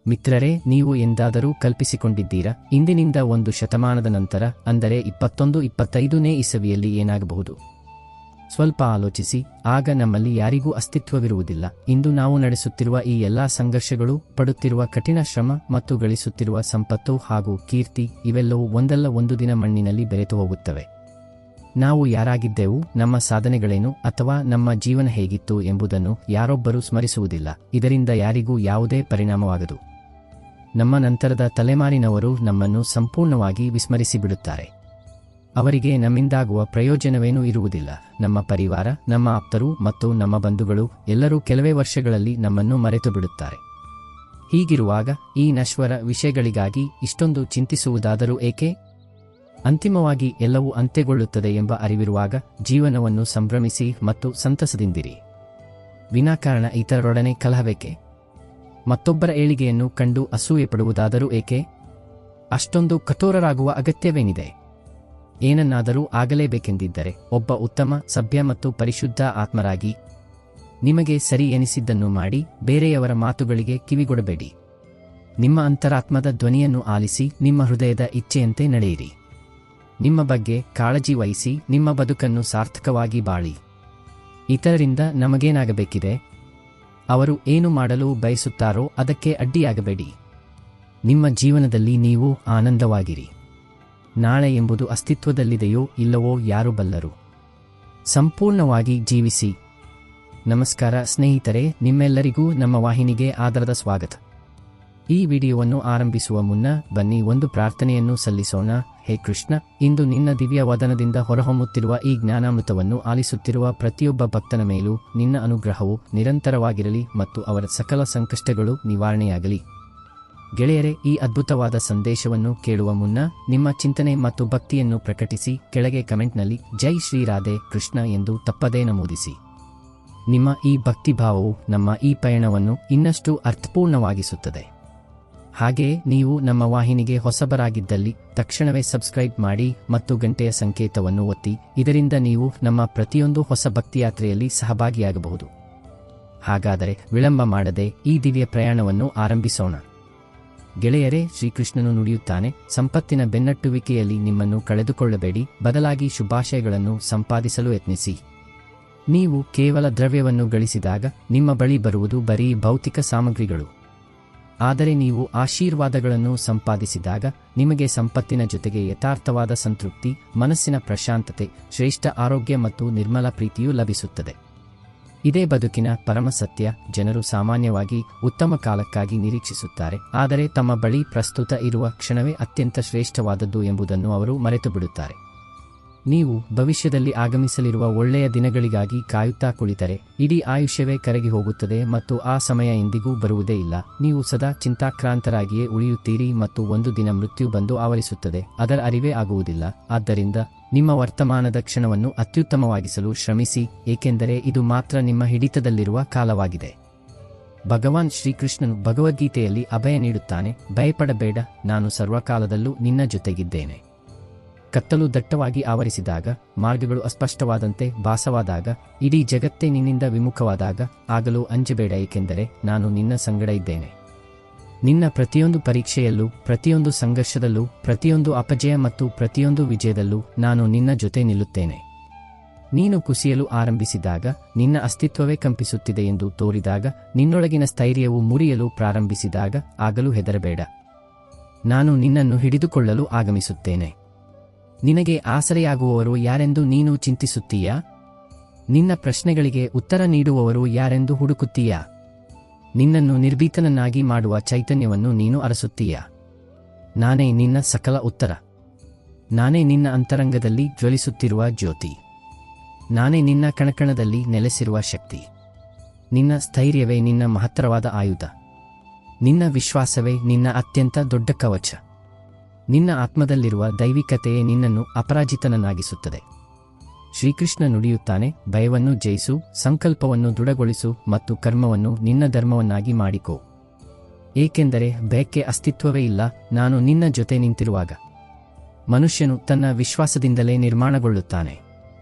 ಮಿತ್ರರೇ, ನೀವು ಎಂದಾದರೂ ಕಲ್ಪಿಸಿಕೊಂಡಿದ್ದೀರಾ ಇಂದಿನಿಂದ 1 ಶತಮಾನದ ನಂತರ, ಅಂದರೆ 2125ನೇ ಇಸವಿಯಲ್ಲಿ ಏನಾಗಬಹುದು? ಸ್ವಲ್ಪ ಆಲೋಚಿಸಿ. ಆಗ ನಮ್ಮಲ್ಲಿ ಯಾರಿಗೂ ಅಸ್ತಿತ್ವವಿರುವುದಿಲ್ಲ. ಇಂದು ನಾವು ನಡೆಸುತ್ತಿರುವ ಈ ಎಲ್ಲಾ ಸಂಘರ್ಷಗಳು, ಪಡುತ್ತಿರುವ ಕಠಿಣ ಶ್ರಮ ಮತ್ತು ಗಳಿಸುತ್ತಿರುವ ಸಂಪತ್ತು ಹಾಗೂ ಕೀರ್ತಿ ಇವೆಲ್ಲವೂ ಒಂದಲ್ಲ ಒಂದು ದಿನ ಮಣ್ಣಿನಲ್ಲಿ ಬೆರೆತು ಹೋಗುತ್ತವೆ. ನಾವು ಯಾರಾಗಿದ್ದೆವು, ನಮ್ಮ ಸಾಧನೆಗಳೇನು ಅಥವಾ ನಮ್ಮ ಜೀವನ ಹೇಗಿತ್ತು ಎಂಬುದನ್ನು ಯಾರೊಬ್ಬರೂ ಸ್ಮರಿಸುವುದಿಲ್ಲ. ಇದರಿಂದ ಯಾರಿಗೂ ಯಾವುದೇ ಪರಿಣಾಮವಾಗದು. ನಮ್ಮ ನಂತರದ ತಲೆಮಾರಿನವರು ನಮ್ಮನ್ನು ಸಂಪೂರ್ಣವಾಗಿ ವಿಸ್ಮರಿಸಿಬಿಡುತ್ತಾರೆ. ಅವರಿಗೆ ನಮ್ಮಿಂದಾಗುವ ಪ್ರಯೋಜನವೇನೂ ಇರುವುದಿಲ್ಲ. ನಮ್ಮ ಪರಿವಾರ, ನಮ್ಮ ಆಪ್ತರು ಮತ್ತು ನಮ್ಮ ಬಂಧುಗಳು ಎಲ್ಲರೂ ಕೆಲವೇ ವರ್ಷಗಳಲ್ಲಿ ನಮ್ಮನ್ನು ಮರೆತು ಬಿಡುತ್ತಾರೆ. ಹೀಗಿರುವಾಗ ಈ ನಶ್ವರ ವಿಷಯಗಳಿಗಾಗಿ ಇಷ್ಟೊಂದು ಚಿಂತಿಸುವುದಾದರೂ ಏಕೆ? ಅಂತಿಮವಾಗಿ ಎಲ್ಲವೂ ಅಂತ್ಯಗೊಳ್ಳುತ್ತದೆ ಎಂಬ ಅರಿವಿರುವಾಗ ಜೀವನವನ್ನು ಸಂಭ್ರಮಿಸಿ ಮತ್ತು ಸಂತಸದಿಂದಿರಿ. ವಿನಾಕಾರಣ ಇತರರೊಡನೆ ಕಲಹಬೇಕೆ? ಮತ್ತೊಬ್ಬರ ಏಳಿಗೆಯನ್ನು ಕಂಡು ಅಸೂಯೆ ಪಡುವುದಾದರೂ ಏಕೆ? ಅಷ್ಟೊಂದು ಕಠೋರರಾಗುವ ಅಗತ್ಯವೇನಿದೆ? ಏನನ್ನಾದರೂ ಆಗಲೇಬೇಕೆಂದಿದ್ದರೆ ಒಬ್ಬ ಉತ್ತಮ, ಸಭ್ಯ ಮತ್ತು ಪರಿಶುದ್ಧ ಆತ್ಮರಾಗಿ ನಿಮಗೆ ಸರಿ ಎನಿಸಿದ್ದನ್ನು ಮಾಡಿ, ಬೇರೆಯವರ ಮಾತುಗಳಿಗೆ ಕಿವಿಗೊಡಬೇಡಿ. ನಿಮ್ಮ ಅಂತರಾತ್ಮದ ಧ್ವನಿಯನ್ನು ಆಲಿಸಿ, ನಿಮ್ಮ ಹೃದಯದ ಇಚ್ಛೆಯಂತೆ ನಡೆಯಿರಿ. ನಿಮ್ಮ ಬಗ್ಗೆ ಕಾಳಜಿ ವಹಿಸಿ, ನಿಮ್ಮ ಬದುಕನ್ನು ಸಾರ್ಥಕವಾಗಿ ಬಾಳಿ. ಇತರರಿಂದ ನಮಗೇನಾಗಬೇಕಿದೆ? ಅವರು ಏನು ಮಾಡಲು ಬಯಸುತ್ತಾರೋ ಅದಕ್ಕೆ ಅಡ್ಡಿಯಾಗಬೇಡಿ. ನಿಮ್ಮ ಜೀವನದಲ್ಲಿ ನೀವು ಆನಂದವಾಗಿರಿ. ನಾಳೆ ಎಂಬುದು ಅಸ್ತಿತ್ವದಲ್ಲಿದೆಯೋ ಇಲ್ಲವೋ ಯಾರು ಬಲ್ಲರು. ಸಂಪೂರ್ಣವಾಗಿ ಜೀವಿಸಿ. ನಮಸ್ಕಾರ ಸ್ನೇಹಿತರೆ, ನಿಮ್ಮೆಲ್ಲರಿಗೂ ನಮ್ಮ ವಾಹಿನಿಗೆ ಆದರದ ಸ್ವಾಗತ. ಈ ವಿಡಿಯೋವನ್ನು ಆರಂಭಿಸುವ ಮುನ್ನ ಬನ್ನಿ ಒಂದು ಪ್ರಾರ್ಥನೆಯನ್ನು ಸಲ್ಲಿಸೋಣ. ಹೇ ಕೃಷ್ಣ, ಇಂದು ನಿನ್ನ ದಿವ್ಯ ವದನದಿಂದ ಹೊರಹೊಮ್ಮುತ್ತಿರುವ ಈ ಜ್ಞಾನಾಮೃತವನ್ನು ಆಲಿಸುತ್ತಿರುವ ಪ್ರತಿಯೊಬ್ಬ ಭಕ್ತನ ಮೇಲೂ ನಿನ್ನ ಅನುಗ್ರಹವು ನಿರಂತರವಾಗಿರಲಿ ಮತ್ತು ಅವರ ಸಕಲ ಸಂಕಷ್ಟಗಳು ನಿವಾರಣೆಯಾಗಲಿ. ಗೆಳೆಯರೇ, ಈ ಅದ್ಭುತವಾದ ಸಂದೇಶವನ್ನು ಕೇಳುವ ಮುನ್ನ ನಿಮ್ಮ ಚಿಂತನೆ ಮತ್ತು ಭಕ್ತಿಯನ್ನು ಪ್ರಕಟಿಸಿ ಕೆಳಗೆ ಕಮೆಂಟ್ನಲ್ಲಿ ಜೈ ಶ್ರೀ ರಾಧೆ ಕೃಷ್ಣ ಎಂದು ತಪ್ಪದೇ ನಮೂದಿಸಿ. ನಿಮ್ಮ ಈ ಭಕ್ತಿಭಾವವು ನಮ್ಮ ಈ ಪಯಣವನ್ನು ಇನ್ನಷ್ಟು ಅರ್ಥಪೂರ್ಣವಾಗಿಸುತ್ತದೆ. ಹಾಗೆಯೇ ನೀವು ನಮ್ಮ ವಾಹಿನಿಗೆ ಹೊಸಬರಾಗಿದ್ದಲ್ಲಿ ತಕ್ಷಣವೇ ಸಬ್ಸ್ಕ್ರೈಬ್ ಮಾಡಿ ಮತ್ತು ಗಂಟೆಯ ಸಂಕೇತವನ್ನು ಒತ್ತಿ. ಇದರಿಂದ ನೀವು ನಮ್ಮ ಪ್ರತಿಯೊಂದು ಹೊಸ ಭಕ್ತಿಯಾತ್ರೆಯಲ್ಲಿ ಸಹಭಾಗಿಯಾಗಬಹುದು. ಹಾಗಾದರೆ ವಿಳಂಬ ಮಾಡದೆ ಈ ದಿವ್ಯ ಪ್ರಯಾಣವನ್ನು ಆರಂಭಿಸೋಣ. ಗೆಳೆಯರೇ, ಶ್ರೀಕೃಷ್ಣನು ನುಡಿಯುತ್ತಾನೆ, ಸಂಪತ್ತಿನ ಬೆನ್ನಟ್ಟುವಿಕೆಯಲ್ಲಿ ನಿಮ್ಮನ್ನು ಕಳೆದುಕೊಳ್ಳಬೇಡಿ, ಬದಲಾಗಿ ಶುಭಾಶಯಗಳನ್ನು ಸಂಪಾದಿಸಲು ಯತ್ನಿಸಿ. ನೀವು ಕೇವಲ ದ್ರವ್ಯವನ್ನು ಗಳಿಸಿದಾಗ ನಿಮ್ಮ ಬಳಿ ಬರುವುದು ಬರೀ ಭೌತಿಕ ಸಾಮಗ್ರಿಗಳು. ಆದರೆ ನೀವು ಆಶೀರ್ವಾದಗಳನ್ನು ಸಂಪಾದಿಸಿದಾಗ ನಿಮಗೆ ಸಂಪತ್ತಿನ ಜೊತೆಗೆ ಯಥಾರ್ಥವಾದ ಸಂತೃಪ್ತಿ, ಮನಸ್ಸಿನ ಪ್ರಶಾಂತತೆ, ಶ್ರೇಷ್ಠ ಆರೋಗ್ಯ ಮತ್ತು ನಿರ್ಮಲ ಪ್ರೀತಿಯೂ ಲಭಿಸುತ್ತದೆ. ಇದೇ ಬದುಕಿನ ಪರಮ ಸತ್ಯ. ಜನರು ಸಾಮಾನ್ಯವಾಗಿ ಉತ್ತಮ ಕಾಲಕ್ಕಾಗಿ ನಿರೀಕ್ಷಿಸುತ್ತಾರೆ, ಆದರೆ ತಮ್ಮ ಬಳಿ ಪ್ರಸ್ತುತ ಇರುವ ಕ್ಷಣವೇ ಅತ್ಯಂತ ಶ್ರೇಷ್ಠವಾದದ್ದು ಎಂಬುದನ್ನು ಅವರು ಮರೆತು ಬಿಡುತ್ತಾರೆ. ನೀವು ಭವಿಷ್ಯದಲ್ಲಿ ಆಗಮಿಸಲಿರುವ ಒಳ್ಳೆಯ ದಿನಗಳಿಗಾಗಿ ಕಾಯುತ್ತಾ ಕುಳಿತರೆ ಇಡೀ ಆಯುಷ್ಯವೇ ಕರಗಿ ಹೋಗುತ್ತದೆ ಮತ್ತು ಆ ಸಮಯ ಎಂದಿಗೂ ಬರುವುದೇ ಇಲ್ಲ. ನೀವು ಸದಾ ಚಿಂತಾಕ್ರಾಂತರಾಗಿಯೇ ಉಳಿಯುತ್ತೀರಿ ಮತ್ತು ಒಂದು ದಿನ ಮೃತ್ಯು ಬಂದು ಆವರಿಸುತ್ತದೆ, ಅದರ ಅರಿವೇ ಆಗುವುದಿಲ್ಲ. ಆದ್ದರಿಂದ ನಿಮ್ಮ ವರ್ತಮಾನದ ಕ್ಷಣವನ್ನು ಅತ್ಯುತ್ತಮವಾಗಿಸಲು ಶ್ರಮಿಸಿ, ಏಕೆಂದರೆ ಇದು ಮಾತ್ರ ನಿಮ್ಮ ಹಿಡಿತದಲ್ಲಿರುವ ಕಾಲವಾಗಿದೆ. ಭಗವಾನ್ ಶ್ರೀಕೃಷ್ಣನು ಭಗವದ್ಗೀತೆಯಲ್ಲಿ ಅಭಯ ನೀಡುತ್ತಾನೆ, ಭಯಪಡಬೇಡ, ನಾನು ಸರ್ವಕಾಲದಲ್ಲೂ ನಿನ್ನ ಜೊತೆಗಿದ್ದೇನೆ. ಕತ್ತಲು ದಟ್ಟವಾಗಿ ಆವರಿಸಿದಾಗ, ಮಾರ್ಗಗಳು ಅಸ್ಪಷ್ಟವಾದಂತೆ ಭಾಸವಾದಾಗ, ಇಡೀ ಜಗತ್ತೇ ನಿನ್ನಿಂದ ವಿಮುಖವಾದಾಗ ಆಗಲೂ ಅಂಜಬೇಡ, ಏಕೆಂದರೆ ನಾನು ನಿನ್ನ ಸಂಗಡ ಇದ್ದೇನೆ. ನಿನ್ನ ಪ್ರತಿಯೊಂದು ಪರೀಕ್ಷೆಯಲ್ಲೂ, ಪ್ರತಿಯೊಂದು ಸಂಘರ್ಷದಲ್ಲೂ, ಪ್ರತಿಯೊಂದು ಅಪಜಯ ಮತ್ತು ಪ್ರತಿಯೊಂದು ವಿಜಯದಲ್ಲೂ ನಾನು ನಿನ್ನ ಜೊತೆ ನಿಲ್ಲುತ್ತೇನೆ. ನೀನು ಕುಸಿಯಲು ಆರಂಭಿಸಿದಾಗ, ನಿನ್ನ ಅಸ್ತಿತ್ವವೇ ಕಂಪಿಸುತ್ತಿದೆ ಎಂದು ತೋರಿದಾಗ, ನಿನ್ನೊಳಗಿನ ಸ್ಥೈರ್ಯವು ಮುರಿಯಲು ಪ್ರಾರಂಭಿಸಿದಾಗ ಆಗಲೂ ಹೆದರಬೇಡ. ನಾನು ನಿನ್ನನ್ನು ಹಿಡಿದುಕೊಳ್ಳಲು ಆಗಮಿಸುತ್ತೇನೆ. ನಿನಗೆ ಆಸರೆಯಾಗುವವರು ಯಾರೆಂದು ನೀನು ಚಿಂತಿಸುತ್ತೀಯಾ? ನಿನ್ನ ಪ್ರಶ್ನೆಗಳಿಗೆ ಉತ್ತರ ನೀಡುವವರು ಯಾರೆಂದು ಹುಡುಕುತ್ತೀಯಾ? ನಿನ್ನನ್ನು ನಿರ್ಭೀತನನ್ನಾಗಿ ಮಾಡುವ ಚೈತನ್ಯವನ್ನು ನೀನು ಅರಸುತ್ತೀಯಾ? ನಾನೇ ನಿನ್ನ ಸಕಲ ಉತ್ತರ. ನಾನೇ ನಿನ್ನ ಅಂತರಂಗದಲ್ಲಿ ಜ್ವಲಿಸುತ್ತಿರುವ ಜ್ಯೋತಿ. ನಾನೇ ನಿನ್ನ ಕಣಕಣದಲ್ಲಿ ನೆಲೆಸಿರುವ ಶಕ್ತಿ. ನಿನ್ನ ಸ್ಥೈರ್ಯವೇ ನಿನ್ನ ಮಹತ್ತರವಾದ ಆಯುಧ. ನಿನ್ನ ವಿಶ್ವಾಸವೇ ನಿನ್ನ ಅತ್ಯಂತ ದೊಡ್ಡ ಕವಚ. ನಿನ್ನ ಆತ್ಮದಲ್ಲಿರುವ ದೈವಿಕತೆಯೇ ನಿನ್ನನ್ನು ಅಪರಾಜಿತನನ್ನಾಗಿಸುತ್ತದೆ. ಶ್ರೀಕೃಷ್ಣ ನುಡಿಯುತ್ತಾನೆ, ಭಯವನ್ನು ಜಯಿಸು, ಸಂಕಲ್ಪವನ್ನು ದೃಢಗೊಳಿಸು ಮತ್ತು ಕರ್ಮವನ್ನು ನಿನ್ನ ಧರ್ಮವನ್ನಾಗಿ ಮಾಡಿಕೋ. ಏಕೆಂದರೆ ಭಯಕ್ಕೆ ಅಸ್ತಿತ್ವವೇ ಇಲ್ಲ, ನಾನು ನಿನ್ನ ಜೊತೆ ನಿಂತಿರುವಾಗ. ಮನುಷ್ಯನು ತನ್ನ ವಿಶ್ವಾಸದಿಂದಲೇ ನಿರ್ಮಾಣಗೊಳ್ಳುತ್ತಾನೆ.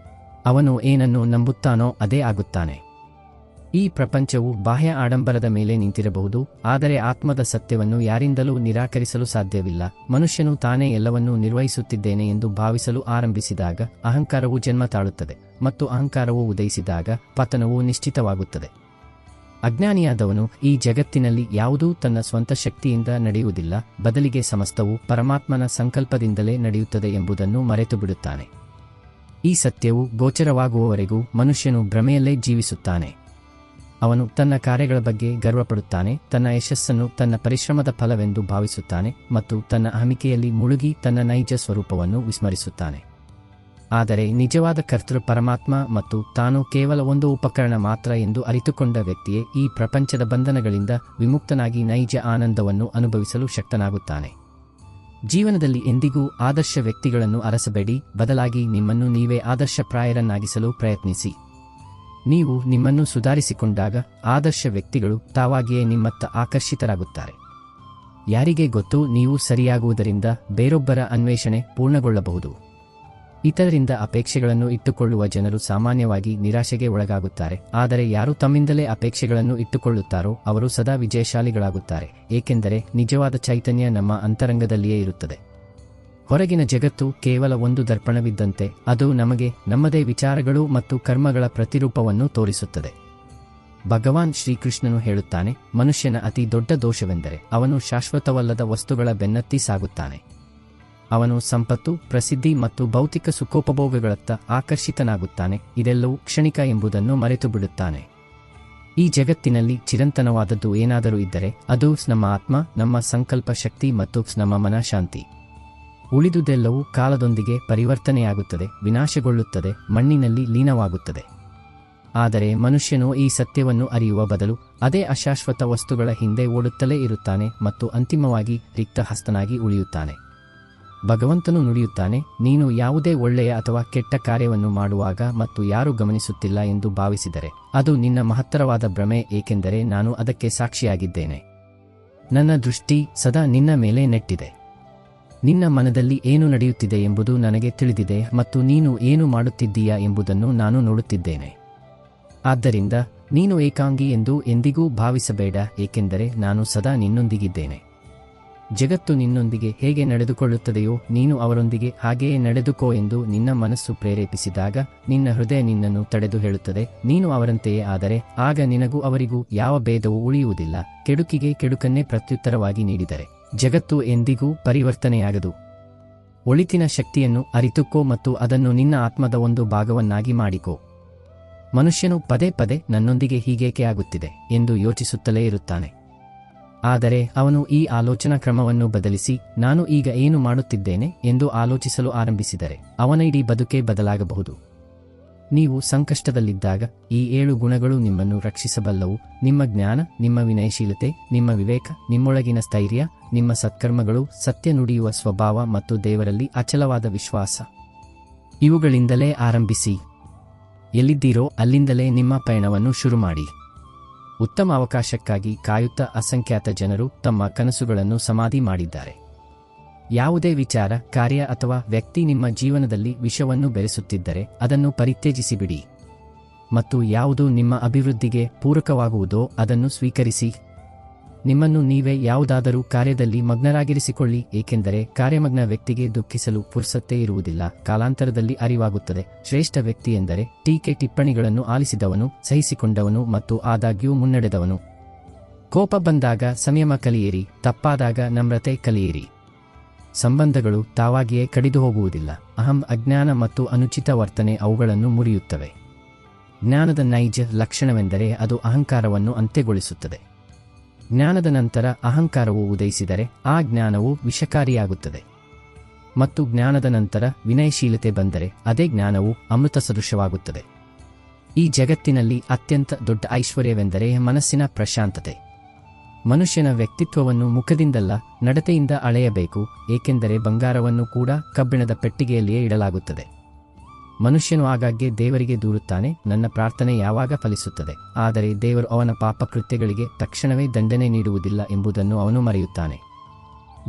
ಅವನು ಏನನ್ನು ನಂಬುತ್ತಾನೋ ಅದೇ ಆಗುತ್ತಾನೆ. ಈ ಪ್ರಪಂಚವು ಬಾಹ್ಯ ಆಡಂಬರದ ಮೇಲೆ ನಿಂತಿರಬಹುದು, ಆದರೆ ಆತ್ಮದ ಸತ್ಯವನ್ನು ಯಾರಿಂದಲೂ ನಿರಾಕರಿಸಲು ಸಾಧ್ಯವಿಲ್ಲ. ಮನುಷ್ಯನು ತಾನೇ ಎಲ್ಲವನ್ನೂ ನಿರ್ವಹಿಸುತ್ತಿದ್ದೇನೆ ಎಂದು ಭಾವಿಸಲು ಆರಂಭಿಸಿದಾಗ ಅಹಂಕಾರವು ಜನ್ಮ ತಾಳುತ್ತದೆ, ಮತ್ತು ಅಹಂಕಾರವು ಉದಯಿಸಿದಾಗ ಪತನವು ನಿಶ್ಚಿತವಾಗುತ್ತದೆ. ಅಜ್ಞಾನಿಯಾದವನು ಈ ಜಗತ್ತಿನಲ್ಲಿ ಯಾವುದೂ ತನ್ನ ಸ್ವಂತ ಶಕ್ತಿಯಿಂದ ನಡೆಯುವುದಿಲ್ಲ, ಬದಲಿಗೆ ಸಮಸ್ತವು ಪರಮಾತ್ಮನ ಸಂಕಲ್ಪದಿಂದಲೇ ನಡೆಯುತ್ತದೆ ಎಂಬುದನ್ನು ಮರೆತುಬಿಡುತ್ತಾನೆ. ಈ ಸತ್ಯವು ಗೋಚರವಾಗುವವರೆಗೂ ಮನುಷ್ಯನು ಭ್ರಮೆಯಲ್ಲೇ ಜೀವಿಸುತ್ತಾನೆ. ಅವನು ತನ್ನ ಕಾರ್ಯಗಳ ಬಗ್ಗೆ ಗರ್ವಪಡುತ್ತಾನೆ, ತನ್ನ ಯಶಸ್ಸನ್ನು ತನ್ನ ಪರಿಶ್ರಮದ ಫಲವೆಂದು ಭಾವಿಸುತ್ತಾನೆ ಮತ್ತು ತನ್ನ ಅಹಮಿಕೆಯಲ್ಲಿ ಮುಳುಗಿ ತನ್ನ ನೈಜ ಸ್ವರೂಪವನ್ನು ವಿಸ್ಮರಿಸುತ್ತಾನೆ. ಆದರೆ ನಿಜವಾದ ಕರ್ತೃ ಪರಮಾತ್ಮ ಮತ್ತು ತಾನು ಕೇವಲ ಒಂದು ಉಪಕರಣ ಮಾತ್ರ ಎಂದು ಅರಿತುಕೊಂಡ ವ್ಯಕ್ತಿಯೇ ಈ ಪ್ರಪಂಚದ ಬಂಧನಗಳಿಂದ ವಿಮುಕ್ತನಾಗಿ ನೈಜ ಆನಂದವನ್ನು ಅನುಭವಿಸಲು ಶಕ್ತನಾಗುತ್ತಾನೆ. ಜೀವನದಲ್ಲಿ ಎಂದಿಗೂ ಆದರ್ಶ ವ್ಯಕ್ತಿಗಳನ್ನು ಅರಸಬೇಡಿ, ಬದಲಾಗಿ ನಿಮ್ಮನ್ನು ನೀವೇ ಆದರ್ಶಪ್ರಾಯರನ್ನಾಗಿಸಲು ಪ್ರಯತ್ನಿಸಿ. ನೀವು ನಿಮ್ಮನ್ನು ಸುಧಾರಿಸಿಕೊಂಡಾಗ ಆದರ್ಶ ವ್ಯಕ್ತಿಗಳು ತಾವಾಗಿಯೇ ನಿಮ್ಮತ್ತ ಆಕರ್ಷಿತರಾಗುತ್ತಾರೆ. ಯಾರಿಗೆ ಗೊತ್ತು, ನೀವು ಸರಿಯಾಗುವುದರಿಂದ ಬೇರೊಬ್ಬರ ಅನ್ವೇಷಣೆ ಪೂರ್ಣಗೊಳ್ಳಬಹುದು. ಇತರರಿಂದ ಅಪೇಕ್ಷೆಗಳನ್ನು ಇಟ್ಟುಕೊಳ್ಳುವ ಜನರು ಸಾಮಾನ್ಯವಾಗಿ ನಿರಾಶೆಗೆ ಒಳಗಾಗುತ್ತಾರೆ, ಆದರೆ ಯಾರು ತಮ್ಮಿಂದಲೇ ಅಪೇಕ್ಷೆಗಳನ್ನು ಇಟ್ಟುಕೊಳ್ಳುತ್ತಾರೋ ಅವರು ಸದಾ ವಿಜಯಶಾಲಿಗಳಾಗುತ್ತಾರೆ, ಏಕೆಂದರೆ ನಿಜವಾದ ಚೈತನ್ಯ ನಮ್ಮ ಅಂತರಂಗದಲ್ಲಿಯೇ ಇರುತ್ತದೆ. ಹೊರಗಿನ ಜಗತ್ತು ಕೇವಲ ಒಂದು ದರ್ಪಣವಿದ್ದಂತೆ, ಅದು ನಮಗೆ ನಮ್ಮದೇ ವಿಚಾರಗಳು ಮತ್ತು ಕರ್ಮಗಳ ಪ್ರತಿರೂಪವನ್ನು ತೋರಿಸುತ್ತದೆ. ಭಗವಾನ್ ಶ್ರೀಕೃಷ್ಣನು ಹೇಳುತ್ತಾನೆ, ಮನುಷ್ಯನ ಅತಿ ದೊಡ್ಡ ದೋಷವೆಂದರೆ ಅವನು ಶಾಶ್ವತವಲ್ಲದ ವಸ್ತುಗಳ ಬೆನ್ನತ್ತಿ ಸಾಗುತ್ತಾನೆ. ಅವನು ಸಂಪತ್ತು, ಪ್ರಸಿದ್ಧಿ ಮತ್ತು ಭೌತಿಕ ಸುಖೋಪಭೋಗಗಳತ್ತ ಆಕರ್ಷಿತನಾಗುತ್ತಾನೆ, ಇದೆಲ್ಲವೂ ಕ್ಷಣಿಕ ಎಂಬುದನ್ನು ಮರೆತುಬಿಡುತ್ತಾನೆ. ಈ ಜಗತ್ತಿನಲ್ಲಿ ಚಿರಂತನವಾದದ್ದು ಏನಾದರೂ ಇದ್ದರೆ ಅದು ನಮ್ಮ ಆತ್ಮ, ನಮ್ಮ ಸಂಕಲ್ಪ ಶಕ್ತಿ ಮತ್ತು ನಮ್ಮ ಮನಃಶಾಂತಿ. ಉಳಿದುದೆಲ್ಲವೂ ಕಾಲದೊಂದಿಗೆ ಪರಿವರ್ತನೆಯಾಗುತ್ತದೆ, ವಿನಾಶಗೊಳ್ಳುತ್ತದೆ, ಮಣ್ಣಿನಲ್ಲಿ ಲೀನವಾಗುತ್ತದೆ. ಆದರೆ ಮನುಷ್ಯನು ಈ ಸತ್ಯವನ್ನು ಅರಿಯುವ ಬದಲು ಅದೇ ಅಶಾಶ್ವತ ವಸ್ತುಗಳ ಹಿಂದೆ ಓಡುತ್ತಲೇ ಇರುತ್ತಾನೆ ಮತ್ತು ಅಂತಿಮವಾಗಿ ರಿಕ್ತಹಸ್ತನಾಗಿ ಉಳಿಯುತ್ತಾನೆ. ಭಗವಂತನು ನುಡಿಯುತ್ತಾನೆ, ನೀನು ಯಾವುದೇ ಒಳ್ಳೆಯ ಅಥವಾ ಕೆಟ್ಟ ಕಾರ್ಯವನ್ನು ಮಾಡುವಾಗ ಮತ್ತು ಯಾರೂ ಗಮನಿಸುತ್ತಿಲ್ಲ ಎಂದು ಭಾವಿಸಿದರೆ ಅದು ನಿನ್ನ ಮಹತ್ತರವಾದ ಭ್ರಮೆ, ಏಕೆಂದರೆ ನಾನು ಅದಕ್ಕೆ ಸಾಕ್ಷಿಯಾಗಿದ್ದೇನೆ. ನನ್ನ ದೃಷ್ಟಿ ಸದಾ ನಿನ್ನ ಮೇಲೆ ನೆಟ್ಟಿದೆ. ನಿನ್ನ ಮನದಲ್ಲಿ ಏನು ನಡೆಯುತ್ತಿದೆ ಎಂಬುದು ನನಗೆ ತಿಳಿದಿದೆ ಮತ್ತು ನೀನು ಏನು ಮಾಡುತ್ತಿದ್ದೀಯಾ ಎಂಬುದನ್ನು ನಾನು ನೋಡುತ್ತಿದ್ದೇನೆ. ಆದ್ದರಿಂದ ನೀನು ಏಕಾಂಗಿ ಎಂದು ಎಂದಿಗೂ ಭಾವಿಸಬೇಡ, ಏಕೆಂದರೆ ನಾನು ಸದಾ ನಿನ್ನೊಂದಿಗಿದ್ದೇನೆ. ಜಗತ್ತು ನಿನ್ನೊಂದಿಗೆ ಹೇಗೆ ನಡೆದುಕೊಳ್ಳುತ್ತದೆಯೋ ನೀನು ಅವರೊಂದಿಗೆ ಹಾಗೆಯೇ ನಡೆದುಕೋ ಎಂದು ನಿನ್ನ ಮನಸ್ಸು ಪ್ರೇರೇಪಿಸಿದಾಗ ನಿನ್ನ ಹೃದಯ ನಿನ್ನನ್ನು ತಡೆದು ಹೇಳುತ್ತದೆ, ನೀನು ಅವರಂತೆಯೇ ಆದರೆ ಆಗ ನಿನಗೂ ಅವರಿಗೂ ಯಾವ ಭೇದವೂ ಉಳಿಯುವುದಿಲ್ಲ. ಕೆಡುಕಿಗೆ ಕೆಡುಕನ್ನೇ ಪ್ರತ್ಯುತ್ತರವಾಗಿ ನೀಡಿದರೆ ಜಗತ್ತು ಎಂದಿಗೂ ಪರಿವರ್ತನೆಯಾಗದು. ಒಳಿತಿನ ಶಕ್ತಿಯನ್ನು ಅರಿತುಕೋ ಮತ್ತು ಅದನ್ನು ನಿನ್ನ ಆತ್ಮದ ಒಂದು ಭಾಗವನ್ನಾಗಿ ಮಾಡಿಕೋ. ಮನುಷ್ಯನು ಪದೇ ಪದೇ ನನ್ನೊಂದಿಗೆ ಹೀಗೇಕೆ ಆಗುತ್ತಿದೆ ಎಂದು ಯೋಚಿಸುತ್ತಲೇ ಇರುತ್ತಾನೆ. ಆದರೆ ಅವನು ಈ ಆಲೋಚನಾ ಕ್ರಮವನ್ನು ಬದಲಿಸಿ ನಾನು ಈಗ ಏನು ಮಾಡುತ್ತಿದ್ದೇನೆ ಎಂದು ಆಲೋಚಿಸಲು ಆರಂಭಿಸಿದರೆ ಅವನ ಇಡೀ ಬದುಕೇ ಬದಲಾಗಬಹುದು. ನೀವು ಸಂಕಷ್ಟದಲ್ಲಿದ್ದಾಗ ಈ 7 ಗುಣಗಳು ನಿಮ್ಮನ್ನು ರಕ್ಷಿಸಬಲ್ಲವು: ನಿಮ್ಮ ಜ್ಞಾನ, ನಿಮ್ಮ ವಿನಯಶೀಲತೆ, ನಿಮ್ಮ ವಿವೇಕ, ನಿಮ್ಮೊಳಗಿನ ಸ್ಥೈರ್ಯ, ನಿಮ್ಮ ಸತ್ಕರ್ಮಗಳು, ಸತ್ಯ ನುಡಿಯುವ ಸ್ವಭಾವ ಮತ್ತು ದೇವರಲ್ಲಿ ಅಚಲವಾದ ವಿಶ್ವಾಸ. ಇವುಗಳಿಂದಲೇ ಆರಂಭಿಸಿ. ಎಲ್ಲಿದ್ದೀರೋ ಅಲ್ಲಿಂದಲೇ ನಿಮ್ಮ ಪಯಣವನ್ನು ಶುರುಮಾಡಿ. ಉತ್ತಮ ಅವಕಾಶಕ್ಕಾಗಿ ಕಾಯುತ್ತಾ ಅಸಂಖ್ಯಾತ ಜನರು ತಮ್ಮ ಕನಸುಗಳನ್ನು ಸಮಾಧಿ ಮಾಡಿದ್ದಾರೆ. ಯಾವುದೇ ವಿಚಾರ, ಕಾರ್ಯ ಅಥವಾ ವ್ಯಕ್ತಿ ನಿಮ್ಮ ಜೀವನದಲ್ಲಿ ವಿಷವನ್ನು ಬೆರೆಸುತ್ತಿದ್ದರೆ ಅದನ್ನು ಪರಿತ್ಯಜಿಸಿಬಿಡಿ ಮತ್ತು ಯಾವುದು ನಿಮ್ಮ ಅಭಿವೃದ್ಧಿಗೆ ಪೂರಕವಾಗುವುದೋ ಅದನ್ನು ಸ್ವೀಕರಿಸಿ. ನಿಮ್ಮನ್ನು ನೀವೇ ಯಾವುದಾದರೂ ಕಾರ್ಯದಲ್ಲಿ ಮಗ್ನರಾಗಿರಿಸಿಕೊಳ್ಳಿ, ಏಕೆಂದರೆ ಕಾರ್ಯಮಗ್ನ ವ್ಯಕ್ತಿಗೆ ದುಃಖಿಸಲು ಪುರ್ಸತ್ತೇ ಇರುವುದಿಲ್ಲ. ಕಾಲಾಂತರದಲ್ಲಿ ಅರಿವಾಗುತ್ತದೆ, ಶ್ರೇಷ್ಠ ವ್ಯಕ್ತಿ ಎಂದರೆ ಟೀಕೆ ಟಿಪ್ಪಣಿಗಳನ್ನು ಆಲಿಸಿದವನು, ಸಹಿಸಿಕೊಂಡವನು ಮತ್ತು ಆದಾಗ್ಯೂ ಮುನ್ನಡೆದವನು. ಕೋಪ ಬಂದಾಗ ಸಂಯಮ ಕಲಿಯಿರಿ, ತಪ್ಪಾದಾಗ ನಮ್ರತೆ ಕಲಿಯಿರಿ. ಸಂಬಂಧಗಳು ತಾವಾಗಿಯೇ ಕಡಿದು ಹೋಗುವುದಿಲ್ಲ. ಅಹಂ, ಅಜ್ಞಾನ ಮತ್ತು ಅನುಚಿತ ವರ್ತನೆ ಅವುಗಳನ್ನು ಮುರಿಯುತ್ತವೆ. ಜ್ಞಾನದ ನೈಜ ಲಕ್ಷಣವೆಂದರೆ ಅದು ಅಹಂಕಾರವನ್ನು ಅಂತ್ಯಗೊಳಿಸುತ್ತದೆ. ಜ್ಞಾನದ ನಂತರ ಅಹಂಕಾರವು ಉದಯಿಸಿದರೆ ಆ ಜ್ಞಾನವು ವಿಷಕಾರಿಯಾಗುತ್ತದೆ. ಮತ್ತು ಜ್ಞಾನದ ನಂತರ ವಿನಯಶೀಲತೆ ಬಂದರೆ ಅದೇ ಜ್ಞಾನವು ಅಮೃತ ಸದೃಶವಾಗುತ್ತದೆ. ಈ ಜಗತ್ತಿನಲ್ಲಿ ಅತ್ಯಂತ ದೊಡ್ಡ ಐಶ್ವರ್ಯವೆಂದರೆ ಮನಸ್ಸಿನ ಪ್ರಶಾಂತತೆ. ಮನುಷ್ಯನ ವ್ಯಕ್ತಿತ್ವವನ್ನು ಮುಖದಿಂದಲ್ಲ, ನಡತೆಯಿಂದ ಅಳೆಯಬೇಕು, ಏಕೆಂದರೆ ಬಂಗಾರವನ್ನು ಕೂಡ ಕಬ್ಬಿಣದ ಪೆಟ್ಟಿಗೆಯಲ್ಲಿಯೇ ಇಡಲಾಗುತ್ತದೆ. ಮನುಷ್ಯನು ಆಗಾಗ್ಗೆ ದೇವರಿಗೆ ದೂರುತ್ತಾನೆ, ನನ್ನ ಪ್ರಾರ್ಥನೆ ಯಾವಾಗ ಫಲಿಸುತ್ತದೆ, ಆದರೆ ದೇವರು ಅವನ ಪಾಪಕೃತ್ಯಗಳಿಗೆ ತಕ್ಷಣವೇ ದಂಡನೆ ನೀಡುವುದಿಲ್ಲ ಎಂಬುದನ್ನು ಅವನು ಮರೆಯುತ್ತಾನೆ.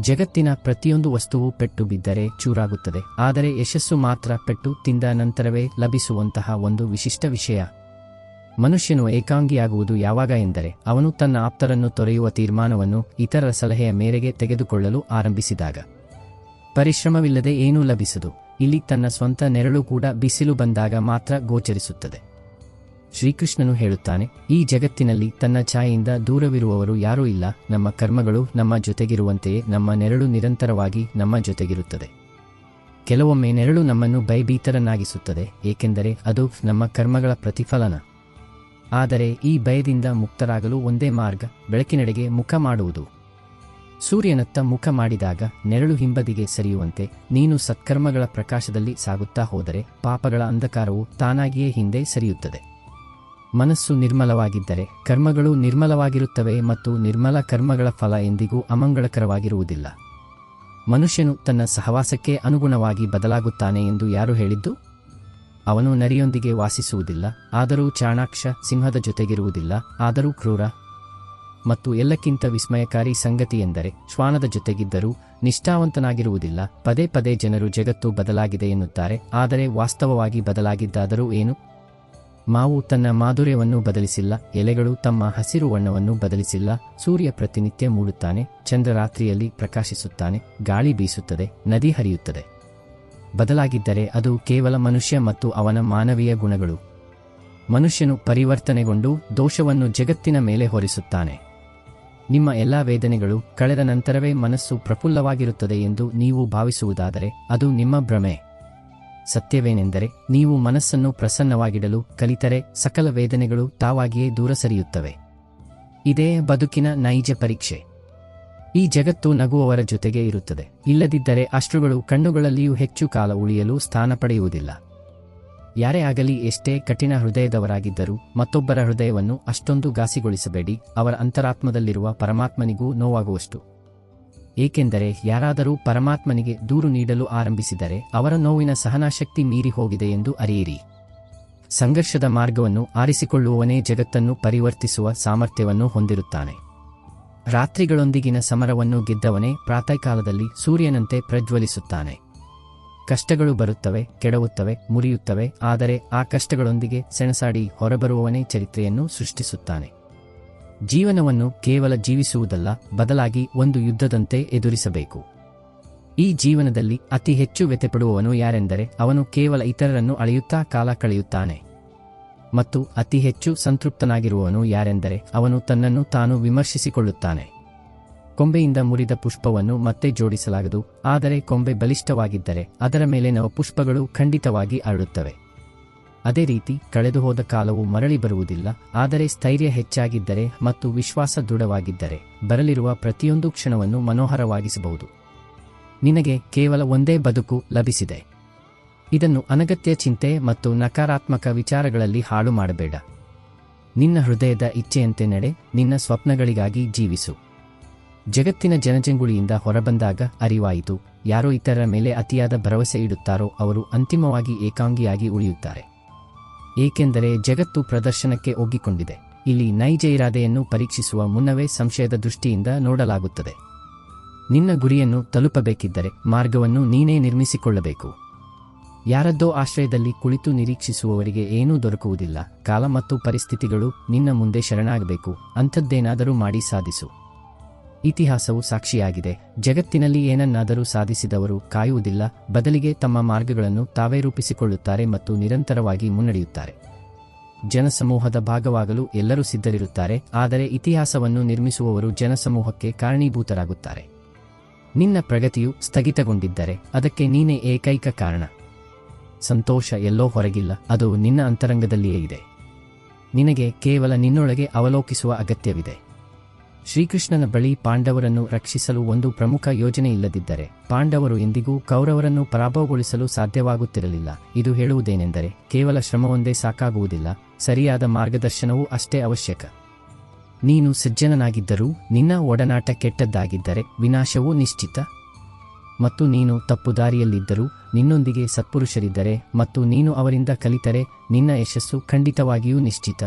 ಜಗತ್ತಿನ ಪ್ರತಿಯೊಂದು ವಸ್ತುವು ಪೆಟ್ಟು ಬಿದ್ದರೆ ಚೂರಾಗುತ್ತದೆ, ಆದರೆ ಯಶಸ್ಸು ಮಾತ್ರ ಪೆಟ್ಟು ತಿಂದ ನಂತರವೇ ಲಭಿಸುವಂತಹ ಒಂದು ವಿಶಿಷ್ಟ ವಿಷಯ. ಮನುಷ್ಯನು ಏಕಾಂಗಿಯಾಗುವುದು ಯಾವಾಗ ಎಂದರೆ ಅವನು ತನ್ನ ಆಪ್ತರನ್ನು ತೊರೆಯುವ ತೀರ್ಮಾನವನ್ನು ಇತರರ ಸಲಹೆಯ ಮೇರೆಗೆ ತೆಗೆದುಕೊಳ್ಳಲು ಆರಂಭಿಸಿದಾಗ. ಪರಿಶ್ರಮವಿಲ್ಲದೆ ಏನೂ ಲಭಿಸದು. ಇಲ್ಲಿ ತನ್ನ ಸ್ವಂತ ನೆರಳು ಕೂಡ ಬಿಸಿಲು ಬಂದಾಗ ಮಾತ್ರ ಗೋಚರಿಸುತ್ತದೆ. ಶ್ರೀಕೃಷ್ಣನು ಹೇಳುತ್ತಾನೆ, ಈ ಜಗತ್ತಿನಲ್ಲಿ ತನ್ನ ಛಾಯೆಯಿಂದ ದೂರವಿರುವವರು ಯಾರೂ ಇಲ್ಲ. ನಮ್ಮ ಕರ್ಮಗಳು ನಮ್ಮ ಜೊತೆಗಿರುವಂತೆಯೇ ನಮ್ಮ ನೆರಳು ನಿರಂತರವಾಗಿ ನಮ್ಮ ಜೊತೆಗಿರುತ್ತದೆ. ಕೆಲವೊಮ್ಮೆ ನೆರಳು ನಮ್ಮನ್ನು ಭಯಭೀತರನ್ನಾಗಿಸುತ್ತದೆ, ಏಕೆಂದರೆ ಅದು ನಮ್ಮ ಕರ್ಮಗಳ ಪ್ರತಿಫಲನ. ಆದರೆ ಈ ಭಯದಿಂದ ಮುಕ್ತರಾಗಲು ಒಂದೇ ಮಾರ್ಗ, ಬೆಳಕಿನೆಡೆಗೆ ಮುಖ ಮಾಡುವುದು. ಸೂರ್ಯನತ್ತ ಮುಖ ಮಾಡಿದಾಗ ನೆರಳು ಹಿಂಬದಿಗೆ ಸರಿಯುವಂತೆ ನೀನು ಸತ್ಕರ್ಮಗಳ ಪ್ರಕಾಶದಲ್ಲಿ ಸಾಗುತ್ತಾ ಹೋದರೆ ಪಾಪಗಳ ಅಂಧಕಾರವು ತಾನಾಗಿಯೇ ಹಿಂದೆ ಸರಿಯುತ್ತದೆ. ಮನಸ್ಸು ನಿರ್ಮಲವಾಗಿದ್ದರೆ ಕರ್ಮಗಳು ನಿರ್ಮಲವಾಗಿರುತ್ತವೆ ಮತ್ತು ನಿರ್ಮಲ ಕರ್ಮಗಳ ಫಲ ಎಂದಿಗೂ ಅಮಂಗಳಕರವಾಗಿರುವುದಿಲ್ಲ. ಮನುಷ್ಯನು ತನ್ನ ಸಹವಾಸಕ್ಕೆ ಅನುಗುಣವಾಗಿ ಬದಲಾಗುತ್ತಾನೆ ಎಂದು ಯಾರು ಹೇಳಿದ್ದು? ಅವನು ನರಿಯೊಂದಿಗೆ ವಾಸಿಸುವುದಿಲ್ಲ, ಆದರೂ ಚಾಣಾಕ್ಷ, ಸಿಂಹದ ಜೊತೆಗಿರುವುದಿಲ್ಲ, ಆದರೂ ಕ್ರೂರ. ಮತ್ತು ಎಲ್ಲಕ್ಕಿಂತ ವಿಸ್ಮಯಕಾರಿ ಸಂಗತಿಯೆಂದರೆ ಶ್ವಾನದ ಜೊತೆಗಿದ್ದರೂ ನಿಷ್ಠಾವಂತನಾಗಿರುವುದಿಲ್ಲ. ಪದೇ ಪದೇ ಜನರು ಜಗತ್ತು ಬದಲಾಗಿದೆ ಎನ್ನುತ್ತಾರೆ, ಆದರೆ ವಾಸ್ತವವಾಗಿ ಬದಲಾಗಿದ್ದಾದರೂ ಏನು? ಮಾವು ತನ್ನ ಮಾಧುರ್ಯವನ್ನು ಬದಲಿಸಿಲ್ಲ, ಎಲೆಗಳು ತಮ್ಮ ಹಸಿರು ಬಣ್ಣವನ್ನು ಬದಲಿಸಿಲ್ಲ. ಸೂರ್ಯ ಪ್ರತಿನಿತ್ಯ ಮೂಡುತ್ತಾನೆ, ಚಂದ್ರ ರಾತ್ರಿಯಲ್ಲಿ ಪ್ರಕಾಶಿಸುತ್ತಾನೆ, ಗಾಳಿ ಬೀಸುತ್ತದೆ, ನದಿ ಹರಿಯುತ್ತದೆ. ಬದಲಾಗಿದ್ದರೆ ಅದು ಕೇವಲ ಮನುಷ್ಯ ಮತ್ತು ಅವನ ಮಾನವೀಯ ಗುಣಗಳು. ಮನುಷ್ಯನು ಪರಿವರ್ತನೆಗೊಂಡು ದೋಷವನ್ನು ಜಗತ್ತಿನ ಮೇಲೆ ಹೊರಿಸುತ್ತಾನೆ. ನಿಮ್ಮ ಎಲ್ಲ ವೇದನೆಗಳು ಕಳೆದ ನಂತರವೇ ಮನಸ್ಸು ಪ್ರಫುಲ್ಲವಾಗಿರುತ್ತದೆ ಎಂದು ನೀವು ಭಾವಿಸುವುದಾದರೆ ಅದು ನಿಮ್ಮ ಭ್ರಮೆ. ಸತ್ಯವೇನೆಂದರೆ ನೀವು ಮನಸ್ಸನ್ನು ಪ್ರಸನ್ನವಾಗಿಡಲು ಕಲಿತರೆ ಸಕಲ ವೇದನೆಗಳು ತಾವಾಗಿಯೇ ದೂರ ಸರಿಯುತ್ತವೆ. ಇದೇ ಬದುಕಿನ ನೈಜ ಪರೀಕ್ಷೆ. ಈ ಜಗತ್ತು ನಗುವವರ ಜೊತೆಗೆ ಇರುತ್ತದೆ, ಇಲ್ಲದಿದ್ದರೆ ಅಶ್ರುಗಳು ಕಣ್ಣುಗಳಲ್ಲಿಯೂ ಹೆಚ್ಚು ಕಾಲ ಉಳಿಯಲು ಸ್ಥಾನ ಪಡೆಯುವುದಿಲ್ಲ. ಯಾರೇ ಆಗಲಿ ಎಷ್ಟೇ ಕಠಿಣ ಹೃದಯದವರಾಗಿದ್ದರೂ ಮತ್ತೊಬ್ಬರ ಹೃದಯವನ್ನು ಅಷ್ಟೊಂದು ಘಾಸಿಗೊಳಿಸಬೇಡಿ, ಅವರ ಅಂತರಾತ್ಮದಲ್ಲಿರುವ ಪರಮಾತ್ಮನಿಗೂ ನೋವಾಗುವಷ್ಟು. ಏಕೆಂದರೆ ಯಾರಾದರೂ ಪರಮಾತ್ಮನಿಗೆ ದೂರು ನೀಡಲು ಆರಂಭಿಸಿದರೆ ಅವರ ನೋವಿನ ಸಹನಾಶಕ್ತಿ ಮೀರಿ ಹೋಗಿದೆ ಎಂದು ಅರಿಯಿರಿ. ಸಂಘರ್ಷದ ಮಾರ್ಗವನ್ನು ಆರಿಸಿಕೊಳ್ಳುವವನೇ ಜಗತ್ತನ್ನು ಪರಿವರ್ತಿಸುವ ಸಾಮರ್ಥ್ಯವನ್ನು ಹೊಂದಿರುತ್ತಾನೆ. ರಾತ್ರಿಗಳೊಂದಿಗಿನ ಸಮರವನ್ನು ಗೆದ್ದವನೇ ಪ್ರಾತಃಕಾಲದಲ್ಲಿ ಸೂರ್ಯನಂತೆ ಪ್ರಜ್ವಲಿಸುತ್ತಾನೆ. ಕಷ್ಟಗಳು ಬರುತ್ತವೆ, ಕೆಡವುತ್ತವೆ, ಮುರಿಯುತ್ತವೆ, ಆದರೆ ಆ ಕಷ್ಟಗಳೊಂದಿಗೆ ಸೆಣಸಾಡಿ ಹೊರಬರುವವನೇ ಚರಿತ್ರೆಯನ್ನು ಸೃಷ್ಟಿಸುತ್ತಾನೆ. ಜೀವನವನ್ನು ಕೇವಲ ಜೀವಿಸುವುದಲ್ಲ, ಬದಲಾಗಿ ಒಂದು ಯುದ್ಧದಂತೆ ಎದುರಿಸಬೇಕು. ಈ ಜೀವನದಲ್ಲಿ ಅತಿ ಹೆಚ್ಚು ವ್ಯಥೆಪಡುವವನು ಯಾರೆಂದರೆ ಅವನು ಕೇವಲ ಇತರರನ್ನು ಅಳೆಯುತ್ತಾ ಕಾಲ ಕಳೆಯುತ್ತಾನೆ. ಮತ್ತು ಅತಿ ಹೆಚ್ಚು ಸಂತೃಪ್ತನಾಗಿರುವವನು ಯಾರೆಂದರೆ ಅವನು ತನ್ನನ್ನು ತಾನು ವಿಮರ್ಶಿಸಿಕೊಳ್ಳುತ್ತಾನೆ. ಕೊಂಬೆಯಿಂದ ಮುರಿದ ಪುಷ್ಪವನ್ನು ಮತ್ತೆ ಜೋಡಿಸಲಾಗದು, ಆದರೆ ಕೊಂಬೆ ಬಲಿಷ್ಠವಾಗಿದ್ದರೆ ಅದರ ಮೇಲೆ ನವ ಪುಷ್ಪಗಳು ಖಂಡಿತವಾಗಿ ಅರಳುತ್ತವೆ. ಅದೇ ರೀತಿ ಕಳೆದುಹೋದ ಕಾಲವು ಮರಳಿ ಬರುವುದಿಲ್ಲ, ಆದರೆ ಸ್ಥೈರ್ಯ ಹೆಚ್ಚಾಗಿದ್ದರೆ ಮತ್ತು ವಿಶ್ವಾಸ ದೃಢವಾಗಿದ್ದರೆ ಬರಲಿರುವ ಪ್ರತಿಯೊಂದು ಕ್ಷಣವನ್ನು ಮನೋಹರವಾಗಿಸಬಹುದು. ನಿನಗೆ ಕೇವಲ ಒಂದೇ ಬದುಕು ಲಭಿಸಿದೆ. ಇದನ್ನು ಅನಗತ್ಯ ಚಿಂತೆ ಮತ್ತು ನಕಾರಾತ್ಮಕ ವಿಚಾರಗಳಲ್ಲಿ ಹಾಳು ಮಾಡಬೇಡ. ನಿನ್ನ ಹೃದಯದ ಇಚ್ಛೆಯಂತೆ ನಡೆ, ನಿನ್ನ ಸ್ವಪ್ನಗಳಿಗಾಗಿ ಜೀವಿಸು. ಜಗತ್ತಿನ ಜನಜಂಗುಳಿಯಿಂದ ಹೊರಬಂದಾಗ ಅರಿವಾಯಿತು, ಯಾರೋ ಇತರರ ಮೇಲೆ ಅತಿಯಾದ ಭರವಸೆ ಇಡುತ್ತಾರೋ ಅವರು ಅಂತಿಮವಾಗಿ ಏಕಾಂಗಿಯಾಗಿ ಉಳಿಯುತ್ತಾರೆ. ಏಕೆಂದರೆ ಜಗತ್ತು ಪ್ರದರ್ಶನಕ್ಕೆ ಒಗ್ಗಿಕೊಂಡಿದೆ. ಇಲ್ಲಿ ನೈಜ ಇರಾದೆಯನ್ನು ಪರೀಕ್ಷಿಸುವ ಮುನ್ನವೇ ಸಂಶಯದ ದೃಷ್ಟಿಯಿಂದ ನೋಡಲಾಗುತ್ತದೆ. ನಿನ್ನ ಗುರಿಯನ್ನು ತಲುಪಬೇಕಿದ್ದರೆ ಮಾರ್ಗವನ್ನು ನೀನೇ ನಿರ್ಮಿಸಿಕೊಳ್ಳಬೇಕು. ಯಾರದ್ದೋ ಆಶ್ರಯದಲ್ಲಿ ಕುಳಿತು ನಿರೀಕ್ಷಿಸುವವರಿಗೆ ಏನೂ ದೊರಕುವುದಿಲ್ಲ. ಕಾಲ ಮತ್ತು ಪರಿಸ್ಥಿತಿಗಳು ನಿನ್ನ ಮುಂದೆ ಶರಣಾಗಬೇಕು. ಅಂಥದ್ದೇನಾದರೂ ಮಾಡಿ ಸಾಧಿಸು. ಇತಿಹಾಸವು ಸಾಕ್ಷಿಯಾಗಿದೆ. ಜಗತ್ತಿನಲ್ಲಿ ಏನನ್ನಾದರೂ ಸಾಧಿಸಿದವರು ಕಾಯುವುದಿಲ್ಲ, ಬದಲಿಗೆ ತಮ್ಮ ಮಾರ್ಗಗಳನ್ನು ತಾವೇ ರೂಪಿಸಿಕೊಳ್ಳುತ್ತಾರೆ ಮತ್ತು ನಿರಂತರವಾಗಿ ಮುನ್ನಡೆಯುತ್ತಾರೆ. ಜನಸಮೂಹದ ಭಾಗವಾಗಲು ಎಲ್ಲರೂ ಸಿದ್ಧರಿರುತ್ತಾರೆ, ಆದರೆ ಇತಿಹಾಸವನ್ನು ನಿರ್ಮಿಸುವವರು ಜನಸಮೂಹಕ್ಕೆ ಕಾರಣೀಭೂತರಾಗುತ್ತಾರೆ. ನಿನ್ನ ಪ್ರಗತಿಯು ಸ್ಥಗಿತಗೊಂಡಿದ್ದರೆ ಅದಕ್ಕೆ ನೀನೇ ಏಕೈಕ ಕಾರಣ. ಸಂತೋಷ ಎಲ್ಲೋ ಹೊರಗಿಲ್ಲ, ಅದು ನಿನ್ನ ಅಂತರಂಗದಲ್ಲಿಯೇ ಇದೆ. ನಿನಗೆ ಕೇವಲ ನಿನ್ನೊಳಗೆ ಅವಲೋಕಿಸುವ ಅಗತ್ಯವಿದೆ. ಶ್ರೀಕೃಷ್ಣನ ಬಳಿ ಪಾಂಡವರನ್ನು ರಕ್ಷಿಸಲು ಒಂದು ಪ್ರಮುಖ ಯೋಜನೆ ಇಲ್ಲದಿದ್ದರೆ ಪಾಂಡವರು ಎಂದಿಗೂ ಕೌರವರನ್ನು ಪರಾಭವಗೊಳಿಸಲು ಸಾಧ್ಯವಾಗುತ್ತಿರಲಿಲ್ಲ. ಇದು ಹೇಳುವುದೇನೆಂದರೆ ಕೇವಲ ಶ್ರಮವೊಂದೇ ಸಾಕಾಗುವುದಿಲ್ಲ, ಸರಿಯಾದ ಮಾರ್ಗದರ್ಶನವೂ ಅಷ್ಟೇ ಅವಶ್ಯಕ. ನೀನು ಸಜ್ಜನನಾಗಿದ್ದರೂ ನಿನ್ನ ಒಡನಾಟ ಕೆಟ್ಟದ್ದಾಗಿದ್ದರೆ ವಿನಾಶವೂ ನಿಶ್ಚಿತ. ಮತ್ತು ನೀನು ತಪ್ಪುದಾರಿಯಲ್ಲಿದ್ದರೂ ನಿನ್ನೊಂದಿಗೆ ಸತ್ಪುರುಷರಿದ್ದರೆ ಮತ್ತು ನೀನು ಅವರಿಂದ ಕಲಿತರೆ ನಿನ್ನ ಯಶಸ್ಸು ಖಂಡಿತವಾಗಿಯೂ ನಿಶ್ಚಿತ.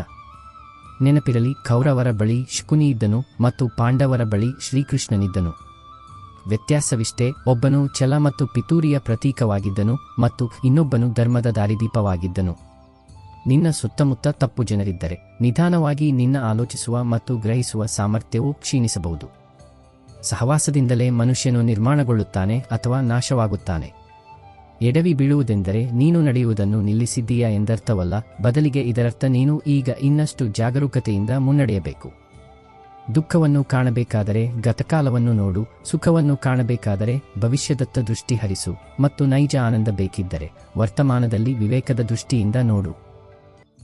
ನೆನಪಿರಲಿ, ಕೌರವರ ಬಳಿ ಶಕುನಿ ಇದ್ದನು ಮತ್ತು ಪಾಂಡವರ ಬಳಿ ಶ್ರೀಕೃಷ್ಣನಿದ್ದನು. ವ್ಯತ್ಯಾಸವಿಷ್ಟೇ, ಒಬ್ಬನು ಛಲ ಮತ್ತು ಪಿತೂರಿಯ ಪ್ರತೀಕವಾಗಿದ್ದನು ಮತ್ತು ಇನ್ನೊಬ್ಬನು ಧರ್ಮದ ದಾರಿದೀಪವಾಗಿದ್ದನು. ನಿನ್ನ ಸುತ್ತಮುತ್ತ ತಪ್ಪು ಜನರಿದ್ದರೆ ನಿಧಾನವಾಗಿ ನಿನ್ನ ಆಲೋಚಿಸುವ ಮತ್ತು ಗ್ರಹಿಸುವ ಸಾಮರ್ಥ್ಯವು ಕ್ಷೀಣಿಸಬಹುದು. ಸಹವಾಸದಿಂದಲೇ ಮನುಷ್ಯನು ನಿರ್ಮಾಣಗೊಳ್ಳುತ್ತಾನೆ ಅಥವಾ ನಾಶವಾಗುತ್ತಾನೆ. ಎಡವಿ ಬೀಳುವುದೆಂದರೆ ನೀನು ನಡೆಯುವುದನ್ನು ನಿಲ್ಲಿಸಿದ್ದೀಯಾ ಎಂದರ್ಥವಲ್ಲ, ಬದಲಿಗೆ ಇದರರ್ಥ ನೀನು ಈಗ ಇನ್ನಷ್ಟು ಜಾಗರೂಕತೆಯಿಂದ ಮುನ್ನಡೆಯಬೇಕು. ದುಃಖವನ್ನು ಕಾಣಬೇಕಾದರೆ ಗತಕಾಲವನ್ನು ನೋಡು, ಸುಖವನ್ನು ಕಾಣಬೇಕಾದರೆ ಭವಿಷ್ಯದತ್ತ ದೃಷ್ಟಿ ಹರಿಸು, ಮತ್ತು ನೈಜ ಆನಂದ ಬೇಕಿದ್ದರೆ ವರ್ತಮಾನದಲ್ಲಿ ವಿವೇಕದ ದೃಷ್ಟಿಯಿಂದ ನೋಡು.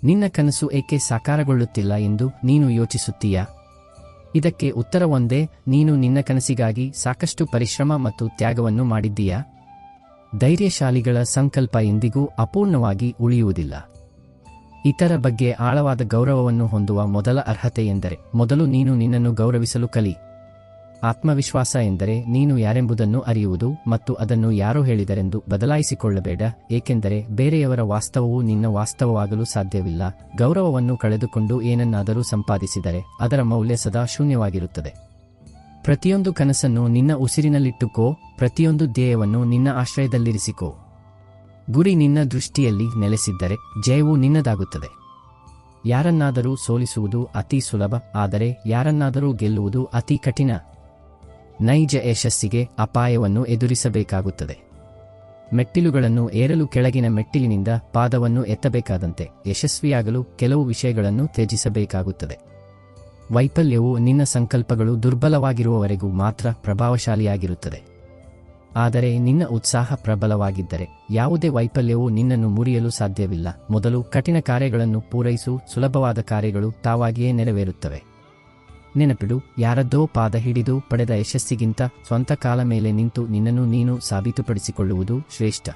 ನಿನ್ನ ಕನಸು ಏಕೆ ಸಾಕಾರಗೊಳ್ಳುತ್ತಿಲ್ಲ ಎಂದು ನೀನು ಯೋಚಿಸುತ್ತೀಯಾ? ಇದಕ್ಕೆ ಉತ್ತರ ಒಂದೇ, ನೀನು ನಿನ್ನ ಕನಸಿಗಾಗಿ ಸಾಕಷ್ಟು ಪರಿಶ್ರಮ ಮತ್ತು ತ್ಯಾಗವನ್ನು ಮಾಡಿದ್ದೀಯಾ? ಧೈರ್ಯಶಾಲಿಗಳ ಸಂಕಲ್ಪ ಎಂದಿಗೂ ಅಪೂರ್ಣವಾಗಿ ಉಳಿಯುವುದಿಲ್ಲ. ಇತರ ಬಗ್ಗೆ ಆಳವಾದ ಗೌರವವನ್ನು ಹೊಂದುವ ಮೊದಲ ಅರ್ಹತೆ ಎಂದರೆ ಮೊದಲು ನೀನು ನಿನ್ನನ್ನು ಗೌರವಿಸಲು ಕಲಿ. ಆತ್ಮವಿಶ್ವಾಸ ಎಂದರೆ ನೀನು ಯಾರೆಂಬುದನ್ನು ಅರಿಯುವುದು ಮತ್ತು ಅದನ್ನು ಯಾರೋ ಹೇಳಿದರೆಂದು ಬದಲಾಯಿಸಿಕೊಳ್ಳಬೇಡ, ಏಕೆಂದರೆ ಬೇರೆಯವರ ವಾಸ್ತವವು ನಿನ್ನ ವಾಸ್ತವವಾಗಲು ಸಾಧ್ಯವಿಲ್ಲ. ಗೌರವವನ್ನು ಕಳೆದುಕೊಂಡು ಏನನ್ನಾದರೂ ಸಂಪಾದಿಸಿದರೆ ಅದರ ಮೌಲ್ಯ ಸದಾ ಶೂನ್ಯವಾಗಿರುತ್ತದೆ. ಪ್ರತಿಯೊಂದು ಕನಸನ್ನು ನಿನ್ನ ಉಸಿರಿನಲ್ಲಿಟ್ಟುಕೋ, ಪ್ರತಿಯೊಂದು ಧ್ಯೇಯವನ್ನು ನಿನ್ನ ಆಶ್ರಯದಲ್ಲಿರಿಸಿಕೋ. ಗುರಿ ನಿನ್ನ ದೃಷ್ಟಿಯಲ್ಲಿ ನೆಲೆಸಿದ್ದರೆ ಜಯವು ನಿನ್ನದಾಗುತ್ತದೆ. ಯಾರನ್ನಾದರೂ ಸೋಲಿಸುವುದು ಅತಿ ಸುಲಭ, ಆದರೆ ಯಾರನ್ನಾದರೂ ಗೆಲ್ಲುವುದು ಅತಿ ಕಠಿಣ. ನೈಜ ಯಶಸ್ಸಿಗೆ ಅಪಾಯವನ್ನು ಎದುರಿಸಬೇಕಾಗುತ್ತದೆ. ಮೆಟ್ಟಿಲುಗಳನ್ನು ಏರಲು ಕೆಳಗಿನ ಮೆಟ್ಟಿಲಿನಿಂದ ಪಾದವನ್ನು ಎತ್ತಬೇಕಾದಂತೆ ಯಶಸ್ವಿಯಾಗಲು ಕೆಲವು ವಿಷಯಗಳನ್ನು ತ್ಯಜಿಸಬೇಕಾಗುತ್ತದೆ. ವೈಫಲ್ಯವು ನಿನ್ನ ಸಂಕಲ್ಪಗಳು ದುರ್ಬಲವಾಗಿರುವವರೆಗೂ ಮಾತ್ರ ಪ್ರಭಾವಶಾಲಿಯಾಗಿರುತ್ತದೆ. ಆದರೆ ನಿನ್ನ ಉತ್ಸಾಹ ಪ್ರಬಲವಾಗಿದ್ದರೆ ಯಾವುದೇ ವೈಫಲ್ಯವು ನಿನ್ನನ್ನು ಮುರಿಯಲು ಸಾಧ್ಯವಿಲ್ಲ. ಮೊದಲು ಕಠಿಣ ಕಾರ್ಯಗಳನ್ನು ಪೂರೈಸು, ಸುಲಭವಾದ ಕಾರ್ಯಗಳು ತಾವಾಗಿಯೇ ನೆರವೇರುತ್ತವೆ. ನೆನಪಿಡು, ಯಾರದ್ದೋ ಪಾದ ಹಿಡಿದು ಪಡೆದ ಯಶಸ್ಸಿಗಿಂತ ಸ್ವಂತ ಕಾಲ ಮೇಲೆ ನಿಂತು ನಿನ್ನನ್ನು ನೀನು ಸಾಬೀತುಪಡಿಸಿಕೊಳ್ಳುವುದು ಶ್ರೇಷ್ಠ.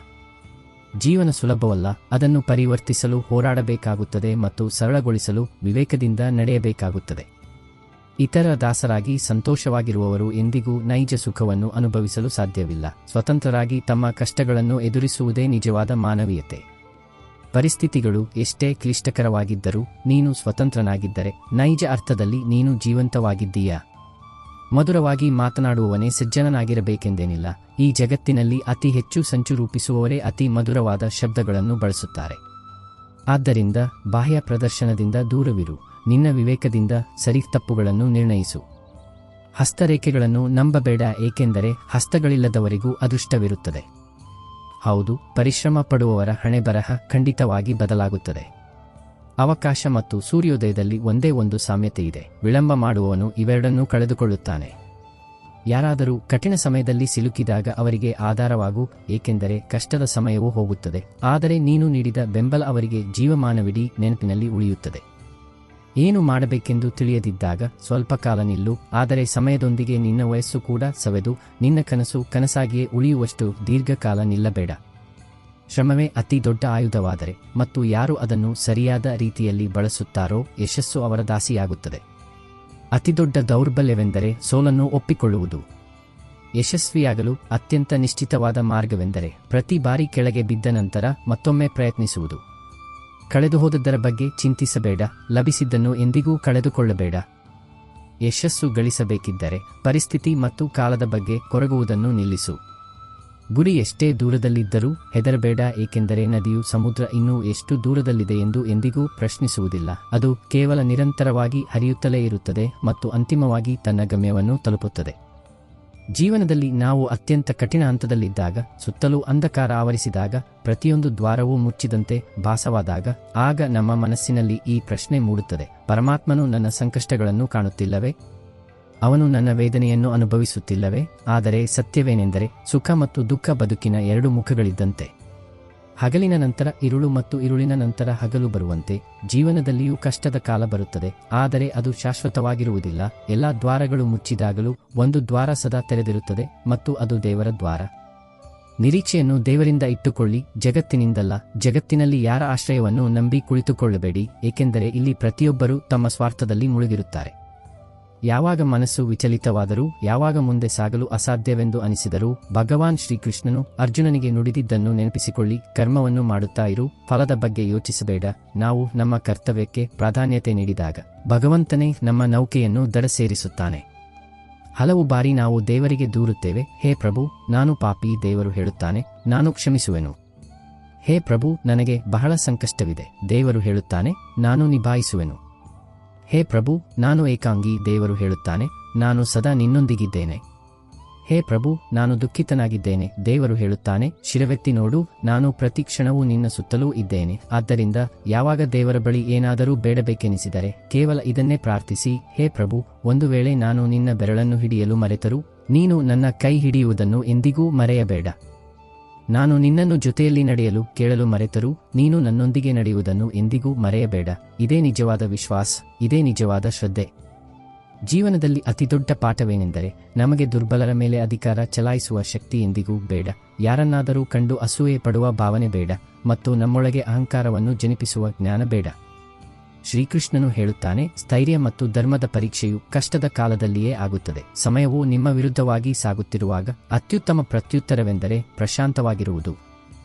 ಜೀವನ ಸುಲಭವಲ್ಲ, ಅದನ್ನು ಪರಿವರ್ತಿಸಲು ಹೋರಾಡಬೇಕಾಗುತ್ತದೆ ಮತ್ತು ಸರಳಗೊಳಿಸಲು ವಿವೇಕದಿಂದ ನಡೆಯಬೇಕಾಗುತ್ತದೆ. ಇತರ ದಾಸರಾಗಿ ಸಂತೋಷವಾಗಿರುವವರು ಎಂದಿಗೂ ನೈಜ ಸುಖವನ್ನು ಅನುಭವಿಸಲು ಸಾಧ್ಯವಿಲ್ಲ. ಸ್ವತಂತ್ರರಾಗಿ ತಮ್ಮ ಕಷ್ಟಗಳನ್ನು ಎದುರಿಸುವುದೇ ನಿಜವಾದ ಮಾನವೀಯತೆ. ಪರಿಸ್ಥಿತಿಗಳು ಎಷ್ಟೇ ಕ್ಲಿಷ್ಟಕರವಾಗಿದ್ದರೂ ನೀನು ಸ್ವತಂತ್ರನಾಗಿದ್ದರೆ ನೈಜ ಅರ್ಥದಲ್ಲಿ ನೀನು ಜೀವಂತವಾಗಿದ್ದೀಯಾ? ಮಧುರವಾಗಿ ಮಾತನಾಡುವವನೇ ಸಜ್ಜನನಾಗಿರಬೇಕೆಂದೇನಿಲ್ಲ. ಈ ಜಗತ್ತಿನಲ್ಲಿ ಅತಿ ಹೆಚ್ಚು ಸಂಚು ರೂಪಿಸುವವರೇ ಅತಿ ಮಧುರವಾದ ಶಬ್ದಗಳನ್ನು ಬಳಸುತ್ತಾರೆ. ಆದ್ದರಿಂದ ಬಾಹ್ಯ ಪ್ರದರ್ಶನದಿಂದ ದೂರವಿರು, ನಿನ್ನ ವಿವೇಕದಿಂದ ಸರಿತಪ್ಪುಗಳನ್ನು ನಿರ್ಣಯಿಸು. ಹಸ್ತರೇಖೆಗಳನ್ನು ನಂಬಬೇಡ, ಏಕೆಂದರೆ ಹಸ್ತಗಳಿಲ್ಲದವರಿಗೂ ಅದೃಷ್ಟವಿರುತ್ತದೆ. ಹೌದು, ಪರಿಶ್ರಮ ಪಡುವವರ ಹಣೆಬರಹ ಖಂಡಿತವಾಗಿ ಬದಲಾಗುತ್ತದೆ. ಅವಕಾಶ ಮತ್ತು ಸೂರ್ಯೋದಯದಲ್ಲಿ ಒಂದೇ ಒಂದು ಸಾಮ್ಯತೆ ಇದೆ. ವಿಳಂಬ ಮಾಡುವವನು ಇವೆರಡನ್ನೂ ಕಳೆದುಕೊಳ್ಳುತ್ತಾನೆ. ಯಾರಾದರೂ ಕಠಿಣ ಸಮಯದಲ್ಲಿ ಸಿಲುಕಿದಾಗ ಅವರಿಗೆ ಆಧಾರವಾಗು, ಏಕೆಂದರೆ ಕಷ್ಟದ ಸಮಯವೂ ಹೋಗುತ್ತದೆ, ಆದರೆ ನೀನು ನೀಡಿದ ಬೆಂಬಲ ಅವರಿಗೆ ಜೀವಮಾನವಿಡೀ ನೆನಪಿನಲ್ಲಿ ಉಳಿಯುತ್ತದೆ. ಏನು ಮಾಡಬೇಕೆಂದು ತಿಳಿಯದಿದ್ದಾಗ ಸ್ವಲ್ಪ ಕಾಲ ನಿಲ್ಲು, ಆದರೆ ಸಮಯದೊಂದಿಗೆ ನಿನ್ನ ವಯಸ್ಸು ಕೂಡ ಸವೆದು ನಿನ್ನ ಕನಸು ಕನಸಾಗಿಯೇ ಉಳಿಯುವಷ್ಟು ದೀರ್ಘಕಾಲ ನಿಲ್ಲಬೇಡ. ಶ್ರಮವೇ ಅತಿ ದೊಡ್ಡ ಆಯುಧವಾದರೆ ಮತ್ತು ಯಾರು ಅದನ್ನು ಸರಿಯಾದ ರೀತಿಯಲ್ಲಿ ಬಳಸುತ್ತಾರೋ ಯಶಸ್ಸು ಅವರ ದಾಸಿಯಾಗುತ್ತದೆ. ಅತಿದೊಡ್ಡ ದೌರ್ಬಲ್ಯವೆಂದರೆ ಸೋಲನ್ನು ಒಪ್ಪಿಕೊಳ್ಳುವುದು. ಯಶಸ್ವಿಯಾಗಲು ಅತ್ಯಂತ ನಿಶ್ಚಿತವಾದ ಮಾರ್ಗವೆಂದರೆ ಪ್ರತಿ ಬಾರಿ ಕೆಳಗೆ ಬಿದ್ದ ನಂತರ ಮತ್ತೊಮ್ಮೆ ಪ್ರಯತ್ನಿಸುವುದು. ಕಳೆದುಹೋದದ್ದರ ಬಗ್ಗೆ ಚಿಂತಿಸಬೇಡ, ಲಭಿಸಿದ್ದನ್ನು ಎಂದಿಗೂ ಕಳೆದುಕೊಳ್ಳಬೇಡ. ಯಶಸ್ಸು ಗಳಿಸಬೇಕಿದ್ದರೆ ಪರಿಸ್ಥಿತಿ ಮತ್ತು ಕಾಲದ ಬಗ್ಗೆ ಕೊರಗುವುದನ್ನು ನಿಲ್ಲಿಸು. ಗುರಿ ಎಷ್ಟೇ ದೂರದಲ್ಲಿದ್ದರೂ ಹೆದರಬೇಡ, ಏಕೆಂದರೆ ನದಿಯು ಸಮುದ್ರ ಇನ್ನೂ ಎಷ್ಟು ದೂರದಲ್ಲಿದೆ ಎಂದು ಎಂದಿಗೂ ಪ್ರಶ್ನಿಸುವುದಿಲ್ಲ. ಅದು ಕೇವಲ ನಿರಂತರವಾಗಿ ಹರಿಯುತ್ತಲೇ ಇರುತ್ತದೆ ಮತ್ತು ಅಂತಿಮವಾಗಿ ತನ್ನ ಗಮ್ಯವನ್ನು ತಲುಪುತ್ತದೆ. ಜೀವನದಲ್ಲಿ ನಾವು ಅತ್ಯಂತ ಕಠಿಣ ಹಂತದಲ್ಲಿದ್ದಾಗ, ಸುತ್ತಲೂ ಅಂಧಕಾರ ಆವರಿಸಿದಾಗ, ಪ್ರತಿಯೊಂದು ದ್ವಾರವೂ ಮುಚ್ಚಿದಂತೆ ಭಾಸವಾದಾಗ, ಆಗ ನಮ್ಮ ಮನಸ್ಸಿನಲ್ಲಿ ಈ ಪ್ರಶ್ನೆ ಮೂಡುತ್ತದೆ: ಪರಮಾತ್ಮನು ನನ್ನ ಸಂಕಷ್ಟಗಳನ್ನು ಕಾಣುತ್ತಿಲ್ಲವೇ? ಅವನು ನನ್ನ ವೇದನೆಯನ್ನು ಅನುಭವಿಸುತ್ತಿಲ್ಲವೇ? ಆದರೆ ಸತ್ಯವೇನೆಂದರೆ, ಸುಖ ಮತ್ತು ದುಃಖ ಬದುಕಿನ ಎರಡು ಮುಖಗಳಿದ್ದಂತೆ. ಹಗಲಿನ ನಂತರ ಇರುಳು ಮತ್ತು ಇರುಳಿನ ನಂತರ ಹಗಲು ಬರುವಂತೆ ಜೀವನದಲ್ಲಿಯೂ ಕಷ್ಟದ ಕಾಲ ಬರುತ್ತದೆ, ಆದರೆ ಅದು ಶಾಶ್ವತವಾಗಿರುವುದಿಲ್ಲ. ಎಲ್ಲ ದ್ವಾರಗಳು ಮುಚ್ಚಿದಾಗಲೂ ಒಂದು ದ್ವಾರ ಸದಾ ತೆರೆದಿರುತ್ತದೆ, ಮತ್ತು ಅದು ದೇವರ ದ್ವಾರ. ನಿರೀಕ್ಷೆಯನ್ನು ದೇವರಿಂದ ಇಟ್ಟುಕೊಳ್ಳಿ, ಜಗತ್ತಿನಿಂದಲ್ಲ. ಜಗತ್ತಿನಲ್ಲಿ ಯಾರ ಆಶ್ರಯವನ್ನು ನಂಬಿ ಕುಳಿತುಕೊಳ್ಳಬೇಡಿ, ಏಕೆಂದರೆ ಇಲ್ಲಿ ಪ್ರತಿಯೊಬ್ಬರೂ ತಮ್ಮ ಸ್ವಾರ್ಥದಲ್ಲಿ ಮುಳುಗಿರುತ್ತಾರೆ. ಯಾವಾಗ ಮನಸ್ಸು ವಿಚಲಿತವಾದರೂ, ಯಾವಾಗ ಮುಂದೆ ಸಾಗಲು ಅಸಾಧ್ಯವೆಂದು ಅನಿಸಿದರೂ, ಭಗವಾನ್ ಶ್ರೀಕೃಷ್ಣನು ಅರ್ಜುನನಿಗೆ ನುಡಿದಿದ್ದನ್ನು ನೆನಪಿಸಿಕೊಳ್ಳಿ: ಕರ್ಮವನ್ನು ಮಾಡುತ್ತಾ ಇರು, ಫಲದ ಬಗ್ಗೆ ಯೋಚಿಸಬೇಡ. ನಾವು ನಮ್ಮ ಕರ್ತವ್ಯಕ್ಕೆ ಪ್ರಾಧಾನ್ಯತೆ ನೀಡಿದಾಗ ಭಗವಂತನೇ ನಮ್ಮ ನೌಕೆಯನ್ನು ದಡ ಸೇರಿಸುತ್ತಾನೆ. ಹಲವು ಬಾರಿ ನಾವು ದೇವರಿಗೆ ದೂರುತ್ತೇವೆ: ಹೇ ಪ್ರಭು, ನಾನು ಪಾಪಿ. ದೇವರು ಹೇಳುತ್ತಾನೆ: ನಾನು ಕ್ಷಮಿಸುವೆನು. ಹೇ ಪ್ರಭು, ನನಗೆ ಬಹಳ ಸಂಕಷ್ಟವಿದೆ. ದೇವರು ಹೇಳುತ್ತಾನೆ, ನಾನು ನಿಭಾಯಿಸುವೆನು. ಹೇ ಪ್ರಭು, ನಾನು ಏಕಾಂಗಿ. ದೇವರು ಹೇಳುತ್ತಾನೆ, ನಾನು ಸದಾ ನಿನ್ನೊಂದಿಗಿದ್ದೇನೆ. ಹೇ ಪ್ರಭು, ನಾನು ದುಃಖಿತನಾಗಿದ್ದೇನೆ. ದೇವರು ಹೇಳುತ್ತಾನೆ, ಶಿರವೆತ್ತಿ ನೋಡು, ನಾನು ಪ್ರತಿ ಕ್ಷಣವೂ ನಿನ್ನ ಸುತ್ತಲೂ ಇದ್ದೇನೆ. ಆದ್ದರಿಂದ ಯಾವಾಗ ದೇವರ ಬಳಿ ಏನಾದರೂ ಬೇಡಬೇಕೆನಿಸಿದರೆ ಕೇವಲ ಇದನ್ನೇ ಪ್ರಾರ್ಥಿಸಿ, ಹೇ ಪ್ರಭು, ಒಂದು ವೇಳೆ ನಾನು ನಿನ್ನ ಬೆರಳನ್ನು ಹಿಡಿಯಲು ಮರೆತರೂ ನೀನು ನನ್ನ ಕೈ ಹಿಡಿಯುವುದನ್ನು ಎಂದಿಗೂ ಮರೆಯಬೇಡ. ನಾನು ನಿನ್ನನ್ನು ಜೊತೆಯಲ್ಲಿ ನಡೆಯಲು ಕೇಳಲು ಮರೆತರೂ ನೀನು ನನ್ನೊಂದಿಗೆ ನಡೆಯುವುದನ್ನು ಎಂದಿಗೂ ಮರೆಯಬೇಡ. ಇದೇ ನಿಜವಾದ ವಿಶ್ವಾಸ, ಇದೇ ನಿಜವಾದ ಶ್ರದ್ಧೆ. ಜೀವನದಲ್ಲಿ ಅತಿದೊಡ್ಡ ಪಾಠವೇನೆಂದರೆ, ನಮಗೆ ದುರ್ಬಲರ ಮೇಲೆ ಅಧಿಕಾರ ಚಲಾಯಿಸುವ ಶಕ್ತಿ ಎಂದಿಗೂ ಬೇಡ, ಯಾರನ್ನಾದರೂ ಕಂಡು ಅಸೂಯೆ ಪಡುವ ಭಾವನೆ ಬೇಡ, ಮತ್ತು ನಮ್ಮೊಳಗೆ ಅಹಂಕಾರವನ್ನು ಜನಿಪಿಸುವ ಜ್ಞಾನ ಬೇಡ. ಶ್ರೀಕೃಷ್ಣನು ಹೇಳುತ್ತಾನೆ, ಸ್ಥೈರ್ಯ ಮತ್ತು ಧರ್ಮದ ಪರೀಕ್ಷೆಯು ಕಷ್ಟದ ಕಾಲದಲ್ಲಿಯೇ ಆಗುತ್ತದೆ. ಸಮಯವು ನಿಮ್ಮ ವಿರುದ್ಧವಾಗಿ ಸಾಗುತ್ತಿರುವಾಗ ಅತ್ಯುತ್ತಮ ಪ್ರತ್ಯುತ್ತರವೆಂದರೆ ಪ್ರಶಾಂತವಾಗಿರುವುದು.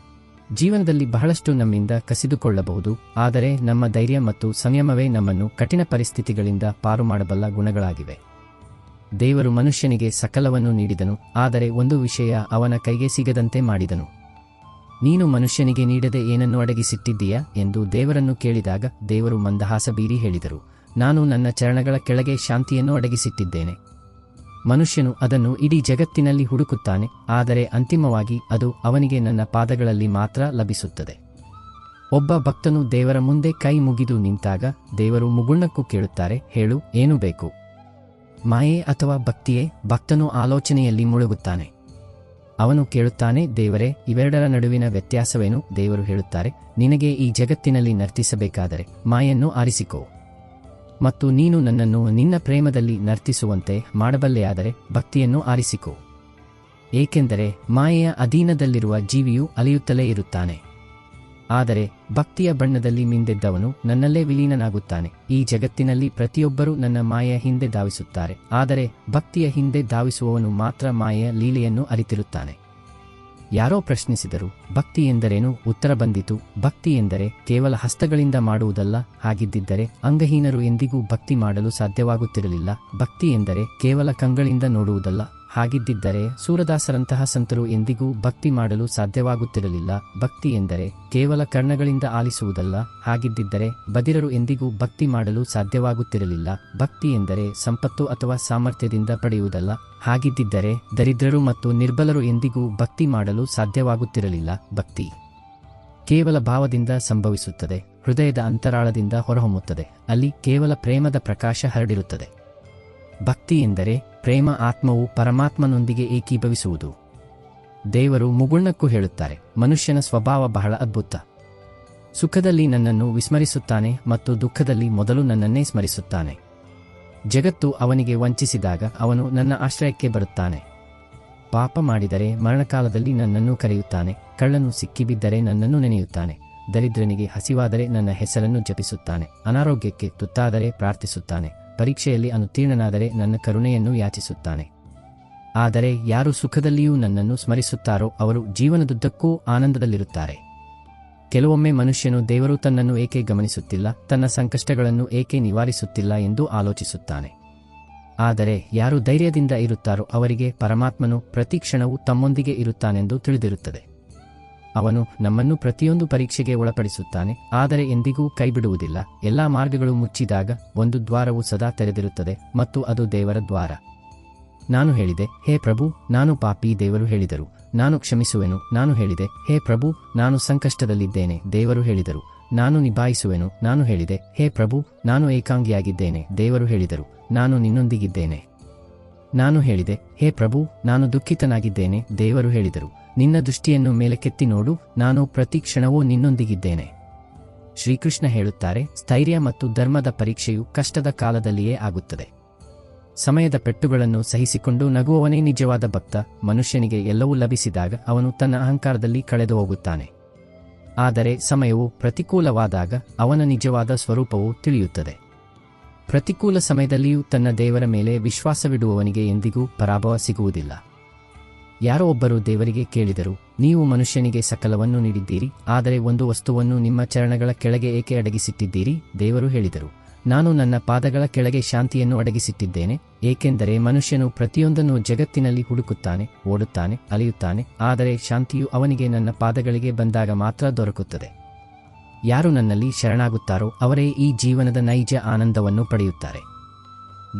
ಜೀವನದಲ್ಲಿ ಬಹಳಷ್ಟು ನಮ್ಮಿಂದ ಕಸಿದುಕೊಳ್ಳಬಹುದು, ಆದರೆ ನಮ್ಮ ಧೈರ್ಯ ಮತ್ತು ಸಂಯಮವೇ ನಮ್ಮನ್ನು ಕಠಿಣ ಪರಿಸ್ಥಿತಿಗಳಿಂದ ಪಾರು ಮಾಡಬಲ್ಲ ಗುಣಗಳಾಗಿವೆ. ದೇವರು ಮನುಷ್ಯನಿಗೆ ಸಕಲವನ್ನು ನೀಡಿದನು, ಆದರೆ ಒಂದು ವಿಷಯ ಅವನ ಕೈಗೆ ಸಿಗದಂತೆ ಮಾಡಿದನು. ನೀನು ಮನುಷ್ಯನಿಗೆ ನೀಡದೆ ಏನನ್ನು ಅಡಗಿಸಿಟ್ಟಿದ್ದೀಯಾ ಎಂದು ದೇವರನ್ನು ಕೇಳಿದಾಗ ದೇವರು ಮಂದಹಾಸ ಬೀರಿ ಹೇಳಿದರು, ನಾನು ನನ್ನ ಚರಣಗಳ ಕೆಳಗೆ ಶಾಂತಿಯನ್ನು ಅಡಗಿಸಿಟ್ಟಿದ್ದೇನೆ. ಮನುಷ್ಯನು ಅದನ್ನು ಇಡೀ ಜಗತ್ತಿನಲ್ಲಿ ಹುಡುಕುತ್ತಾನೆ, ಆದರೆ ಅಂತಿಮವಾಗಿ ಅದು ಅವನಿಗೆ ನನ್ನ ಪಾದಗಳಲ್ಲಿ ಮಾತ್ರ ಲಭಿಸುತ್ತದೆ. ಒಬ್ಬ ಭಕ್ತನು ದೇವರ ಮುಂದೆ ಕೈ ಮುಗಿದು ನಿಂತಾಗ ದೇವರು ಮುಗುಳ್ನಕ್ಕೂ ಕೇಳುತ್ತಾರೆ, ಹೇಳು, ಏನು ಬೇಕು? ಮಾಯೆ ಅಥವಾ ಭಕ್ತಿಯೇ? ಭಕ್ತನು ಆಲೋಚನೆಯಲ್ಲಿ ಮುಳುಗುತ್ತಾನೆ. ಅವನು ಕೇಳುತ್ತಾನೆ, ದೇವರೇ, ಇವೆರಡರ ನಡುವಿನ ವ್ಯತ್ಯಾಸವೇನು? ದೇವರು ಹೇಳುತ್ತಾರೆ, ನಿನಗೆ ಈ ಜಗತ್ತಿನಲ್ಲಿ ನರ್ತಿಸಬೇಕಾದರೆ ಮಾಯನ್ನು ಆರಿಸಿಕೋ, ಮತ್ತು ನೀನು ನನ್ನನ್ನು ನಿನ್ನ ಪ್ರೇಮದಲ್ಲಿ ನರ್ತಿಸುವಂತೆ ಮಾಡಬಲ್ಲೆಯಾದರೆ ಭಕ್ತಿಯನ್ನು ಆರಿಸಿಕೋ. ಏಕೆಂದರೆ ಮಾಯೆಯ ಅಧೀನದಲ್ಲಿರುವ ಜೀವಿಯು ಅಲಿಯುತ್ತಲೇ ಇರುತ್ತಾನೆ, ಆದರೆ ಭಕ್ತಿಯ ಬಣ್ಣದಲ್ಲಿ ಮಿಂದೆದ್ದವನು ನನ್ನಲ್ಲೇ ವಿಲೀನನಾಗುತ್ತಾನೆ. ಈ ಜಗತ್ತಿನಲ್ಲಿ ಪ್ರತಿಯೊಬ್ಬರೂ ನನ್ನ ಮಾಯೆಯ ಹಿಂದೆ ಧಾವಿಸುತ್ತಾರೆ, ಆದರೆ ಭಕ್ತಿಯ ಹಿಂದೆ ಧಾವಿಸುವವನು ಮಾತ್ರ ಮಾಯೆಯ ಲೀಲೆಯನ್ನು ಅರಿತಿರುತ್ತಾನೆ. ಯಾರೋ ಪ್ರಶ್ನಿಸಿದರು, ಭಕ್ತಿ ಎಂದರೇನು? ಉತ್ತರ ಬಂದಿತು, ಭಕ್ತಿ ಎಂದರೆ ಕೇವಲ ಹಸ್ತಗಳಿಂದ ಮಾಡುವುದಲ್ಲ. ಹಾಗಿದ್ದಿದ್ದರೆ ಅಂಗಹೀನರು ಎಂದಿಗೂ ಭಕ್ತಿ ಮಾಡಲು ಸಾಧ್ಯವಾಗುತ್ತಿರಲಿಲ್ಲ. ಭಕ್ತಿ ಎಂದರೆ ಕೇವಲ ಕಂಗಳಿಂದ ನೋಡುವುದಲ್ಲ. ಹಾಗಿದ್ದಿದ್ದರೆ ಸೂರದಾಸರಂತಹ ಸಂತರು ಎಂದಿಗೂ ಭಕ್ತಿ ಮಾಡಲು ಸಾಧ್ಯವಾಗುತ್ತಿರಲಿಲ್ಲ. ಭಕ್ತಿ ಎಂದರೆ ಕೇವಲ ಕರ್ಣಗಳಿಂದ ಆಲಿಸುವುದಲ್ಲ. ಹಾಗಿದ್ದಿದ್ದರೆ ಬಧಿರರು ಎಂದಿಗೂ ಭಕ್ತಿ ಮಾಡಲು ಸಾಧ್ಯವಾಗುತ್ತಿರಲಿಲ್ಲ. ಭಕ್ತಿ ಎಂದರೆ ಸಂಪತ್ತು ಅಥವಾ ಸಾಮರ್ಥ್ಯದಿಂದ ಪಡೆಯುವುದಲ್ಲ. ಹಾಗಿದ್ದಿದ್ದರೆ ದರಿದ್ರರು ಮತ್ತು ನಿರ್ಬಲರು ಎಂದಿಗೂ ಭಕ್ತಿ ಮಾಡಲು ಸಾಧ್ಯವಾಗುತ್ತಿರಲಿಲ್ಲ. ಭಕ್ತಿ ಕೇವಲ ಭಾವದಿಂದ ಸಂಭವಿಸುತ್ತದೆ, ಹೃದಯದ ಅಂತರಾಳದಿಂದ ಹೊರಹೊಮ್ಮುತ್ತದೆ. ಅಲ್ಲಿ ಕೇವಲ ಪ್ರೇಮದ ಪ್ರಕಾಶ ಹರಡಿರುತ್ತದೆ. ಭಕ್ತಿ ಎಂದರೆ ಪ್ರೇಮ ಆತ್ಮವು ಪರಮಾತ್ಮನೊಂದಿಗೆ ಏಕೀಭವಿಸುವುದು. ದೇವರು ಮುಗುಳ್ನಕ್ಕೂ ಹೇಳುತ್ತಾರೆ, ಮನುಷ್ಯನ ಸ್ವಭಾವ ಬಹಳ ಅದ್ಭುತ. ಸುಖದಲ್ಲಿ ನನ್ನನ್ನು ವಿಸ್ಮರಿಸುತ್ತಾನೆ ಮತ್ತು ದುಃಖದಲ್ಲಿ ಮೊದಲು ನನ್ನನ್ನೇ ಸ್ಮರಿಸುತ್ತಾನೆ. ಜಗತ್ತು ಅವನಿಗೆ ವಂಚಿಸಿದಾಗ ಅವನು ನನ್ನ ಆಶ್ರಯಕ್ಕೆ ಬರುತ್ತಾನೆ. ಪಾಪ ಮಾಡಿದರೆ ಮರಣಕಾಲದಲ್ಲಿ ನನ್ನನ್ನು ಕರೆಯುತ್ತಾನೆ. ಕಳ್ಳನು ಸಿಕ್ಕಿಬಿದ್ದರೆ ನನ್ನನ್ನು ನೆನೆಯುತ್ತಾನೆ. ದರಿದ್ರನಿಗೆ ಹಸಿವಾದರೆ ನನ್ನ ಹೆಸರನ್ನು ಜಪಿಸುತ್ತಾನೆ. ಅನಾರೋಗ್ಯಕ್ಕೆ ತುತ್ತಾದರೆ ಪ್ರಾರ್ಥಿಸುತ್ತಾನೆ. ಪರೀಕ್ಷೆಯಲ್ಲಿ ಅನುತ್ತೀರ್ಣನಾದರೆ ನನ್ನ ಕರುಣೆಯನ್ನು ಯಾಚಿಸುತ್ತಾನೆ. ಆದರೆ ಯಾರು ಸುಖದಲ್ಲಿಯೂ ನನ್ನನ್ನು ಸ್ಮರಿಸುತ್ತಾರೋ ಅವರು ಜೀವನದುದ್ದಕ್ಕೂ ಆನಂದದಲ್ಲಿರುತ್ತಾರೆ. ಕೆಲವೊಮ್ಮೆ ಮನುಷ್ಯನು ದೇವರು ತನ್ನನ್ನು ಏಕೆ ಗಮನಿಸುತ್ತಿಲ್ಲ, ತನ್ನ ಸಂಕಷ್ಟಗಳನ್ನು ಏಕೆ ನಿವಾರಿಸುತ್ತಿಲ್ಲ ಎಂದು ಆಲೋಚಿಸುತ್ತಾನೆ. ಆದರೆ ಯಾರು ಧೈರ್ಯದಿಂದ ಇರುತ್ತಾರೋ ಅವರಿಗೆ ಪರಮಾತ್ಮನು ಪ್ರತಿ ಕ್ಷಣವೂ ತಮ್ಮೊಂದಿಗೆ ಇರುತ್ತಾನೆಂದು ತಿಳಿದಿರುತ್ತದೆ. ಅವನು ನಮ್ಮನ್ನು ಪ್ರತಿಯೊಂದು ಪರೀಕ್ಷೆಗೆ ಒಳಪಡಿಸುತ್ತಾನೆ, ಆದರೆ ಎಂದಿಗೂ ಕೈಬಿಡುವುದಿಲ್ಲ. ಎಲ್ಲಾ ಮಾರ್ಗಗಳು ಮುಚ್ಚಿದಾಗ ಒಂದು ದ್ವಾರವು ಸದಾ ತೆರೆದಿರುತ್ತದೆ, ಮತ್ತು ಅದು ದೇವರ ದ್ವಾರ. ನಾನು ಹೇಳಿದೆ, ಹೇ ಪ್ರಭು, ನಾನು ಪಾಪಿ. ದೇವರು ಹೇಳಿದರು, ನಾನು ಕ್ಷಮಿಸುವೆನು. ನಾನು ಹೇಳಿದೆ, ಹೇ ಪ್ರಭು, ನಾನು ಸಂಕಷ್ಟದಲ್ಲಿದ್ದೇನೆ. ದೇವರು ಹೇಳಿದರು, ನಾನು ನಿಭಾಯಿಸುವೆನು. ನಾನು ಹೇಳಿದೆ, ಹೇ ಪ್ರಭು, ನಾನು ಏಕಾಂಗಿಯಾಗಿದ್ದೇನೆ. ದೇವರು ಹೇಳಿದರು, ನಾನು ನಿನ್ನೊಂದಿಗಿದ್ದೇನೆ. ನಾನು ಹೇಳಿದೆ, ಹೇ ಪ್ರಭು, ನಾನು ದುಃಖಿತನಾಗಿದ್ದೇನೆ. ದೇವರು ಹೇಳಿದರು, ನಿನ್ನ ದೃಷ್ಟಿಯನ್ನು ಮೇಲಕ್ಕೆತ್ತಿ ನೋಡು, ನಾನು ಪ್ರತಿ ಕ್ಷಣವೂ ನಿನ್ನೊಂದಿಗಿದ್ದೇನೆ. ಶ್ರೀಕೃಷ್ಣ ಹೇಳುತ್ತಾರೆ, ಸ್ಥೈರ್ಯ ಮತ್ತು ಧರ್ಮದ ಪರೀಕ್ಷೆಯು ಕಷ್ಟದ ಕಾಲದಲ್ಲಿಯೇ ಆಗುತ್ತದೆ. ಸಮಯದ ಪೆಟ್ಟುಗಳನ್ನು ಸಹಿಸಿಕೊಂಡು ನಗುವವನೇ ನಿಜವಾದ ಭಕ್ತ. ಮನುಷ್ಯನಿಗೆ ಎಲ್ಲವೂ ಲಭಿಸಿದಾಗ ಅವನು ತನ್ನ ಅಹಂಕಾರದಲ್ಲಿ ಕಳೆದು ಹೋಗುತ್ತಾನೆ. ಆದರೆ ಸಮಯವು ಪ್ರತಿಕೂಲವಾದಾಗ ಅವನ ನಿಜವಾದ ಸ್ವರೂಪವು ತಿಳಿಯುತ್ತದೆ. ಪ್ರತಿಕೂಲ ಸಮಯದಲ್ಲಿಯೂ ತನ್ನ ದೇವರ ಮೇಲೆ ವಿಶ್ವಾಸವಿಡುವವನಿಗೆ ಎಂದಿಗೂ ಪರಾಭವ ಸಿಗುವುದಿಲ್ಲ. ಯಾರೋ ಒಬ್ಬರು ದೇವರಿಗೆ ಕೇಳಿದರು, ನೀವು ಮನುಷ್ಯನಿಗೆ ಸಕಲವನ್ನು ನೀಡಿದ್ದೀರಿ, ಆದರೆ ಒಂದು ವಸ್ತುವನ್ನು ನಿಮ್ಮ ಚರಣಗಳ ಕೆಳಗೆ ಏಕೆ ಅಡಗಿಸಿಟ್ಟಿದ್ದೀರಿ? ದೇವರು ಹೇಳಿದರು, ನಾನು ನನ್ನ ಪಾದಗಳ ಕೆಳಗೆ ಶಾಂತಿಯನ್ನು ಅಡಗಿಸಿಟ್ಟಿದ್ದೇನೆ, ಏಕೆಂದರೆ ಮನುಷ್ಯನು ಪ್ರತಿಯೊಂದನ್ನು ಜಗತ್ತಿನಲ್ಲಿ ಹುಡುಕುತ್ತಾನೆ, ಓಡುತ್ತಾನೆ, ಅಲೆಯುತ್ತಾನೆ, ಆದರೆ ಶಾಂತಿಯು ಅವನಿಗೆ ನನ್ನ ಪಾದಗಳಿಗೆ ಬಂದಾಗ ಮಾತ್ರ ದೊರಕುತ್ತದೆ. ಯಾರು ನನ್ನಲ್ಲಿ ಶರಣಾಗುತ್ತಾರೋ ಅವರೇ ಈ ಜೀವನದ ನೈಜ ಆನಂದವನ್ನು ಪಡೆಯುತ್ತಾರೆ.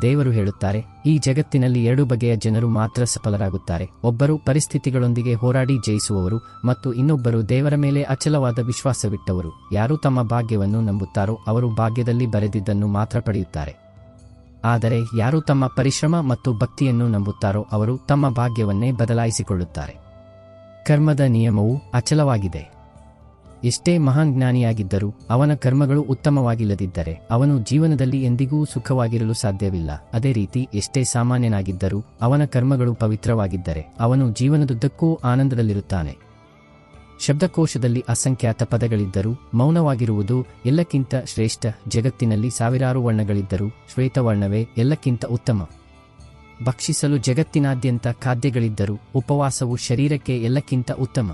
ದೇವರು ಹೇಳುತ್ತಾರೆ, ಈ ಜಗತ್ತಿನಲ್ಲಿ 2 ಬಗೆಯ ಜನರು ಮಾತ್ರ ಸಫಲರಾಗುತ್ತಾರೆ. ಒಬ್ಬರು ಪರಿಸ್ಥಿತಿಗಳೊಂದಿಗೆ ಹೋರಾಡಿ ಜಯಿಸುವವರು ಮತ್ತು ಇನ್ನೊಬ್ಬರು ದೇವರ ಮೇಲೆ ಅಚಲವಾದ ವಿಶ್ವಾಸವಿಟ್ಟವರು. ಯಾರು ತಮ್ಮ ಭಾಗ್ಯವನ್ನು ನಂಬುತ್ತಾರೋ ಅವರು ಭಾಗ್ಯದಲ್ಲಿ ಬರೆದಿದ್ದನ್ನು ಮಾತ್ರ ಪಡೆಯುತ್ತಾರೆ. ಆದರೆ ಯಾರು ತಮ್ಮ ಪರಿಶ್ರಮ ಮತ್ತು ಭಕ್ತಿಯನ್ನು ನಂಬುತ್ತಾರೋ ಅವರು ತಮ್ಮ ಭಾಗ್ಯವನ್ನೇ ಬದಲಾಯಿಸಿಕೊಳ್ಳುತ್ತಾರೆ. ಕರ್ಮದ ನಿಯಮವು ಅಚಲವಾಗಿದೆ. ಎಷ್ಟೇ ಮಹಾನ್ ಜ್ಞಾನಿಯಾಗಿದ್ದರೂ ಅವನ ಕರ್ಮಗಳು ಉತ್ತಮವಾಗಿಲ್ಲದಿದ್ದರೆ ಅವನು ಜೀವನದಲ್ಲಿ ಎಂದಿಗೂ ಸುಖವಾಗಿರಲು ಸಾಧ್ಯವಿಲ್ಲ. ಅದೇ ರೀತಿ ಎಷ್ಟೇ ಸಾಮಾನ್ಯನಾಗಿದ್ದರೂ ಅವನ ಕರ್ಮಗಳು ಪವಿತ್ರವಾಗಿದ್ದರೆ ಅವನು ಜೀವನದುದ್ದಕ್ಕೂ ಆನಂದದಲ್ಲಿರುತ್ತಾನೆ. ಶಬ್ದಕೋಶದಲ್ಲಿ ಅಸಂಖ್ಯಾತ ಪದಗಳಿದ್ದರೂ ಮೌನವಾಗಿರುವುದು ಎಲ್ಲಕ್ಕಿಂತ ಶ್ರೇಷ್ಠ. ಜಗತ್ತಿನಲ್ಲಿ ಸಾವಿರಾರು ವರ್ಣಗಳಿದ್ದರೂ ಶ್ವೇತವರ್ಣವೇ ಎಲ್ಲಕ್ಕಿಂತ ಉತ್ತಮ. ಭಕ್ಷಿಸಲು ಜಗತ್ತಿನಾದ್ಯಂತ ಖಾದ್ಯಗಳಿದ್ದರೂ ಉಪವಾಸವು ಶರೀರಕ್ಕೆ ಎಲ್ಲಕ್ಕಿಂತ ಉತ್ತಮ.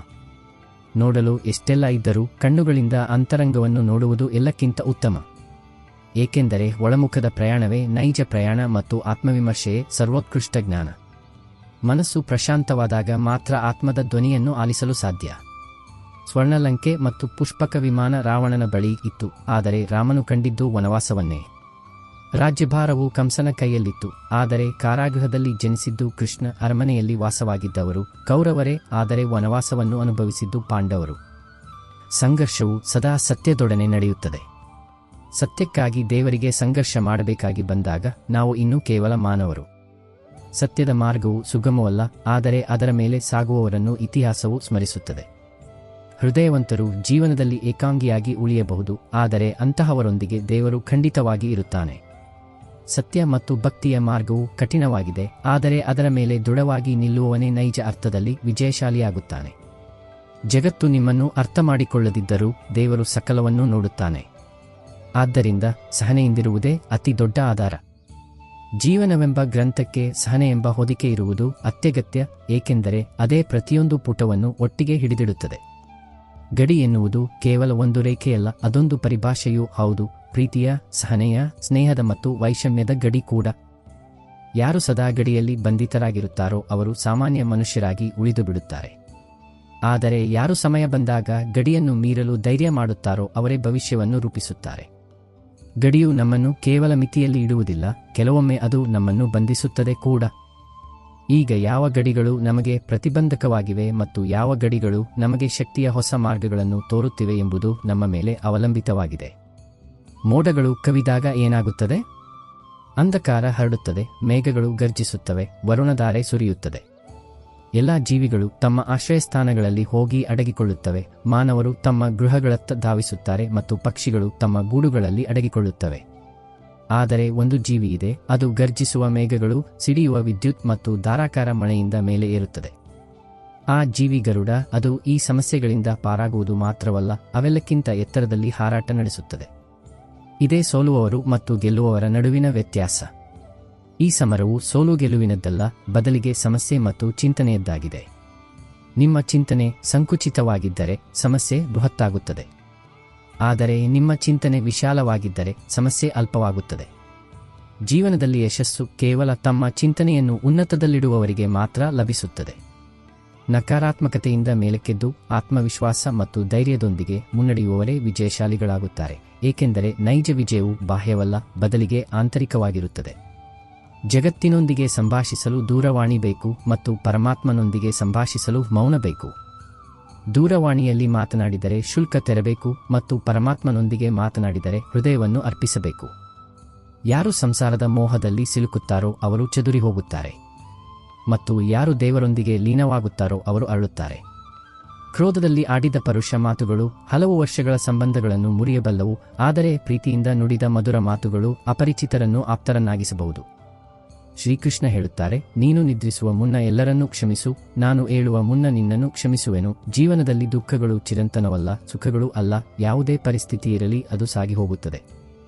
ನೋಡಲು ಎಷ್ಟೆಲ್ಲ ಇದ್ದರೂ ಕಣ್ಣುಗಳಿಂದ ಅಂತರಂಗವನ್ನು ನೋಡುವುದು ಎಲ್ಲಕ್ಕಿಂತ ಉತ್ತಮ. ಏಕೆಂದರೆ ಒಳಮುಖದ ಪ್ರಯಾಣವೇ ನೈಜ ಪ್ರಯಾಣ ಮತ್ತು ಆತ್ಮವಿಮರ್ಶೆಯೇ ಸರ್ವೋತ್ಕೃಷ್ಟ ಜ್ಞಾನ. ಮನಸ್ಸು ಪ್ರಶಾಂತವಾದಾಗ ಮಾತ್ರ ಆತ್ಮದ ಧ್ವನಿಯನ್ನು ಆಲಿಸಲು ಸಾಧ್ಯ. ಸ್ವರ್ಣಲಂಕೆ ಮತ್ತು ಪುಷ್ಪಕ ವಿಮಾನ ರಾವಣನ ಬಳಿ ಇತ್ತು, ಆದರೆ ರಾಮನು ಕಂಡಿದ್ದು ವನವಾಸವನ್ನೇ. ರಾಜ್ಯಭಾರವು ಕಂಸನ ಕೈಯಲ್ಲಿತ್ತು, ಆದರೆ ಕಾರಾಗೃಹದಲ್ಲಿ ಜನಿಸಿದ್ದು ಕೃಷ್ಣ. ಅರಮನೆಯಲ್ಲಿ ವಾಸವಾಗಿದ್ದವರು ಕೌರವರೇ, ಆದರೆ ವನವಾಸವನ್ನು ಅನುಭವಿಸಿದ್ದು ಪಾಂಡವರು. ಸಂಘರ್ಷವು ಸದಾ ಸತ್ಯದೊಡನೆ ನಡೆಯುತ್ತದೆ. ಸತ್ಯಕ್ಕಾಗಿ ದೇವರಿಗೆ ಸಂಘರ್ಷ ಮಾಡಬೇಕಾಗಿ ಬಂದಾಗ ನಾವು ಇನ್ನೂ ಕೇವಲ ಮಾನವರು. ಸತ್ಯದ ಮಾರ್ಗವು ಸುಗಮವಲ್ಲ, ಆದರೆ ಅದರ ಮೇಲೆ ಸಾಗುವವರನ್ನು ಇತಿಹಾಸವು ಸ್ಮರಿಸುತ್ತದೆ. ಹೃದಯವಂತರು ಜೀವನದಲ್ಲಿ ಏಕಾಂಗಿಯಾಗಿ ಉಳಿಯಬಹುದು, ಆದರೆ ಅಂತಹವರೊಂದಿಗೆ ದೇವರು ಖಂಡಿತವಾಗಿ ಇರುತ್ತಾನೆ. ಸತ್ಯ ಮತ್ತು ಭಕ್ತಿಯ ಮಾರ್ಗವು ಕಠಿಣವಾಗಿದೆ, ಆದರೆ ಅದರ ಮೇಲೆ ದೃಢವಾಗಿ ನಿಲ್ಲುವವನೇ ನೈಜ ಅರ್ಥದಲ್ಲಿ ವಿಜಯಶಾಲಿಯಾಗುತ್ತಾನೆ. ಜಗತ್ತು ನಿಮ್ಮನ್ನು ಅರ್ಥ ಮಾಡಿಕೊಳ್ಳದಿದ್ದರೂ ದೇವರು ಸಕಲವನ್ನೂ ನೋಡುತ್ತಾನೆ. ಆದ್ದರಿಂದ ಸಹನೆಯಿಂದಿರುವುದೇ ಅತಿ ದೊಡ್ಡ ಆಧಾರ. ಜೀವನವೆಂಬ ಗ್ರಂಥಕ್ಕೆ ಸಹನೆ ಎಂಬ ಹೊದಿಕೆ ಇರುವುದು ಅತ್ಯಗತ್ಯ, ಏಕೆಂದರೆ ಅದೇ ಪ್ರತಿಯೊಂದು ಪುಟವನ್ನು ಒಟ್ಟಿಗೆ ಹಿಡಿದಿಡುತ್ತದೆ. ಗಡಿ ಎನ್ನುವುದು ಕೇವಲ ಒಂದು ರೇಖೆಯಲ್ಲ, ಅದೊಂದು ಪರಿಭಾಷೆಯೂ ಹೌದು. ಪ್ರೀತಿಯ, ಸಹನೆಯ, ಸ್ನೇಹದ ಮತ್ತು ವೈಷಮ್ಯದ ಗಡಿ ಕೂಡ. ಯಾರು ಸದಾ ಗಡಿಯಲ್ಲಿ ಬಂಧಿತರಾಗಿರುತ್ತಾರೋ ಅವರು ಸಾಮಾನ್ಯ ಮನುಷ್ಯರಾಗಿ ಉಳಿದು ಬಿಡುತ್ತಾರೆ. ಆದರೆ ಯಾರು ಸಮಯ ಬಂದಾಗ ಗಡಿಯನ್ನು ಮೀರಲು ಧೈರ್ಯ ಮಾಡುತ್ತಾರೋ ಅವರೇ ಭವಿಷ್ಯವನ್ನು ರೂಪಿಸುತ್ತಾರೆ. ಗಡಿಯು ನಮ್ಮನ್ನು ಕೇವಲ ಮಿತಿಯಲ್ಲಿ ಇಡುವುದಿಲ್ಲ, ಕೆಲವೊಮ್ಮೆ ಅದು ನಮ್ಮನ್ನು ಬಂಧಿಸುತ್ತದೆ ಕೂಡ. ಈಗ ಯಾವ ಗಡಿಗಳು ನಮಗೆ ಪ್ರತಿಬಂಧಕವಾಗಿವೆ ಮತ್ತು ಯಾವ ಗಡಿಗಳು ನಮಗೆ ಶಕ್ತಿಯ ಹೊಸ ಮಾರ್ಗಗಳನ್ನು ತೋರುತ್ತಿವೆ ಎಂಬುದು ನಮ್ಮ ಮೇಲೆ ಅವಲಂಬಿತವಾಗಿದೆ. ಮೋಡಗಳು ಕವಿದಾಗ ಏನಾಗುತ್ತದೆ? ಅಂಧಕಾರ ಹರಡುತ್ತದೆ, ಮೇಘಗಳು ಗರ್ಜಿಸುತ್ತವೆ, ವರುಣಧಾರೆ ಸುರಿಯುತ್ತದೆ. ಎಲ್ಲ ಜೀವಿಗಳು ತಮ್ಮ ಆಶ್ರಯಸ್ಥಾನಗಳಲ್ಲಿ ಹೋಗಿ ಅಡಗಿಕೊಳ್ಳುತ್ತವೆ. ಮಾನವರು ತಮ್ಮ ಗೃಹಗಳತ್ತ ಧಾವಿಸುತ್ತಾರೆ ಮತ್ತು ಪಕ್ಷಿಗಳು ತಮ್ಮ ಗೂಡುಗಳಲ್ಲಿ ಅಡಗಿಕೊಳ್ಳುತ್ತವೆ. ಆದರೆ ಒಂದು ಜೀವಿ ಇದೆ, ಅದು ಗರ್ಜಿಸುವ ಮೇಘಗಳು, ಸಿಡಿಯುವ ವಿದ್ಯುತ್ ಮತ್ತು ಧಾರಾಕಾರ ಮಳೆಯಿಂದ ಮೇಲೆ ಏರುತ್ತದೆ. ಆ ಜೀವಿ ಗರುಡ. ಅದು ಈ ಸಮಸ್ಯೆಗಳಿಂದ ಪಾರಾಗುವುದು ಮಾತ್ರವಲ್ಲ, ಅವೆಲ್ಲಕ್ಕಿಂತ ಎತ್ತರದಲ್ಲಿ ಹಾರಾಟ ನಡೆಸುತ್ತದೆ. ಇದೇ ಸೋಲುವವರು ಮತ್ತು ಗೆಲ್ಲುವವರ ನಡುವಿನ ವ್ಯತ್ಯಾಸ. ಈ ಸಮರವು ಸೋಲು ಗೆಲುವಿನದ್ದಲ್ಲ, ಬದಲಿಗೆ ಸಮಸ್ಯೆ ಮತ್ತು ಚಿಂತನೆಯದ್ದಾಗಿದೆ. ನಿಮ್ಮ ಚಿಂತನೆ ಸಂಕುಚಿತವಾಗಿದ್ದರೆ ಸಮಸ್ಯೆ ಬೃಹತ್ತಾಗುತ್ತದೆ. ಆದರೆ ನಿಮ್ಮ ಚಿಂತನೆ ವಿಶಾಲವಾಗಿದ್ದರೆ ಸಮಸ್ಯೆ ಅಲ್ಪವಾಗುತ್ತದೆ. ಜೀವನದಲ್ಲಿ ಯಶಸ್ಸು ಕೇವಲ ತಮ್ಮ ಚಿಂತನೆಯನ್ನು ಉನ್ನತದಲ್ಲಿಡುವವರಿಗೆ ಮಾತ್ರ ಲಭಿಸುತ್ತದೆ. ನಕಾರಾತ್ಮಕತೆಯಿಂದ ಮೇಲಕ್ಕೆದ್ದು ಆತ್ಮವಿಶ್ವಾಸ ಮತ್ತು ಧೈರ್ಯದೊಂದಿಗೆ ಮುನ್ನಡೆಯುವವರೇ ವಿಜಯಶಾಲಿಗಳಾಗುತ್ತಾರೆ, ಏಕೆಂದರೆ ನೈಜ ವಿಜಯವು ಬಾಹ್ಯವಲ್ಲ, ಬದಲಿಗೆ ಆಂತರಿಕವಾಗಿರುತ್ತದೆ. ಜಗತ್ತಿನೊಂದಿಗೆ ಸಂಭಾಷಿಸಲು ದೂರವಾಣಿ ಬೇಕು ಮತ್ತು ಪರಮಾತ್ಮನೊಂದಿಗೆ ಸಂಭಾಷಿಸಲು ಮೌನ ಬೇಕು. ದೂರವಾಣಿಯಲ್ಲಿ ಮಾತನಾಡಿದರೆ ಶುಲ್ಕ ತೆರಬೇಕು ಮತ್ತು ಪರಮಾತ್ಮನೊಂದಿಗೆ ಮಾತನಾಡಿದರೆ ಹೃದಯವನ್ನು ಅರ್ಪಿಸಬೇಕು. ಯಾರು ಸಂಸಾರದ ಮೋಹದಲ್ಲಿ ಸಿಲುಕುತ್ತಾರೋ ಅವರು ಚದುರಿ ಹೋಗುತ್ತಾರೆ, ಮತ್ತು ಯಾರು ದೇವರೊಂದಿಗೆ ಲೀನವಾಗುತ್ತಾರೋ ಅವರು ಅರಳುತ್ತಾರೆ. ಕ್ರೋಧದಲ್ಲಿ ಆಡಿದ ಪರುಷ ಮಾತುಗಳು ಹಲವು ವರ್ಷಗಳ ಸಂಬಂಧಗಳನ್ನು ಮುರಿಯಬಲ್ಲವು, ಆದರೆ ಪ್ರೀತಿಯಿಂದ ನುಡಿದ ಮಧುರ ಮಾತುಗಳು ಅಪರಿಚಿತರನ್ನು ಆಪ್ತರನ್ನಾಗಿಸಬಹುದು. ಶ್ರೀಕೃಷ್ಣ ಹೇಳುತ್ತಾರೆ, ನೀನು ನಿದ್ರಿಸುವ ಮುನ್ನ ಎಲ್ಲರನ್ನೂ ಕ್ಷಮಿಸು, ನಾನು ಏಳುವ ಮುನ್ನ ನಿನ್ನನ್ನು ಕ್ಷಮಿಸುವೆನು. ಜೀವನದಲ್ಲಿ ದುಃಖಗಳು ಚಿರಂತನವಲ್ಲ, ಸುಖಗಳು ಅಲ್ಲ. ಯಾವುದೇ ಪರಿಸ್ಥಿತಿ ಇರಲಿ ಅದು ಸಾಗಿ ಹೋಗುತ್ತದೆ.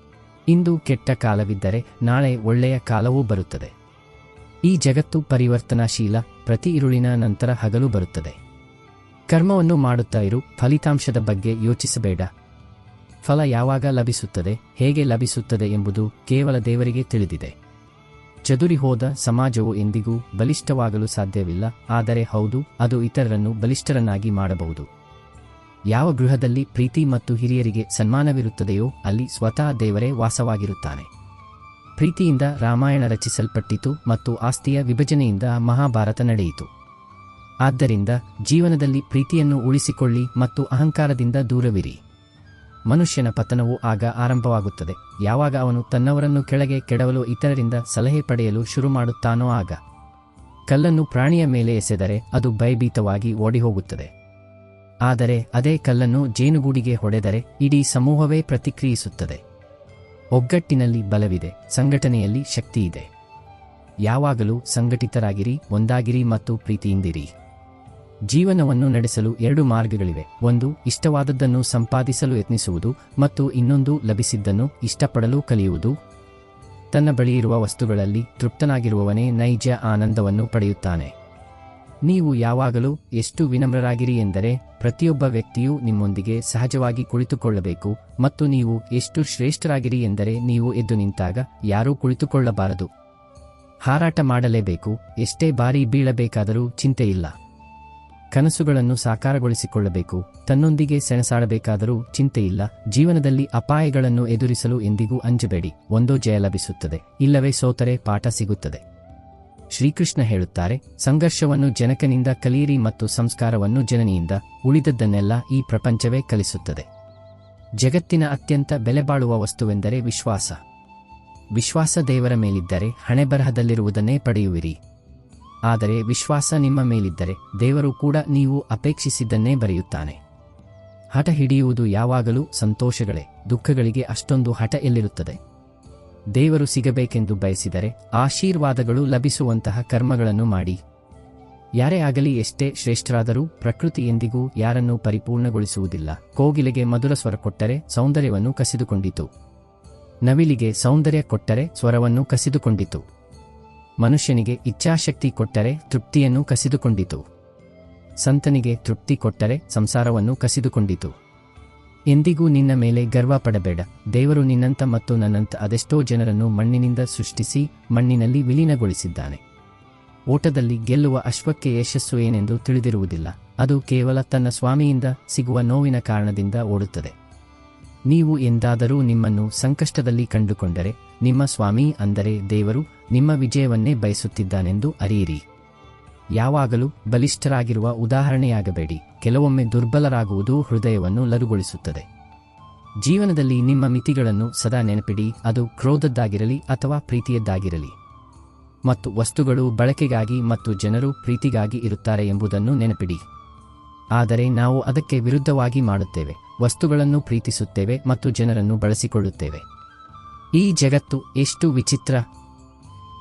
ಇಂದು ಕೆಟ್ಟ ಕಾಲವಿದ್ದರೆ ನಾಳೆ ಒಳ್ಳೆಯ ಕಾಲವೂ ಬರುತ್ತದೆ. ಈ ಜಗತ್ತು ಪರಿವರ್ತನಾಶೀಲ, ಪ್ರತಿ ಇರುಳಿನ ನಂತರ ಹಗಲು ಬರುತ್ತದೆ. ಕರ್ಮವನ್ನು ಮಾಡುತ್ತಾ ಇರು, ಫಲಿತಾಂಶದ ಬಗ್ಗೆ ಯೋಚಿಸಬೇಡ. ಫಲ ಯಾವಾಗ ಲಭಿಸುತ್ತದೆ, ಹೇಗೆ ಲಭಿಸುತ್ತದೆ ಎಂಬುದು ಕೇವಲ ದೇವರಿಗೆ ತಿಳಿದಿದೆ. ಚದುರಿ ಹೋದ ಸಮಾಜವು ಎಂದಿಗೂ ಬಲಿಷ್ಠವಾಗಲು ಸಾಧ್ಯವಿಲ್ಲ, ಆದರೆ ಹೌದು, ಅದು ಇತರರನ್ನು ಬಲಿಷ್ಠರನ್ನಾಗಿ ಮಾಡಬಹುದು. ಯಾವ ಗೃಹದಲ್ಲಿ ಪ್ರೀತಿ ಮತ್ತು ಹಿರಿಯರಿಗೆ ಸನ್ಮಾನವಿರುತ್ತದೆಯೋ ಅಲ್ಲಿ ಸ್ವತಃ ದೇವರೇ ವಾಸವಾಗಿರುತ್ತಾನೆ. ಪ್ರೀತಿಯಿಂದ ರಾಮಾಯಣ ರಚಿಸಲ್ಪಟ್ಟಿತು ಮತ್ತು ಆಸ್ತಿಯ ವಿಭಜನೆಯಿಂದ ಮಹಾಭಾರತ ನಡೆಯಿತು. ಆದ್ದರಿಂದ ಜೀವನದಲ್ಲಿ ಪ್ರೀತಿಯನ್ನು ಉಳಿಸಿಕೊಳ್ಳಿ ಮತ್ತು ಅಹಂಕಾರದಿಂದ ದೂರವಿರಿ. ಮನುಷ್ಯನ ಪತನವು ಆಗ ಆರಂಭವಾಗುತ್ತದೆ ಯಾವಾಗ ಅವನು ತನ್ನವರನ್ನು ಕೆಳಗೆ ಕೆಡವಲು ಇತರರಿಂದ ಸಲಹೆ ಪಡೆಯಲು ಶುರು ಮಾಡುತ್ತಾನೋ ಆಗ. ಕಲ್ಲನ್ನು ಪ್ರಾಣಿಯ ಮೇಲೆ ಎಸೆದರೆ ಅದು ಭಯಭೀತವಾಗಿ ಓಡಿಹೋಗುತ್ತದೆ. ಆದರೆ ಅದೇ ಕಲ್ಲನ್ನು ಜೇನುಗೂಡಿಗೆ ಹೊಡೆದರೆ ಇಡೀ ಸಮೂಹವೇ ಪ್ರತಿಕ್ರಿಯಿಸುತ್ತದೆ. ಒಗ್ಗಟ್ಟಿನಲ್ಲಿ ಬಲವಿದೆ, ಸಂಘಟನೆಯಲ್ಲಿ ಶಕ್ತಿಯಿದೆ. ಯಾವಾಗಲೂ ಸಂಘಟಿತರಾಗಿರಿ, ಒಂದಾಗಿರಿ ಮತ್ತು ಪ್ರೀತಿಯಿಂದಿರಿ. ಜೀವನವನ್ನು ನಡೆಸಲು 2 ಮಾರ್ಗಗಳಿವೆ. ಒಂದು, ಇಷ್ಟವಾದದ್ದನ್ನು ಸಂಪಾದಿಸಲು ಯತ್ನಿಸುವುದು ಮತ್ತು ಇನ್ನೊಂದು, ಲಭಿಸಿದ್ದನ್ನು ಇಷ್ಟಪಡಲು ಕಲಿಯುವುದು. ತನ್ನ ಬಳಿಯಿರುವ ವಸ್ತುಗಳಲ್ಲಿ ತೃಪ್ತನಾಗಿರುವವನೇ ನೈಜ ಆನಂದವನ್ನು ಪಡೆಯುತ್ತಾನೆ. ನೀವು ಯಾವಾಗಲೂ ಎಷ್ಟು ವಿನಮ್ರರಾಗಿರಿ ಎಂದರೆ ಪ್ರತಿಯೊಬ್ಬ ವ್ಯಕ್ತಿಯೂ ನಿಮ್ಮೊಂದಿಗೆ ಸಹಜವಾಗಿ ಕುಳಿತುಕೊಳ್ಳಬೇಕು, ಮತ್ತು ನೀವು ಎಷ್ಟು ಶ್ರೇಷ್ಠರಾಗಿರಿ ಎಂದರೆ ನೀವು ಎದ್ದು ನಿಂತಾಗ ಯಾರೂ ಕುಳಿತುಕೊಳ್ಳಬಾರದು. ಹಾರಾಟ ಮಾಡಲೇಬೇಕು, ಎಷ್ಟೇ ಬಾರಿ ಬೀಳಬೇಕಾದರೂ ಚಿಂತೆಯಿಲ್ಲ. ಕನಸುಗಳನ್ನು ಸಾಕಾರಗೊಳಿಸಿಕೊಳ್ಳಬೇಕು, ತನ್ನೊಂದಿಗೆ ಸೆಣಸಾಡಬೇಕಾದರೂ ಚಿಂತೆಯಿಲ್ಲ. ಜೀವನದಲ್ಲಿ ಅಪಾಯಗಳನ್ನು ಎದುರಿಸಲು ಎಂದಿಗೂ ಅಂಜಬೇಡಿ, ಒಂದೋ ಜಯ ಲಭಿಸುತ್ತದೆ, ಇಲ್ಲವೇ ಸೋತರೆ ಪಾಠ ಸಿಗುತ್ತದೆ. ಶ್ರೀಕೃಷ್ಣ ಹೇಳುತ್ತಾರೆ, ಸಂಘರ್ಷವನ್ನು ಜನಕನಿಂದ ಕಲಿಯಿರಿ ಮತ್ತು ಸಂಸ್ಕಾರವನ್ನು ಜನನಿಯಿಂದ, ಉಳಿದದ್ದನ್ನೆಲ್ಲ ಈ ಪ್ರಪಂಚವೇ ಕಲಿಸುತ್ತದೆ. ಜಗತ್ತಿನ ಅತ್ಯಂತ ಬೆಲೆಬಾಳುವ ವಸ್ತುವೆಂದರೆ ವಿಶ್ವಾಸ. ವಿಶ್ವಾಸ ದೇವರ ಮೇಲಿದ್ದರೆ ಹಣೆಬರಹದಲ್ಲಿರುವುದನ್ನೇ ಪಡೆಯುವಿರಿ. ಆದರೆ ವಿಶ್ವಾಸ ನಿಮ್ಮ ಮೇಲಿದ್ದರೆ ದೇವರು ಕೂಡ ನೀವು ಅಪೇಕ್ಷಿಸಿದ್ದನ್ನೇ ಬರೆಯುತ್ತಾನೆ. ಹಠ ಹಿಡಿಯುವುದು ಯಾವಾಗಲೂ ಸಂತೋಷಗಳೇ, ದುಃಖಗಳಿಗೆ ಅಷ್ಟೊಂದು ಹಠ ಎಲ್ಲಿರುತ್ತದೆ? ದೇವರು ಸಿಗಬೇಕೆಂದು ಬಯಸಿದರೆ ಆಶೀರ್ವಾದಗಳು ಲಭಿಸುವಂತಹ ಕರ್ಮಗಳನ್ನು ಮಾಡಿ. ಯಾರೇ ಆಗಲಿ, ಎಷ್ಟೇ ಶ್ರೇಷ್ಠರಾದರೂ ಪ್ರಕೃತಿ ಎಂದಿಗೂ ಯಾರನ್ನೂ ಪರಿಪೂರ್ಣಗೊಳಿಸುವುದಿಲ್ಲ. ಕೋಗಿಲೆಗೆ ಮಧುರ ಸ್ವರ ಕೊಟ್ಟರೆ ಸೌಂದರ್ಯವನ್ನು ಕಸಿದುಕೊಂಡಿತು. ನವಿಲಿಗೆ ಸೌಂದರ್ಯ ಕೊಟ್ಟರೆ ಸ್ವರವನ್ನು ಕಸಿದುಕೊಂಡಿತು. ಮನುಷ್ಯನಿಗೆ ಇಚ್ಛಾಶಕ್ತಿ ಕೊಟ್ಟರೆ ತೃಪ್ತಿಯನ್ನು ಕಸಿದುಕೊಂಡಿತು. ಸಂತನಿಗೆ ತೃಪ್ತಿ ಕೊಟ್ಟರೆ ಸಂಸಾರವನ್ನು ಕಸಿದುಕೊಂಡಿತು. ಎಂದಿಗೂ ನಿನ್ನ ಮೇಲೆ ಗರ್ವ ಪಡಬೇಡ. ದೇವರು ನಿನ್ನಂತ ಮತ್ತು ನನ್ನಂತ ಅದೆಷ್ಟೋ ಜನರನ್ನು ಮಣ್ಣಿನಿಂದ ಸೃಷ್ಟಿಸಿ ಮಣ್ಣಿನಲ್ಲಿ ವಿಲೀನಗೊಳಿಸಿದ್ದಾನೆ. ಓಟದಲ್ಲಿ ಗೆಲ್ಲುವ ಅಶ್ವಕ್ಕೆ ಯಶಸ್ಸು ಏನೆಂದು ತಿಳಿದಿರುವುದಿಲ್ಲ. ಅದು ಕೇವಲ ತನ್ನ ಸ್ವಾಮಿಯಿಂದ ಸಿಗುವ ನೋವಿನ ಕಾರಣದಿಂದ ಓಡುತ್ತದೆ. ನೀವು ಎಂದಾದರೂ ನಿಮ್ಮನ್ನು ಸಂಕಷ್ಟದಲ್ಲಿ ಕಂಡುಕೊಂಡರೆ ನಿಮ್ಮ ಸ್ವಾಮಿ ಅಂದರೆ ದೇವರು ನಿಮ್ಮ ವಿಜಯವನ್ನೇ ಬಯಸುತ್ತಿದ್ದಾನೆಂದು ಅರಿಯಿರಿ. ಯಾವಾಗಲೂ ಬಲಿಷ್ಠರಾಗಿರುವ ಉದಾಹರಣೆಯಾಗಬೇಡಿ. ಕೆಲವೊಮ್ಮೆ ದುರ್ಬಲರಾಗುವುದು ಹೃದಯವನ್ನು ಲರುಗೊಳಿಸುತ್ತದೆ. ಜೀವನದಲ್ಲಿ ನಿಮ್ಮ ಮಿತಿಗಳನ್ನು ಸದಾ ನೆನಪಿಡಿ, ಅದು ಕ್ರೋಧದ್ದಾಗಿರಲಿ ಅಥವಾ ಪ್ರೀತಿಯದ್ದಾಗಿರಲಿ. ಮತ್ತು ವಸ್ತುಗಳು ಬಳಕೆಗಾಗಿ ಮತ್ತು ಜನರು ಪ್ರೀತಿಗಾಗಿ ಇರುತ್ತಾರೆ ಎಂಬುದನ್ನು ನೆನಪಿಡಿ. ಆದರೆ ನಾವು ಅದಕ್ಕೆ ವಿರುದ್ಧವಾಗಿ ಮಾಡುತ್ತೇವೆ. ವಸ್ತುಗಳನ್ನು ಪ್ರೀತಿಸುತ್ತೇವೆ ಮತ್ತು ಜನರನ್ನು ಬಳಸಿಕೊಳ್ಳುತ್ತೇವೆ. ಈ ಜಗತ್ತು ಎಷ್ಟು ವಿಚಿತ್ರ!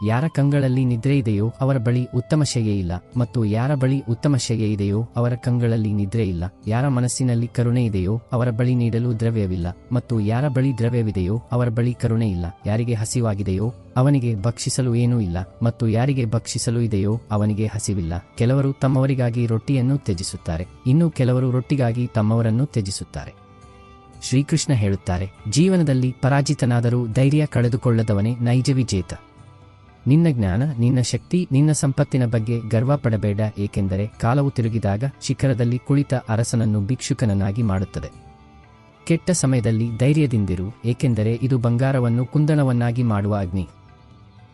ಯಾರ ಕಂಗಳಲ್ಲಿ ನಿದ್ರೆ ಇದೆಯೋ ಅವರ ಬಳಿ ಉತ್ತಮ ಶಯ್ಯೆ ಇಲ್ಲ, ಮತ್ತು ಯಾರ ಬಳಿ ಉತ್ತಮ ಶಯ್ಯೆ ಇದೆಯೋ ಅವರ ಕಂಗಳಲ್ಲಿ ನಿದ್ರೆ ಇಲ್ಲ. ಯಾರ ಮನಸ್ಸಿನಲ್ಲಿ ಕರುಣೆ ಇದೆಯೋ ಅವರ ಬಳಿ ನೀಡಲು ದ್ರವ್ಯವಿಲ್ಲ, ಮತ್ತು ಯಾರ ಬಳಿ ದ್ರವ್ಯವಿದೆಯೋ ಅವರ ಬಳಿ ಕರುಣೆ ಇಲ್ಲ. ಯಾರಿಗೆ ಹಸಿವಾಗಿದೆಯೋ ಅವನಿಗೆ ಭಕ್ಷಿಸಲು ಏನೂ ಇಲ್ಲ, ಮತ್ತು ಯಾರಿಗೆ ಭಕ್ಷಿಸಲು ಇದೆಯೋ ಅವನಿಗೆ ಹಸಿವಿಲ್ಲ. ಕೆಲವರು ತಮ್ಮವರಿಗಾಗಿ ರೊಟ್ಟಿಯನ್ನು ತ್ಯಜಿಸುತ್ತಾರೆ, ಇನ್ನು ಕೆಲವರು ರೊಟ್ಟಿಗಾಗಿ ತಮ್ಮವರನ್ನು ತ್ಯಜಿಸುತ್ತಾರೆ. ಶ್ರೀಕೃಷ್ಣ ಹೇಳುತ್ತಾರೆ, ಜೀವನದಲ್ಲಿ ಪರಾಜಿತನಾದರೂ ಧೈರ್ಯ ಕಳೆದುಕೊಳ್ಳದವನೇ ನೈಜ ವಿಜೇತ. ನಿನ್ನ ಜ್ಞಾನ, ನಿನ್ನ ಶಕ್ತಿ, ನಿನ್ನ ಸಂಪತ್ತಿನ ಬಗ್ಗೆ ಗರ್ವ ಪಡಬೇಡ, ಏಕೆಂದರೆ ಕಾಲವು ತಿರುಗಿದಾಗ ಶಿಖರದಲ್ಲಿ ಕುಳಿತ ಅರಸನನ್ನು ಭಿಕ್ಷುಕನನ್ನಾಗಿ ಮಾಡುತ್ತದೆ. ಕೆಟ್ಟ ಸಮಯದಲ್ಲಿ ಧೈರ್ಯದಿಂದಿರು, ಏಕೆಂದರೆ ಇದು ಬಂಗಾರವನ್ನು ಕುಂದಣವನ್ನಾಗಿ ಮಾಡುವ ಅಗ್ನಿ.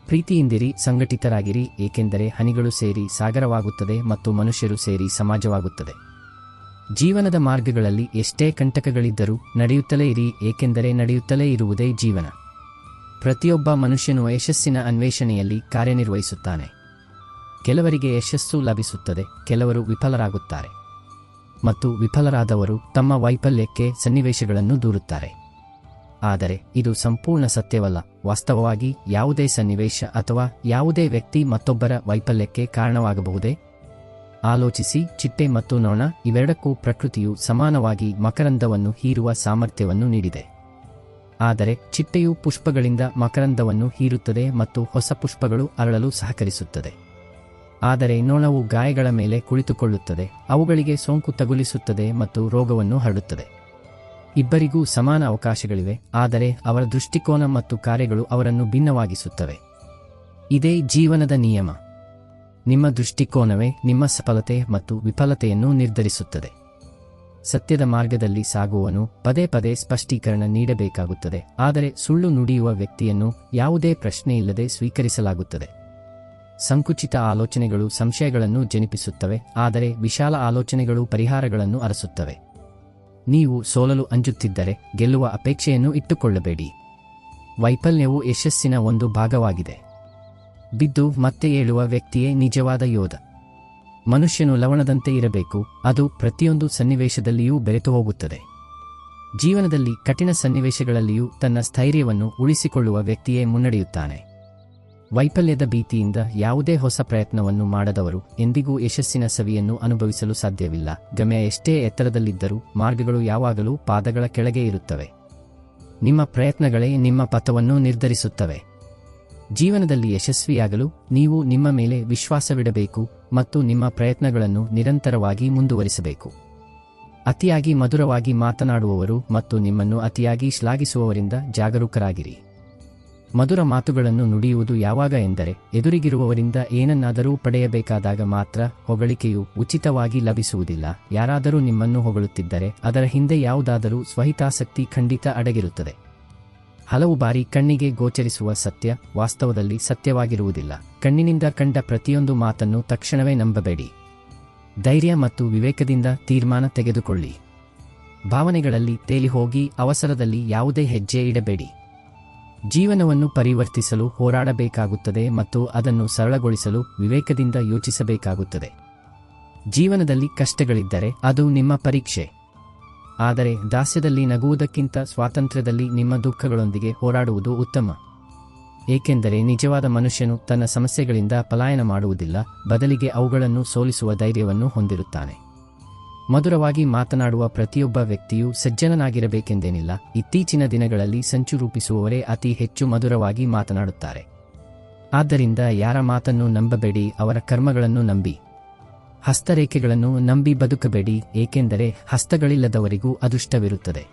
ಪ್ರೀತಿಯಿಂದಿರಿ, ಸಂಘಟಿತರಾಗಿರಿ, ಏಕೆಂದರೆ ಹನಿಗಳು ಸೇರಿ ಸಾಗರವಾಗುತ್ತದೆ ಮತ್ತು ಮನುಷ್ಯರು ಸೇರಿ ಸಮಾಜವಾಗುತ್ತದೆ. ಜೀವನದ ಮಾರ್ಗಗಳಲ್ಲಿ ಎಷ್ಟೇ ಕಂಟಕಗಳಿದ್ದರೂ ನಡೆಯುತ್ತಲೇ ಇರಿ, ಏಕೆಂದರೆ ನಡೆಯುತ್ತಲೇ ಇರುವುದೇ ಜೀವನ. ಪ್ರತಿಯೊಬ್ಬ ಮನುಷ್ಯನು ಯಶಸ್ಸಿನ ಅನ್ವೇಷಣೆಯಲ್ಲಿ ಕಾರ್ಯನಿರ್ವಹಿಸುತ್ತಾನೆ. ಕೆಲವರಿಗೆ ಯಶಸ್ಸು ಲಭಿಸುತ್ತದೆ, ಕೆಲವರು ವಿಫಲರಾಗುತ್ತಾರೆ, ಮತ್ತು ವಿಫಲರಾದವರು ತಮ್ಮ ವೈಫಲ್ಯಕ್ಕೆ ಸನ್ನಿವೇಶಗಳನ್ನು ದೂರುತ್ತಾರೆ. ಆದರೆ ಇದು ಸಂಪೂರ್ಣ ಸತ್ಯವಲ್ಲ. ವಾಸ್ತವವಾಗಿ ಯಾವುದೇ ಸನ್ನಿವೇಶ ಅಥವಾ ಯಾವುದೇ ವ್ಯಕ್ತಿ ಮತ್ತೊಬ್ಬರ ವೈಫಲ್ಯಕ್ಕೆ ಕಾರಣವಾಗಬಹುದೇ? ಆಲೋಚಿಸಿ. ಚಿಟ್ಟೆ ಮತ್ತು ನೊಣ ಇವೆರಡಕ್ಕೂ ಪ್ರಕೃತಿಯು ಸಮಾನವಾಗಿ ಮಕರಂದವನ್ನು ಹೀರುವ ಸಾಮರ್ಥ್ಯವನ್ನು ನೀಡಿದೆ. ಆದರೆ ಚಿಟ್ಟೆಯು ಪುಷ್ಪಗಳಿಂದ ಮಕರಂದವನ್ನು ಹೀರುತ್ತದೆ ಮತ್ತು ಹೊಸ ಪುಷ್ಪಗಳು ಅರಳಲು ಸಹಕರಿಸುತ್ತದೆ. ಆದರೆ ನೊಣವು ಗಾಯಗಳ ಮೇಲೆ ಕುಳಿತುಕೊಳ್ಳುತ್ತದೆ, ಅವುಗಳಿಗೆ ಸೋಂಕು ತಗುಲಿಸುತ್ತದೆ ಮತ್ತು ರೋಗವನ್ನು ಹರಡುತ್ತದೆ. ಇಬ್ಬರಿಗೂ ಸಮಾನ ಅವಕಾಶಗಳಿವೆ, ಆದರೆ ಅವರ ದೃಷ್ಟಿಕೋನ ಮತ್ತು ಕಾರ್ಯಗಳು ಅವರನ್ನು ಭಿನ್ನವಾಗಿಸುತ್ತವೆ. ಇದೇ ಜೀವನದ ನಿಯಮ. ನಿಮ್ಮ ದೃಷ್ಟಿಕೋನವೇ ನಿಮ್ಮ ಸಫಲತೆ ಮತ್ತು ವಿಫಲತೆಯನ್ನು ನಿರ್ಧರಿಸುತ್ತದೆ. ಸತ್ಯದ ಮಾರ್ಗದಲ್ಲಿ ಸಾಗುವವನು ಪದೇ ಪದೇ ಸ್ಪಷ್ಟೀಕರಣ ನೀಡಬೇಕಾಗುತ್ತದೆ, ಆದರೆ ಸುಳ್ಳು ನುಡಿಯುವ ವ್ಯಕ್ತಿಯನ್ನು ಯಾವುದೇ ಪ್ರಶ್ನೆಯಿಲ್ಲದೆ ಸ್ವೀಕರಿಸಲಾಗುತ್ತದೆ. ಸಂಕುಚಿತ ಆಲೋಚನೆಗಳು ಸಂಶಯಗಳನ್ನು ಜನಿಪಿಸುತ್ತವೆ, ಆದರೆ ವಿಶಾಲ ಆಲೋಚನೆಗಳು ಪರಿಹಾರಗಳನ್ನು ಅರಸುತ್ತವೆ. ನೀವು ಸೋಲಲು ಅಂಜುತ್ತಿದ್ದರೆ ಗೆಲ್ಲುವ ಅಪೇಕ್ಷೆಯನ್ನು ಇಟ್ಟುಕೊಳ್ಳಬೇಡಿ. ವೈಫಲ್ಯವು ಯಶಸ್ಸಿನ ಒಂದು ಭಾಗವಾಗಿದೆ. ಬಿದ್ದು ಮತ್ತೆ ಏಳುವ ವ್ಯಕ್ತಿಯೇ ನಿಜವಾದ ಯೋಧ. ಮನುಷ್ಯನು ಲವಣದಂತೆ ಇರಬೇಕು, ಅದು ಪ್ರತಿಯೊಂದು ಸನ್ನಿವೇಶದಲ್ಲಿಯೂ ಬೆರೆತು ಹೋಗುತ್ತದೆ. ಜೀವನದಲ್ಲಿ ಕಠಿಣ ಸನ್ನಿವೇಶಗಳಲ್ಲಿಯೂ ತನ್ನ ಸ್ಥೈರ್ಯವನ್ನು ಉಳಿಸಿಕೊಳ್ಳುವ ವ್ಯಕ್ತಿಯೇ ಮುನ್ನಡೆಯುತ್ತಾನೆ. ವೈಫಲ್ಯದ ಭೀತಿಯಿಂದ ಯಾವುದೇ ಹೊಸ ಪ್ರಯತ್ನವನ್ನು ಮಾಡದವರು ಎಂದಿಗೂ ಯಶಸ್ಸಿನ ಸವಿಯನ್ನು ಅನುಭವಿಸಲು ಸಾಧ್ಯವಿಲ್ಲ. ಗಮ್ಯ ಎಷ್ಟೇ ಎತ್ತರದಲ್ಲಿದ್ದರೂ ಮಾರ್ಗಗಳು ಯಾವಾಗಲೂ ಪಾದಗಳ ಕೆಳಗೆ ಇರುತ್ತವೆ. ನಿಮ್ಮ ಪ್ರಯತ್ನಗಳೇ ನಿಮ್ಮ ಪಥವನ್ನು ನಿರ್ಧರಿಸುತ್ತವೆ. ಜೀವನದಲ್ಲಿ ಯಶಸ್ವಿಯಾಗಲು ನೀವು ನಿಮ್ಮ ಮೇಲೆ ವಿಶ್ವಾಸವಿಡಬೇಕು ಮತ್ತು ನಿಮ್ಮ ಪ್ರಯತ್ನಗಳನ್ನು ನಿರಂತರವಾಗಿ ಮುಂದುವರಿಸಬೇಕು. ಅತಿಯಾಗಿ ಮಧುರವಾಗಿ ಮಾತನಾಡುವವರು ಮತ್ತು ನಿಮ್ಮನ್ನು ಅತಿಯಾಗಿ ಶ್ಲಾಘಿಸುವವರಿಂದ ಜಾಗರೂಕರಾಗಿರಿ. ಮಧುರ ಮಾತುಗಳನ್ನು ನುಡಿಯುವುದು ಯಾವಾಗ ಎಂದರೆ ಎದುರಿಗಿರುವವರಿಂದ ಏನನ್ನಾದರೂ ಪಡೆಯಬೇಕಾದಾಗ ಮಾತ್ರ. ಹೊಗಳಿಕೆಯು ಉಚಿತವಾಗಿ ಲಭಿಸುವುದಿಲ್ಲ. ಯಾರಾದರೂ ನಿಮ್ಮನ್ನು ಹೊಗಳುತ್ತಿದ್ದರೆ ಅದರ ಹಿಂದೆ ಯಾವುದಾದರೂ ಸ್ವಹಿತಾಸಕ್ತಿ ಖಂಡಿತ ಅಡಗಿರುತ್ತದೆ. ಹಲವು ಬಾರಿ ಕಣ್ಣಿಗೆ ಗೋಚರಿಸುವ ಸತ್ಯ ವಾಸ್ತವದಲ್ಲಿ ಸತ್ಯವಾಗಿರುವುದಿಲ್ಲ. ಕಣ್ಣಿನಿಂದ ಕಂಡ ಪ್ರತಿಯೊಂದು ಮಾತನ್ನು ತಕ್ಷಣವೇ ನಂಬಬೇಡಿ. ಧೈರ್ಯ ಮತ್ತು ವಿವೇಕದಿಂದ ತೀರ್ಮಾನ ತೆಗೆದುಕೊಳ್ಳಿ. ಭಾವನೆಗಳಲ್ಲಿ ತೇಲಿ ಹೋಗಿ ಅವಸರದಲ್ಲಿ ಯಾವುದೇ ಹೆಜ್ಜೆ ಇಡಬೇಡಿ. ಜೀವನವನ್ನು ಪರಿವರ್ತಿಸಲು ಹೋರಾಡಬೇಕಾಗುತ್ತದೆ ಮತ್ತು ಅದನ್ನು ಸರಳಗೊಳಿಸಲು ವಿವೇಕದಿಂದ ಯೋಚಿಸಬೇಕಾಗುತ್ತದೆ. ಜೀವನದಲ್ಲಿ ಕಷ್ಟಗಳಿದ್ದರೆ ಅದು ನಿಮ್ಮ ಪರೀಕ್ಷೆ. ಆದರೆ ದಾಸ್ಯದಲ್ಲಿ ನಗುವುದಕ್ಕಿಂತ ಸ್ವಾತಂತ್ರ್ಯದಲ್ಲಿ ನಿಮ್ಮ ದುಃಖಗಳೊಂದಿಗೆ ಹೋರಾಡುವುದು ಉತ್ತಮ. ಏಕೆಂದರೆ ನಿಜವಾದ ಮನುಷ್ಯನು ತನ್ನ ಸಮಸ್ಯೆಗಳಿಂದ ಪಲಾಯನ ಮಾಡುವುದಿಲ್ಲ, ಬದಲಿಗೆ ಅವುಗಳನ್ನು ಸೋಲಿಸುವ ಧೈರ್ಯವನ್ನು ಹೊಂದಿರುತ್ತಾನೆ. ಮಧುರವಾಗಿ ಮಾತನಾಡುವ ಪ್ರತಿಯೊಬ್ಬ ವ್ಯಕ್ತಿಯೂ ಸಜ್ಜನನಾಗಿರಬೇಕೆಂದೇನಿಲ್ಲ. ಇತ್ತೀಚಿನ ದಿನಗಳಲ್ಲಿ ಸಂಚು ರೂಪಿಸುವವರೇ ಅತಿ ಹೆಚ್ಚು ಮಧುರವಾಗಿ ಮಾತನಾಡುತ್ತಾರೆ. ಆದ್ದರಿಂದ ಯಾರ ಮಾತನ್ನು ನಂಬಬೇಡಿ, ಅವರ ಕರ್ಮಗಳನ್ನು ನಂಬಿ. ಹಸ್ತರೇಖೆಗಳನ್ನು ನಂಬಿ ಬದುಕಬೇಡಿ, ಏಕೆಂದರೆ ಹಸ್ತಗಳಿಲ್ಲದವರಿಗೂ ಅದೃಷ್ಟವಿರುತ್ತದೆ.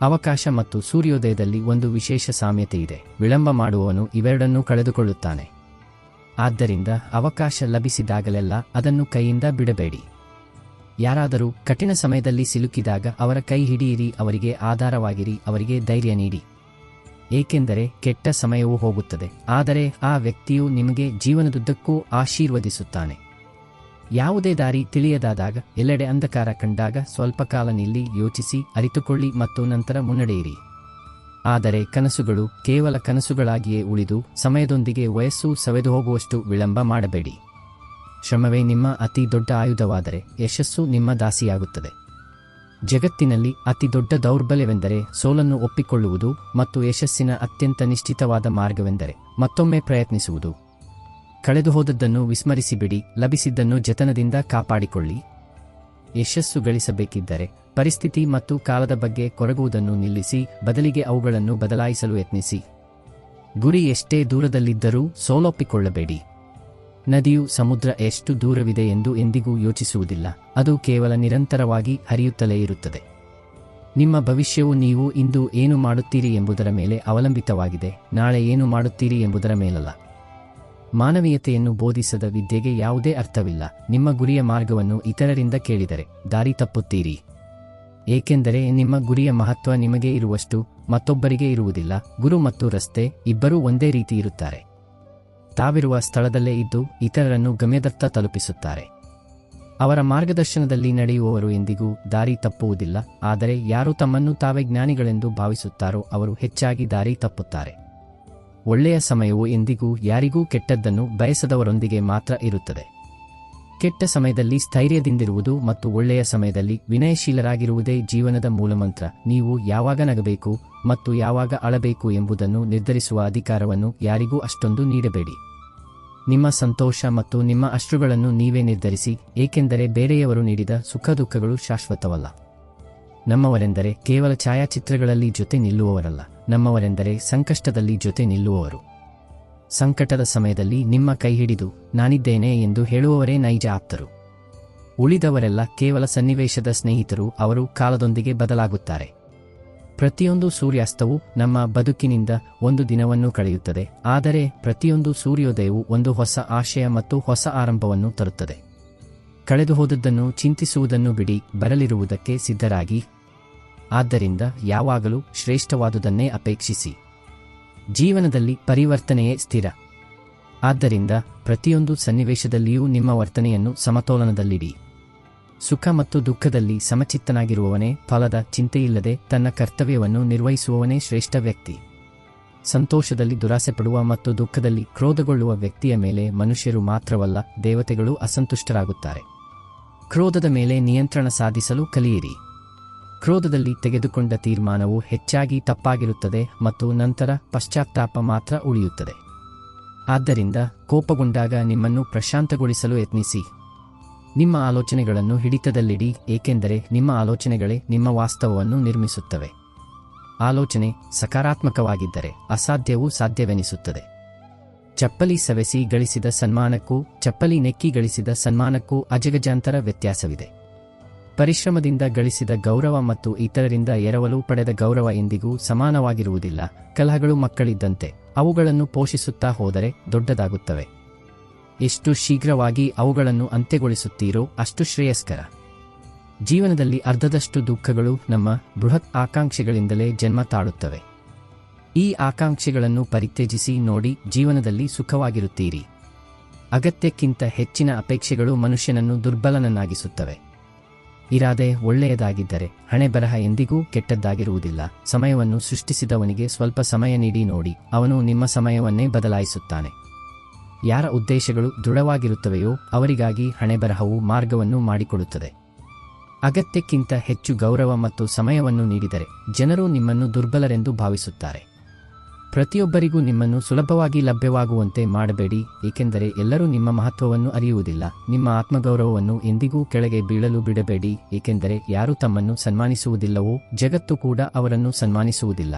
ಅವಕಾಶ ಮತ್ತು ಸೂರ್ಯೋದಯದಲ್ಲಿ ಒಂದು ವಿಶೇಷ ಸಾಮ್ಯತೆ ಇದೆ. ವಿಳಂಬ ಮಾಡುವವನು ಇವೆರಡನ್ನೂ ಕಳೆದುಕೊಳ್ಳುತ್ತಾನೆ. ಆದ್ದರಿಂದ ಅವಕಾಶ ಲಭಿಸಿದಾಗಲೆಲ್ಲ ಅದನ್ನು ಕೈಯಿಂದ ಬಿಡಬೇಡಿ. ಯಾರಾದರೂ ಕಠಿಣ ಸಮಯದಲ್ಲಿ ಸಿಲುಕಿದಾಗ ಅವರ ಕೈ ಹಿಡಿಯಿರಿ, ಅವರಿಗೆ ಆಧಾರವಾಗಿರಿ, ಅವರಿಗೆ ಧೈರ್ಯ ನೀಡಿ. ಏಕೆಂದರೆ ಕೆಟ್ಟ ಸಮಯವೂ ಹೋಗುತ್ತದೆ, ಆದರೆ ಆ ವ್ಯಕ್ತಿಯು ನಿಮಗೆ ಜೀವನದುದ್ದಕ್ಕೂ ಆಶೀರ್ವದಿಸುತ್ತಾನೆ. ಯಾವುದೇ ದಾರಿ ತಿಳಿಯದಾದಾಗ, ಎಲ್ಲೆಡೆ ಅಂಧಕಾರ ಕಂಡಾಗ ಸ್ವಲ್ಪ ಕಾಲ ನಿಲ್ಲಿ, ಯೋಚಿಸಿ, ಅರಿತುಕೊಳ್ಳಿ ಮತ್ತು ನಂತರ ಮುನ್ನಡೆಯಿರಿ. ಆದರೆ ಕನಸುಗಳು ಕೇವಲ ಕನಸುಗಳಾಗಿಯೇ ಉಳಿದು ಸಮಯದೊಂದಿಗೆ ವಯಸ್ಸು ಸವೆದು ಹೋಗುವಷ್ಟು ವಿಳಂಬ ಮಾಡಬೇಡಿ. ಶ್ರಮವೇ ನಿಮ್ಮ ಅತಿ ದೊಡ್ಡ ಆಯುಧವಾದರೆ ಯಶಸ್ಸು ನಿಮ್ಮ ದಾಸಿಯಾಗುತ್ತದೆ. ಜಗತ್ತಿನಲ್ಲಿ ಅತಿ ದೊಡ್ಡ ದೌರ್ಬಲ್ಯವೆಂದರೆ ಸೋಲನ್ನು ಒಪ್ಪಿಕೊಳ್ಳುವುದು ಮತ್ತು ಯಶಸ್ಸಿನ ಅತ್ಯಂತ ನಿಶ್ಚಿತವಾದ ಮಾರ್ಗವೆಂದರೆ ಮತ್ತೊಮ್ಮೆ ಪ್ರಯತ್ನಿಸುವುದು. ಕಳೆದು ಹೋದದ್ದನ್ನು ವಿಸ್ಮರಿಸಿಬಿಡಿ, ಲಭಿಸಿದ್ದನ್ನು ಜತನದಿಂದ ಕಾಪಾಡಿಕೊಳ್ಳಿ. ಯಶಸ್ಸು ಗಳಿಸಬೇಕಿದ್ದರೆ ಪರಿಸ್ಥಿತಿ ಮತ್ತು ಕಾಲದ ಬಗ್ಗೆ ಕೊರಗುವುದನ್ನು ನಿಲ್ಲಿಸಿ, ಬದಲಿಗೆ ಅವುಗಳನ್ನು ಬದಲಾಯಿಸಲು ಯತ್ನಿಸಿ. ಗುರಿ ಎಷ್ಟೇ ದೂರದಲ್ಲಿದ್ದರೂ ಸೋಲೊಪ್ಪಿಕೊಳ್ಳಬೇಡಿ. ನದಿಯು ಸಮುದ್ರ ಎಷ್ಟು ದೂರವಿದೆ ಎಂದು ಎಂದಿಗೂ ಯೋಚಿಸುವುದಿಲ್ಲ, ಅದು ಕೇವಲ ನಿರಂತರವಾಗಿ ಹರಿಯುತ್ತಲೇ ಇರುತ್ತದೆ. ನಿಮ್ಮ ಭವಿಷ್ಯವು ನೀವು ಇಂದು ಏನು ಮಾಡುತ್ತೀರಿ ಎಂಬುದರ ಮೇಲೆ ಅವಲಂಬಿತವಾಗಿದೆ, ನಾಳೆ ಏನು ಮಾಡುತ್ತೀರಿ ಎಂಬುದರ ಮೇಲಲ್ಲ. ಮಾನವೀಯತೆಯನ್ನು ಬೋಧಿಸದ ವಿದ್ಯೆಗೆ ಯಾವುದೇ ಅರ್ಥವಿಲ್ಲ. ನಿಮ್ಮ ಗುರಿಯ ಮಾರ್ಗವನ್ನು ಇತರರಿಂದ ಕೇಳಿದರೆ ದಾರಿ ತಪ್ಪುತ್ತೀರಿ. ಏಕೆಂದರೆ ನಿಮ್ಮ ಗುರಿಯ ಮಹತ್ವ ನಿಮಗೆ ಇರುವಷ್ಟು ಮತ್ತೊಬ್ಬರಿಗೆ ಇರುವುದಿಲ್ಲ. ಗುರು ಮತ್ತು ರಸ್ತೆ ಇಬ್ಬರೂ ಒಂದೇ ರೀತಿ ಇರುತ್ತಾರೆ. ತಾವಿರುವ ಸ್ಥಳದಲ್ಲೇ ಇದ್ದು ಇತರರನ್ನು ಗಮ್ಯದತ್ತ ತಲುಪಿಸುತ್ತಾರೆ. ಅವರ ಮಾರ್ಗದರ್ಶನದಲ್ಲಿ ನಡೆಯುವವರು ಎಂದಿಗೂ ದಾರಿ ತಪ್ಪುವುದಿಲ್ಲ. ಆದರೆ ಯಾರು ತಮ್ಮನ್ನು ತಾವೇ ಜ್ಞಾನಿಗಳೆಂದು ಭಾವಿಸುತ್ತಾರೋ ಅವರು ಹೆಚ್ಚಾಗಿ ದಾರಿ ತಪ್ಪುತ್ತಾರೆ. ಒಳ್ಳೆಯ ಸಮಯವು ಎಂದಿಗೂ ಯಾರಿಗೂ ಕೆಟ್ಟದ್ದನ್ನು ಬಯಸದವರೊಂದಿಗೆ ಮಾತ್ರ ಇರುತ್ತದೆ. ಕೆಟ್ಟ ಸಮಯದಲ್ಲಿ ಸ್ಥೈರ್ಯದಿಂದಿರುವುದು ಮತ್ತು ಒಳ್ಳೆಯ ಸಮಯದಲ್ಲಿ ವಿನಯಶೀಲರಾಗಿರುವುದೇ ಜೀವನದ ಮೂಲಮಂತ್ರ. ನೀವು ಯಾವಾಗ ನಗಬೇಕು ಮತ್ತು ಯಾವಾಗ ಅಳಬೇಕು ಎಂಬುದನ್ನು ನಿರ್ಧರಿಸುವ ಅಧಿಕಾರವನ್ನು ಯಾರಿಗೂ ಅಷ್ಟೊಂದು ನೀಡಬೇಡಿ. ನಿಮ್ಮ ಸಂತೋಷ ಮತ್ತು ನಿಮ್ಮ ಅಶ್ರುಗಳನ್ನು ನೀವೇ ನಿರ್ಧರಿಸಿ, ಏಕೆಂದರೆ ಬೇರೆಯವರು ನೀಡಿದ ಸುಖ ದುಃಖಗಳು ಶಾಶ್ವತವಲ್ಲ. ನಮ್ಮವರೆಂದರೆ ಕೇವಲ ಛಾಯಾಚಿತ್ರಗಳಲ್ಲಿ ಜೊತೆ ನಿಲ್ಲುವವರಲ್ಲ, ನಮ್ಮವರೆಂದರೆ ಸಂಕಷ್ಟದಲ್ಲಿ ಜೊತೆ ನಿಲ್ಲುವವರು. ಸಂಕಟದ ಸಮಯದಲ್ಲಿ ನಿಮ್ಮ ಕೈ ಹಿಡಿದು ನಾನಿದ್ದೇನೆ ಎಂದು ಹೇಳುವವರೇ ನೈಜ ಆಪ್ತರು. ಉಳಿದವರೆಲ್ಲ ಕೇವಲ ಸನ್ನಿವೇಶದ ಸ್ನೇಹಿತರು, ಅವರು ಕಾಲದೊಂದಿಗೆ ಬದಲಾಗುತ್ತಾರೆ. ಪ್ರತಿಯೊಂದು ಸೂರ್ಯಾಸ್ತವು ನಮ್ಮ ಬದುಕಿನಿಂದ ಒಂದು ದಿನವನ್ನು ಕಳೆಯುತ್ತದೆ, ಆದರೆ ಪ್ರತಿಯೊಂದು ಸೂರ್ಯೋದಯವು ಒಂದು ಹೊಸ ಆಶಯ ಮತ್ತು ಹೊಸ ಆರಂಭವನ್ನು ತರುತ್ತದೆ. ಕಳೆದುಹೋದದ್ದನ್ನು ಚಿಂತಿಸುವುದನ್ನು ಬಿಡಿ, ಬರಲಿರುವುದಕ್ಕೆ ಸಿದ್ಧರಾಗಿ. ಆದ್ದರಿಂದ ಯಾವಾಗಲೂ ಶ್ರೇಷ್ಠವಾದುದನ್ನೇ ಅಪೇಕ್ಷಿಸಿ. ಜೀವನದಲ್ಲಿ ಪರಿವರ್ತನೆಯೇ ಸ್ಥಿರ. ಆದ್ದರಿಂದ ಪ್ರತಿಯೊಂದು ಸನ್ನಿವೇಶದಲ್ಲಿಯೂ ನಿಮ್ಮ ವರ್ತನೆಯನ್ನು ಸಮತೋಲನದಲ್ಲಿಡಿ. ಸುಖ ಮತ್ತು ದುಃಖದಲ್ಲಿ ಸಮಚಿತ್ತನಾಗಿರುವವನೇ, ಫಲದ ಚಿಂತೆಯಿಲ್ಲದೆ ತನ್ನ ಕರ್ತವ್ಯವನ್ನು ನಿರ್ವಹಿಸುವವನೇ ಶ್ರೇಷ್ಠ ವ್ಯಕ್ತಿ. ಸಂತೋಷದಲ್ಲಿ ದುರಾಸೆಪಡುವ ಮತ್ತು ದುಃಖದಲ್ಲಿ ಕ್ರೋಧಗೊಳ್ಳುವ ವ್ಯಕ್ತಿಯ ಮೇಲೆ ಮನುಷ್ಯರು ಮಾತ್ರವಲ್ಲ, ದೇವತೆಗಳು ಅಸಂತುಷ್ಟರಾಗುತ್ತಾರೆ. ಕ್ರೋಧದ ಮೇಲೆ ನಿಯಂತ್ರಣ ಸಾಧಿಸಲು ಕಲಿಯಿರಿ. ಕ್ರೋಧದಲ್ಲಿ ತೆಗೆದುಕೊಂಡ ತೀರ್ಮಾನವು ಹೆಚ್ಚಾಗಿ ತಪ್ಪಾಗಿರುತ್ತದೆ ಮತ್ತು ನಂತರ ಪಶ್ಚಾತ್ತಾಪ ಮಾತ್ರ ಉಳಿಯುತ್ತದೆ. ಆದ್ದರಿಂದ ಕೋಪಗೊಂಡಾಗ ನಿಮ್ಮನ್ನು ಪ್ರಶಾಂತಗೊಳಿಸಲು ಯತ್ನಿಸಿ. ನಿಮ್ಮ ಆಲೋಚನೆಗಳನ್ನು ಹಿಡಿತದಲ್ಲಿಡಿ, ಏಕೆಂದರೆ ನಿಮ್ಮ ಆಲೋಚನೆಗಳೇ ನಿಮ್ಮ ವಾಸ್ತವವನ್ನು ನಿರ್ಮಿಸುತ್ತವೆ. ಆಲೋಚನೆ ಸಕಾರಾತ್ಮಕವಾಗಿದ್ದರೆ ಅಸಾಧ್ಯವೂ ಸಾಧ್ಯವೆನಿಸುತ್ತದೆ. ಚಪ್ಪಲಿ ಸವೆಸಿ ಗಳಿಸಿದ ಸನ್ಮಾನಕ್ಕೂ ಚಪ್ಪಲಿ ನೆಕ್ಕಿ ಗಳಿಸಿದ ಸನ್ಮಾನಕ್ಕೂ ಅಜಗಜಾಂತರ ವ್ಯತ್ಯಾಸವಿದೆ. ಪರಿಶ್ರಮದಿಂದ ಗಳಿಸಿದ ಗೌರವ ಮತ್ತು ಇತರರಿಂದ ಎರವಲು ಪಡೆದ ಗೌರವ ಎಂದಿಗೂ ಸಮಾನವಾಗಿರುವುದಿಲ್ಲ. ಕಲಹಗಳು ಮಕ್ಕಳಿದ್ದಂತೆ, ಅವುಗಳನ್ನು ಪೋಷಿಸುತ್ತಾ ಹೋದರೆ ದೊಡ್ಡದಾಗುತ್ತವೆ. ಎಷ್ಟು ಶೀಘ್ರವಾಗಿ ಅವುಗಳನ್ನು ಅಂತ್ಯಗೊಳಿಸುತ್ತೀರೋ ಅಷ್ಟು ಶ್ರೇಯಸ್ಕರ. ಜೀವನದಲ್ಲಿ ಅರ್ಧದಷ್ಟು ದುಃಖಗಳು ನಮ್ಮ ಬೃಹತ್ ಆಕಾಂಕ್ಷೆಗಳಿಂದಲೇ ಜನ್ಮ ತಾಳುತ್ತವೆ. ಈ ಆಕಾಂಕ್ಷೆಗಳನ್ನು ಪರಿತ್ಯಜಿಸಿ ನೋಡಿ, ಜೀವನದಲ್ಲಿ ಸುಖವಾಗಿರುತ್ತೀರಿ. ಅಗತ್ಯಕ್ಕಿಂತ ಹೆಚ್ಚಿನ ಅಪೇಕ್ಷೆಗಳು ಮನುಷ್ಯನನ್ನು ದುರ್ಬಲನನ್ನಾಗಿಸುತ್ತವೆ. ಇರಾದೆ ಒಳ್ಳೆಯದಾಗಿದ್ದರೆ ಹಣೆಬರಹ ಎಂದಿಗೂ ಕೆಟ್ಟದ್ದಾಗಿರುವುದಿಲ್ಲ. ಸಮಯವನ್ನು ಸೃಷ್ಟಿಸಿದವನಿಗೆ ಸ್ವಲ್ಪ ಸಮಯ ನೀಡಿ ನೋಡಿ, ಅವನು ನಿಮ್ಮ ಸಮಯವನ್ನೇ ಬದಲಾಯಿಸುತ್ತಾನೆ. ಯಾರ ಉದ್ದೇಶಗಳು ದೃಢವಾಗಿರುತ್ತವೆಯೋ ಅವರಿಗಾಗಿ ಹಣೆಬರಹವು ಮಾರ್ಗವನ್ನು ಮಾಡಿಕೊಡುತ್ತದೆ. ಅಗತ್ಯಕ್ಕಿಂತ ಹೆಚ್ಚು ಗೌರವ ಮತ್ತು ಸಮಯವನ್ನು ನೀಡಿದರೆ ಜನರು ನಿಮ್ಮನ್ನು ದುರ್ಬಲರೆಂದು ಭಾವಿಸುತ್ತಾರೆ. ಪ್ರತಿಯೊಬ್ಬರಿಗೂ ನಿಮ್ಮನ್ನು ಸುಲಭವಾಗಿ ಲಭ್ಯವಾಗುವಂತೆ ಮಾಡಬೇಡಿ, ಏಕೆಂದರೆ ಎಲ್ಲರೂ ನಿಮ್ಮ ಮಹತ್ವವನ್ನು ಅರಿಯುವುದಿಲ್ಲ. ನಿಮ್ಮ ಆತ್ಮಗೌರವವನ್ನು ಎಂದಿಗೂ ಕೆಳಗೆ ಬೀಳಲು ಬಿಡಬೇಡಿ, ಏಕೆಂದರೆ ಯಾರು ತಮ್ಮನ್ನು ಸನ್ಮಾನಿಸುವುದಿಲ್ಲವೋ ಜಗತ್ತು ಕೂಡ ಅವರನ್ನು ಸನ್ಮಾನಿಸುವುದಿಲ್ಲ.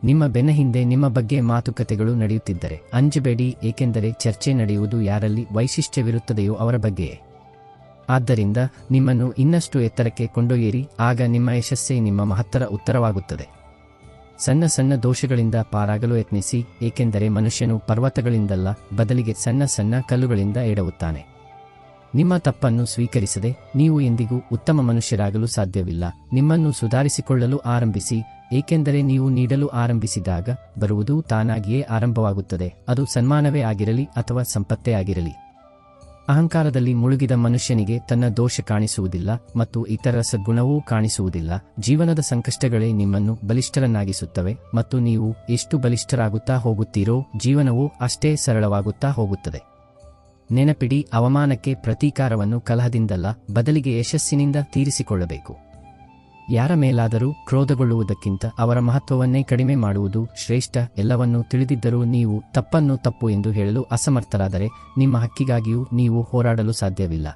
ನಿಮ್ಮ ಬೆನ್ನ ಹಿಂದೆ ನಿಮ್ಮ ಬಗ್ಗೆ ಮಾತುಕತೆಗಳು ನಡೆಯುತ್ತಿದ್ದರೆ ಅಂಜಬೇಡಿ, ಏಕೆಂದರೆ ಚರ್ಚೆ ನಡೆಯುವುದು ಯಾರಲ್ಲಿ ವೈಶಿಷ್ಟ್ಯವಿರುತ್ತದೆಯೋ ಅವರ ಬಗ್ಗೆಯೇ. ಆದ್ದರಿಂದ ನಿಮ್ಮನ್ನು ಇನ್ನಷ್ಟು ಎತ್ತರಕ್ಕೆ ಕೊಂಡೊಯ್ಯಿರಿ, ಆಗ ನಿಮ್ಮ ಯಶಸ್ಸೇ ನಿಮ್ಮ ಮಹತ್ತರ ಉತ್ತರವಾಗುತ್ತದೆ. ಸಣ್ಣ ಸಣ್ಣ ದೋಷಗಳಿಂದ ಪಾರಾಗಲು ಯತ್ನಿಸಿ, ಏಕೆಂದರೆ ಮನುಷ್ಯನು ಪರ್ವತಗಳಿಂದಲ್ಲ, ಬದಲಿಗೆ ಸಣ್ಣ ಸಣ್ಣ ಕಲ್ಲುಗಳಿಂದ ಎಡವುತ್ತಾನೆ. ನಿಮ್ಮ ತಪ್ಪನ್ನು ಸ್ವೀಕರಿಸದೆ ನೀವು ಎಂದಿಗೂ ಉತ್ತಮ ಮನುಷ್ಯರಾಗಲು ಸಾಧ್ಯವಿಲ್ಲ. ನಿಮ್ಮನ್ನು ಸುಧಾರಿಸಿಕೊಳ್ಳಲು ಆರಂಭಿಸಿ, ಏಕೆಂದರೆ ನೀವು ನೀಡಲು ಆರಂಭಿಸಿದಾಗ ಬರುವುದು ತಾನಾಗಿಯೇ ಆರಂಭವಾಗುತ್ತದೆ. ಅದು ಸನ್ಮಾನವೇ ಆಗಿರಲಿ ಅಥವಾ ಸಂಪತ್ತೇ ಆಗಿರಲಿ. ಅಹಂಕಾರದಲ್ಲಿ ಮುಳುಗಿದ ಮನುಷ್ಯನಿಗೆ ತನ್ನ ದೋಷ ಕಾಣಿಸುವುದಿಲ್ಲ ಮತ್ತು ಇತರರ ಸದ್ಗುಣವೂ ಕಾಣಿಸುವುದಿಲ್ಲ. ಜೀವನದ ಸಂಕಷ್ಟಗಳೇ ನಿಮ್ಮನ್ನು ಬಲಿಷ್ಠರನ್ನಾಗಿಸುತ್ತವೆ ಮತ್ತು ನೀವು ಎಷ್ಟು ಬಲಿಷ್ಠರಾಗುತ್ತಾ ಹೋಗುತ್ತೀರೋ ಜೀವನವೂ ಅಷ್ಟೇ ಸರಳವಾಗುತ್ತಾ ಹೋಗುತ್ತದೆ. ನೆನಪಿಡಿ, ಅವಮಾನಕ್ಕೆ ಪ್ರತೀಕಾರವನ್ನು ಕಲಹದಿಂದಲ್ಲ, ಬದಲಿಗೆ ಯಶಸ್ಸಿನಿಂದ ತೀರಿಸಿಕೊಳ್ಳಬೇಕು. ಯಾರ ಮೇಲಾದರೂ ಕ್ರೋಧಗೊಳ್ಳುವುದಕ್ಕಿಂತ ಅವರ ಮಹತ್ವವನ್ನೇ ಕಡಿಮೆ ಮಾಡುವುದು ಶ್ರೇಷ್ಠ. ಎಲ್ಲವನ್ನೂ ತಿಳಿದಿದ್ದರೂ ನೀವು ತಪ್ಪನ್ನು ತಪ್ಪು ಎಂದು ಹೇಳಲು ಅಸಮರ್ಥರಾದರೆ ನಿಮ್ಮ ಹಕ್ಕಿಗಾಗಿಯೂ ನೀವು ಹೋರಾಡಲು ಸಾಧ್ಯವಿಲ್ಲ.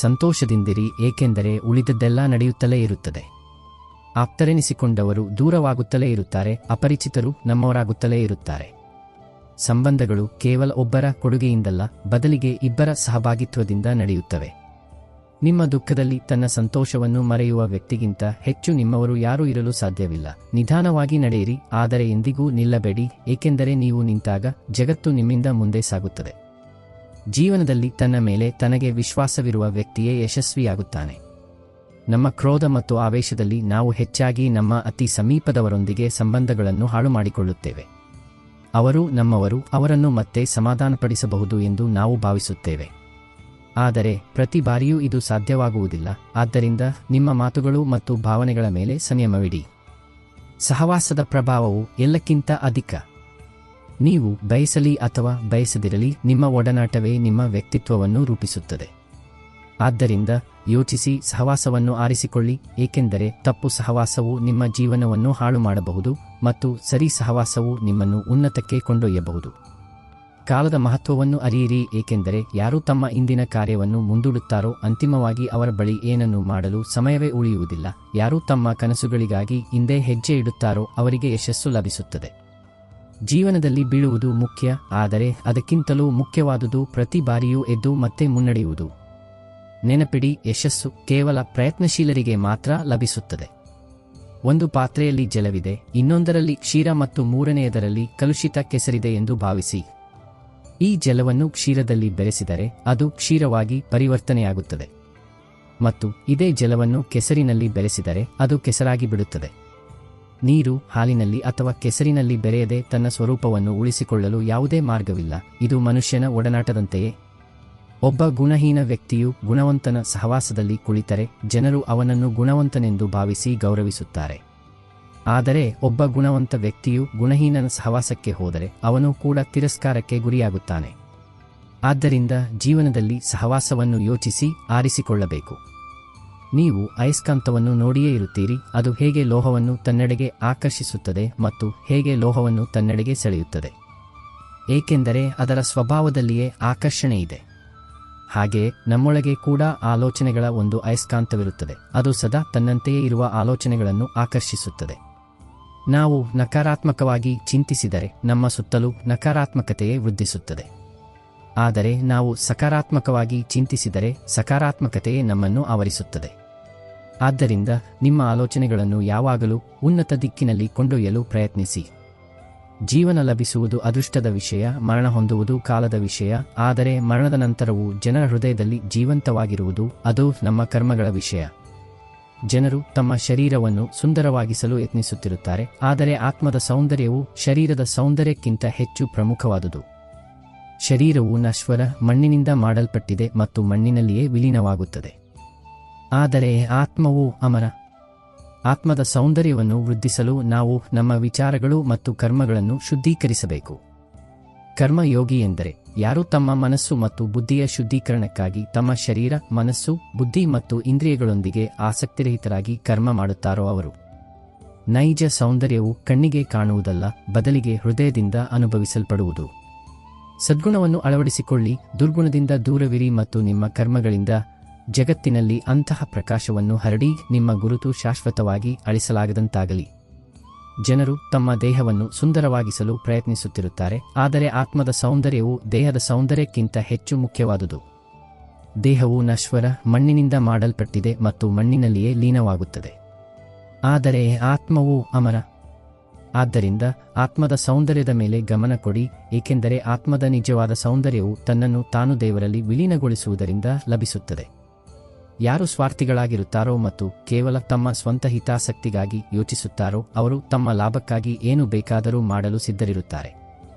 ಸಂತೋಷದಿಂದಿರಿ, ಏಕೆಂದರೆ ಉಳಿದದ್ದೆಲ್ಲ ನಡೆಯುತ್ತಲೇ ಇರುತ್ತದೆ. ಆಪ್ತರೆನಿಸಿಕೊಂಡವರು ದೂರವಾಗುತ್ತಲೇ ಇರುತ್ತಾರೆ, ಅಪರಿಚಿತರು ನಮ್ಮವರಾಗುತ್ತಲೇ ಇರುತ್ತಾರೆ. ಸಂಬಂಧಗಳು ಕೇವಲ ಒಬ್ಬರ ಕೊಡುಗೆಯಿಂದಲ್ಲ, ಬದಲಿಗೆ ಇಬ್ಬರ ಸಹಭಾಗಿತ್ವದಿಂದ ನಡೆಯುತ್ತವೆ. ನಿಮ್ಮ ದುಃಖದಲ್ಲಿ ತನ್ನ ಸಂತೋಷವನ್ನು ಮರೆಯುವ ವ್ಯಕ್ತಿಗಿಂತ ಹೆಚ್ಚು ನಿಮ್ಮವರು ಯಾರೂ ಇರಲು ಸಾಧ್ಯವಿಲ್ಲ. ನಿಧಾನವಾಗಿ ನಡೆಯಿರಿ, ಆದರೆ ಎಂದಿಗೂ ನಿಲ್ಲಬೇಡಿ, ಏಕೆಂದರೆ ನೀವು ನಿಂತಾಗ ಜಗತ್ತು ನಿಮ್ಮಿಂದ ಮುಂದೆ ಸಾಗುತ್ತದೆ. ಜೀವನದಲ್ಲಿ ತನ್ನ ಮೇಲೆ ತನಗೆ ವಿಶ್ವಾಸವಿರುವ ವ್ಯಕ್ತಿಯೇ ಯಶಸ್ವಿಯಾಗುತ್ತಾನೆ. ನಮ್ಮ ಕ್ರೋಧ ಮತ್ತು ಆವೇಶದಲ್ಲಿ ನಾವು ಹೆಚ್ಚಾಗಿ ನಮ್ಮ ಅತಿ ಸಮೀಪದವರೊಂದಿಗೆ ಸಂಬಂಧಗಳನ್ನು ಹಾಳು ಮಾಡಿಕೊಳ್ಳುತ್ತೇವೆ. ಅವರು ನಮ್ಮವರು, ಅವರನ್ನು ಮತ್ತೆ ಸಮಾಧಾನಪಡಿಸಬಹುದು ಎಂದು ನಾವು ಭಾವಿಸುತ್ತೇವೆ. ಆದರೆ ಪ್ರತಿ ಬಾರಿಯೂ ಇದು ಸಾಧ್ಯವಾಗುವುದಿಲ್ಲ. ಆದ್ದರಿಂದ ನಿಮ್ಮ ಮಾತುಗಳು ಮತ್ತು ಭಾವನೆಗಳ ಮೇಲೆ ಸಂಯಮವಿಡಿ. ಸಹವಾಸದ ಪ್ರಭಾವವು ಎಲ್ಲಕ್ಕಿಂತ ಅಧಿಕ. ನೀವು ಬಯಸಲಿ ಅಥವಾ ಬಯಸದಿರಲಿ, ನಿಮ್ಮ ಒಡನಾಟವೇ ನಿಮ್ಮ ವ್ಯಕ್ತಿತ್ವವನ್ನು ರೂಪಿಸುತ್ತದೆ. ಆದ್ದರಿಂದ ಯೋಚಿಸಿ, ಸಹವಾಸವನ್ನು ಆರಿಸಿಕೊಳ್ಳಿ, ಏಕೆಂದರೆ ತಪ್ಪು ಸಹವಾಸವು ನಿಮ್ಮ ಜೀವನವನ್ನು ಹಾಳು ಮಾಡಬಹುದು ಮತ್ತು ಸರಿ ಸಹವಾಸವು ನಿಮ್ಮನ್ನು ಉನ್ನತಕ್ಕೆ ಕೊಂಡೊಯ್ಯಬಹುದು. ಕಾಲದ ಮಹತ್ವವನ್ನು ಅರಿಯಿರಿ, ಏಕೆಂದರೆ ಯಾರು ತಮ್ಮ ಇಂದಿನ ಕಾರ್ಯವನ್ನು ಮುಂದೂಡುತ್ತಾರೋ ಅಂತಿಮವಾಗಿ ಅವರ ಬಳಿ ಏನನ್ನು ಮಾಡಲು ಸಮಯವೇ ಉಳಿಯುವುದಿಲ್ಲ. ಯಾರು ತಮ್ಮ ಕನಸುಗಳಿಗಾಗಿ ಹಿಂದೆ ಹೆಜ್ಜೆ ಇಡುತ್ತಾರೋ ಅವರಿಗೆ ಯಶಸ್ಸು ಲಭಿಸುತ್ತದೆ. ಜೀವನದಲ್ಲಿ ಬೀಳುವುದು ಮುಖ್ಯ, ಆದರೆ ಅದಕ್ಕಿಂತಲೂ ಮುಖ್ಯವಾದುದು ಪ್ರತಿ ಬಾರಿಯೂ ಎದ್ದು ಮತ್ತೆ ಮುನ್ನಡೆಯುವುದು. ನೆನಪಿಡಿ, ಯಶಸ್ಸು ಕೇವಲ ಪ್ರಯತ್ನಶೀಲರಿಗೆ ಮಾತ್ರ ಲಭಿಸುತ್ತದೆ. ಒಂದು ಪಾತ್ರೆಯಲ್ಲಿ ಜಲವಿದೆ, ಇನ್ನೊಂದರಲ್ಲಿ ಕ್ಷೀರ ಮತ್ತು ಮೂರನೆಯದರಲ್ಲಿ ಕಲುಷಿತ ಕೆಸರಿದೆ ಎಂದು ಭಾವಿಸಿ. ಈ ಜಲವನ್ನು ಕ್ಷೀರದಲ್ಲಿ ಬೆರೆಸಿದರೆ ಅದು ಕ್ಷೀರವಾಗಿ ಪರಿವರ್ತನೆಯಾಗುತ್ತದೆ ಮತ್ತು ಇದೇ ಜಲವನ್ನು ಕೆಸರಿನಲ್ಲಿ ಬೆರೆಸಿದರೆ ಅದು ಕೆಸರಾಗಿ ಬಿಡುತ್ತದೆ. ನೀರು ಹಾಲಿನಲ್ಲಿ ಅಥವಾ ಕೆಸರಿನಲ್ಲಿ ಬೆರೆಯದೆ ತನ್ನ ಸ್ವರೂಪವನ್ನು ಉಳಿಸಿಕೊಳ್ಳಲು ಯಾವುದೇ ಮಾರ್ಗವಿಲ್ಲ. ಇದು ಮನುಷ್ಯನ ಒಡನಾಟದಂತೆಯೇ. ಒಬ್ಬ ಗುಣಹೀನ ವ್ಯಕ್ತಿಯು ಗುಣವಂತನ ಸಹವಾಸದಲ್ಲಿ ಕುಳಿತರೆ ಜನರು ಅವನನ್ನು ಗುಣವಂತನೆಂದು ಭಾವಿಸಿ ಗೌರವಿಸುತ್ತಾರೆ. ಆದರೆ ಒಬ್ಬ ಗುಣವಂತ ವ್ಯಕ್ತಿಯು ಗುಣಹೀನನ ಸಹವಾಸಕ್ಕೆ ಹೋದರೆ ಅವನು ಕೂಡ ತಿರಸ್ಕಾರಕ್ಕೆ ಗುರಿಯಾಗುತ್ತಾನೆ. ಆದ್ದರಿಂದ ಜೀವನದಲ್ಲಿ ಸಹವಾಸವನ್ನು ಯೋಚಿಸಿ ಆರಿಸಿಕೊಳ್ಳಬೇಕು. ನೀವು ಅಯಸ್ಕಾಂತವನ್ನು ನೋಡಿಯೇ ಇರುತ್ತೀರಿ, ಅದು ಹೇಗೆ ಲೋಹವನ್ನು ತನ್ನೆಡೆಗೆ ಆಕರ್ಷಿಸುತ್ತದೆ ಮತ್ತು ಹೇಗೆ ಲೋಹವನ್ನು ತನ್ನೆಡೆಗೆ ಸೆಳೆಯುತ್ತದೆ, ಏಕೆಂದರೆ ಅದರ ಸ್ವಭಾವದಲ್ಲಿಯೇ ಆಕರ್ಷಣೆ ಇದೆ. ಹಾಗೆಯೇ ನಮ್ಮೊಳಗೆ ಕೂಡ ಆಲೋಚನೆಗಳ ಒಂದು ಅಯಸ್ಕಾಂತವಿರುತ್ತದೆ, ಅದು ಸದಾ ತನ್ನಂತೆಯೇ ಇರುವ ಆಲೋಚನೆಗಳನ್ನು ಆಕರ್ಷಿಸುತ್ತದೆ. ನಾವು ನಕಾರಾತ್ಮಕವಾಗಿ ಚಿಂತಿಸಿದರೆ ನಮ್ಮ ಸುತ್ತಲೂ ನಕಾರಾತ್ಮಕತೆಯೇ ವೃದ್ಧಿಸುತ್ತದೆ. ಆದರೆ ನಾವು ಸಕಾರಾತ್ಮಕವಾಗಿ ಚಿಂತಿಸಿದರೆ ಸಕಾರಾತ್ಮಕತೆಯೇ ನಮ್ಮನ್ನು ಆವರಿಸುತ್ತದೆ. ಆದ್ದರಿಂದ ನಿಮ್ಮ ಆಲೋಚನೆಗಳನ್ನು ಯಾವಾಗಲೂ ಉನ್ನತ ದಿಕ್ಕಿನಲ್ಲಿ ಕೊಂಡೊಯ್ಯಲು ಪ್ರಯತ್ನಿಸಿ. ಜೀವನ ಲಭಿಸುವುದು ಅದೃಷ್ಟದ ವಿಷಯ, ಮರಣ ಹೊಂದುವುದು ಕಾಲದ ವಿಷಯ, ಆದರೆ ಮರಣದ ನಂತರವೂ ಜನರ ಹೃದಯದಲ್ಲಿ ಜೀವಂತವಾಗಿರುವುದು ಅದು ನಮ್ಮ ಕರ್ಮಗಳ ವಿಷಯ. ಜನರು ತಮ್ಮ ಶರೀರವನ್ನು ಸುಂದರವಾಗಿಸಲು ಯತ್ನಿಸುತ್ತಿರುತ್ತಾರೆ, ಆದರೆ ಆತ್ಮದ ಸೌಂದರ್ಯವು ಶರೀರದ ಸೌಂದರ್ಯಕ್ಕಿಂತ ಹೆಚ್ಚು ಪ್ರಮುಖವಾದುದು. ಶರೀರವು ನಶ್ವರ, ಮಣ್ಣಿನಿಂದ ಮಾಡಲ್ಪಟ್ಟಿದೆ ಮತ್ತು ಮಣ್ಣಿನಲ್ಲಿಯೇ ವಿಲೀನವಾಗುತ್ತದೆ. ಆದರೆ ಆತ್ಮವು ಅಮರ. ಆತ್ಮದ ಸೌಂದರ್ಯವನ್ನು ವೃದ್ಧಿಸಲು ನಾವು ನಮ್ಮ ವಿಚಾರಗಳು ಮತ್ತು ಕರ್ಮಗಳನ್ನು ಶುದ್ಧೀಕರಿಸಬೇಕು. ಕರ್ಮಯೋಗಿ ಎಂದರೆ ಯಾರು ತಮ್ಮ ಮನಸ್ಸು ಮತ್ತು ಬುದ್ಧಿಯ ಶುದ್ಧೀಕರಣಕ್ಕಾಗಿ ತಮ್ಮ ಶರೀರ, ಮನಸ್ಸು, ಬುದ್ಧಿ ಮತ್ತು ಇಂದ್ರಿಯಗಳೊಂದಿಗೆ ಆಸಕ್ತಿರಹಿತರಾಗಿ ಕರ್ಮ ಮಾಡುತ್ತಾರೋ ಅವರು. ನೈಜ ಸೌಂದರ್ಯವು ಕಣ್ಣಿಗೆ ಕಾಣುವುದಲ್ಲ, ಬದಲಿಗೆ ಹೃದಯದಿಂದ ಅನುಭವಿಸಲ್ಪಡುವುದು. ಸದ್ಗುಣವನ್ನು ಅಳವಡಿಸಿಕೊಳ್ಳಿ, ದುರ್ಗುಣದಿಂದ ದೂರವಿರಿ ಮತ್ತು ನಿಮ್ಮ ಕರ್ಮಗಳಿಂದ ಜಗತ್ತಿನಲ್ಲಿ ಅಂತಹ ಪ್ರಕಾಶವನ್ನು ಹರಡಿ ನಿಮ್ಮ ಗುರುತು ಶಾಶ್ವತವಾಗಿ ಅಳಿಸಲಾಗದಂತಾಗಲಿ. ಜನರು ತಮ್ಮ ದೇಹವನ್ನು ಸುಂದರವಾಗಿಸಲು ಪ್ರಯತ್ನಿಸುತ್ತಿರುತ್ತಾರೆ, ಆದರೆ ಆತ್ಮದ ಸೌಂದರ್ಯವು ದೇಹದ ಸೌಂದರ್ಯಕ್ಕಿಂತ ಹೆಚ್ಚು ಮುಖ್ಯವಾದುದು. ದೇಹವು ನಶ್ವರ, ಮಣ್ಣಿನಿಂದ ಮಾಡಲ್ಪಟ್ಟಿದೆ ಮತ್ತು ಮಣ್ಣಿನಲ್ಲಿಯೇ ಲೀನವಾಗುತ್ತದೆ. ಆದರೆ ಆತ್ಮವು ಅಮರ. ಆದ್ದರಿಂದ ಆತ್ಮದ ಸೌಂದರ್ಯದ ಮೇಲೆ ಗಮನ ಕೊಡಿ, ಏಕೆಂದರೆ ಆತ್ಮದ ನಿಜವಾದ ಸೌಂದರ್ಯವು ತನ್ನನ್ನು ತಾನು ದೇವರಲ್ಲಿ ವಿಲೀನಗೊಳಿಸುವುದರಿಂದ ಲಭಿಸುತ್ತದೆ. ಯಾರು ಸ್ವಾರ್ಥಿಗಳಾಗಿರುತ್ತಾರೋ ಮತ್ತು ಕೇವಲ ತಮ್ಮ ಸ್ವಂತ ಹಿತಾಸಕ್ತಿಗಾಗಿ ಯೋಚಿಸುತ್ತಾರೋ ಅವರು ತಮ್ಮ ಲಾಭಕ್ಕಾಗಿ ಏನು ಬೇಕಾದರೂ ಮಾಡಲು ಸಿದ್ಧರಿರುತ್ತಾರೆ.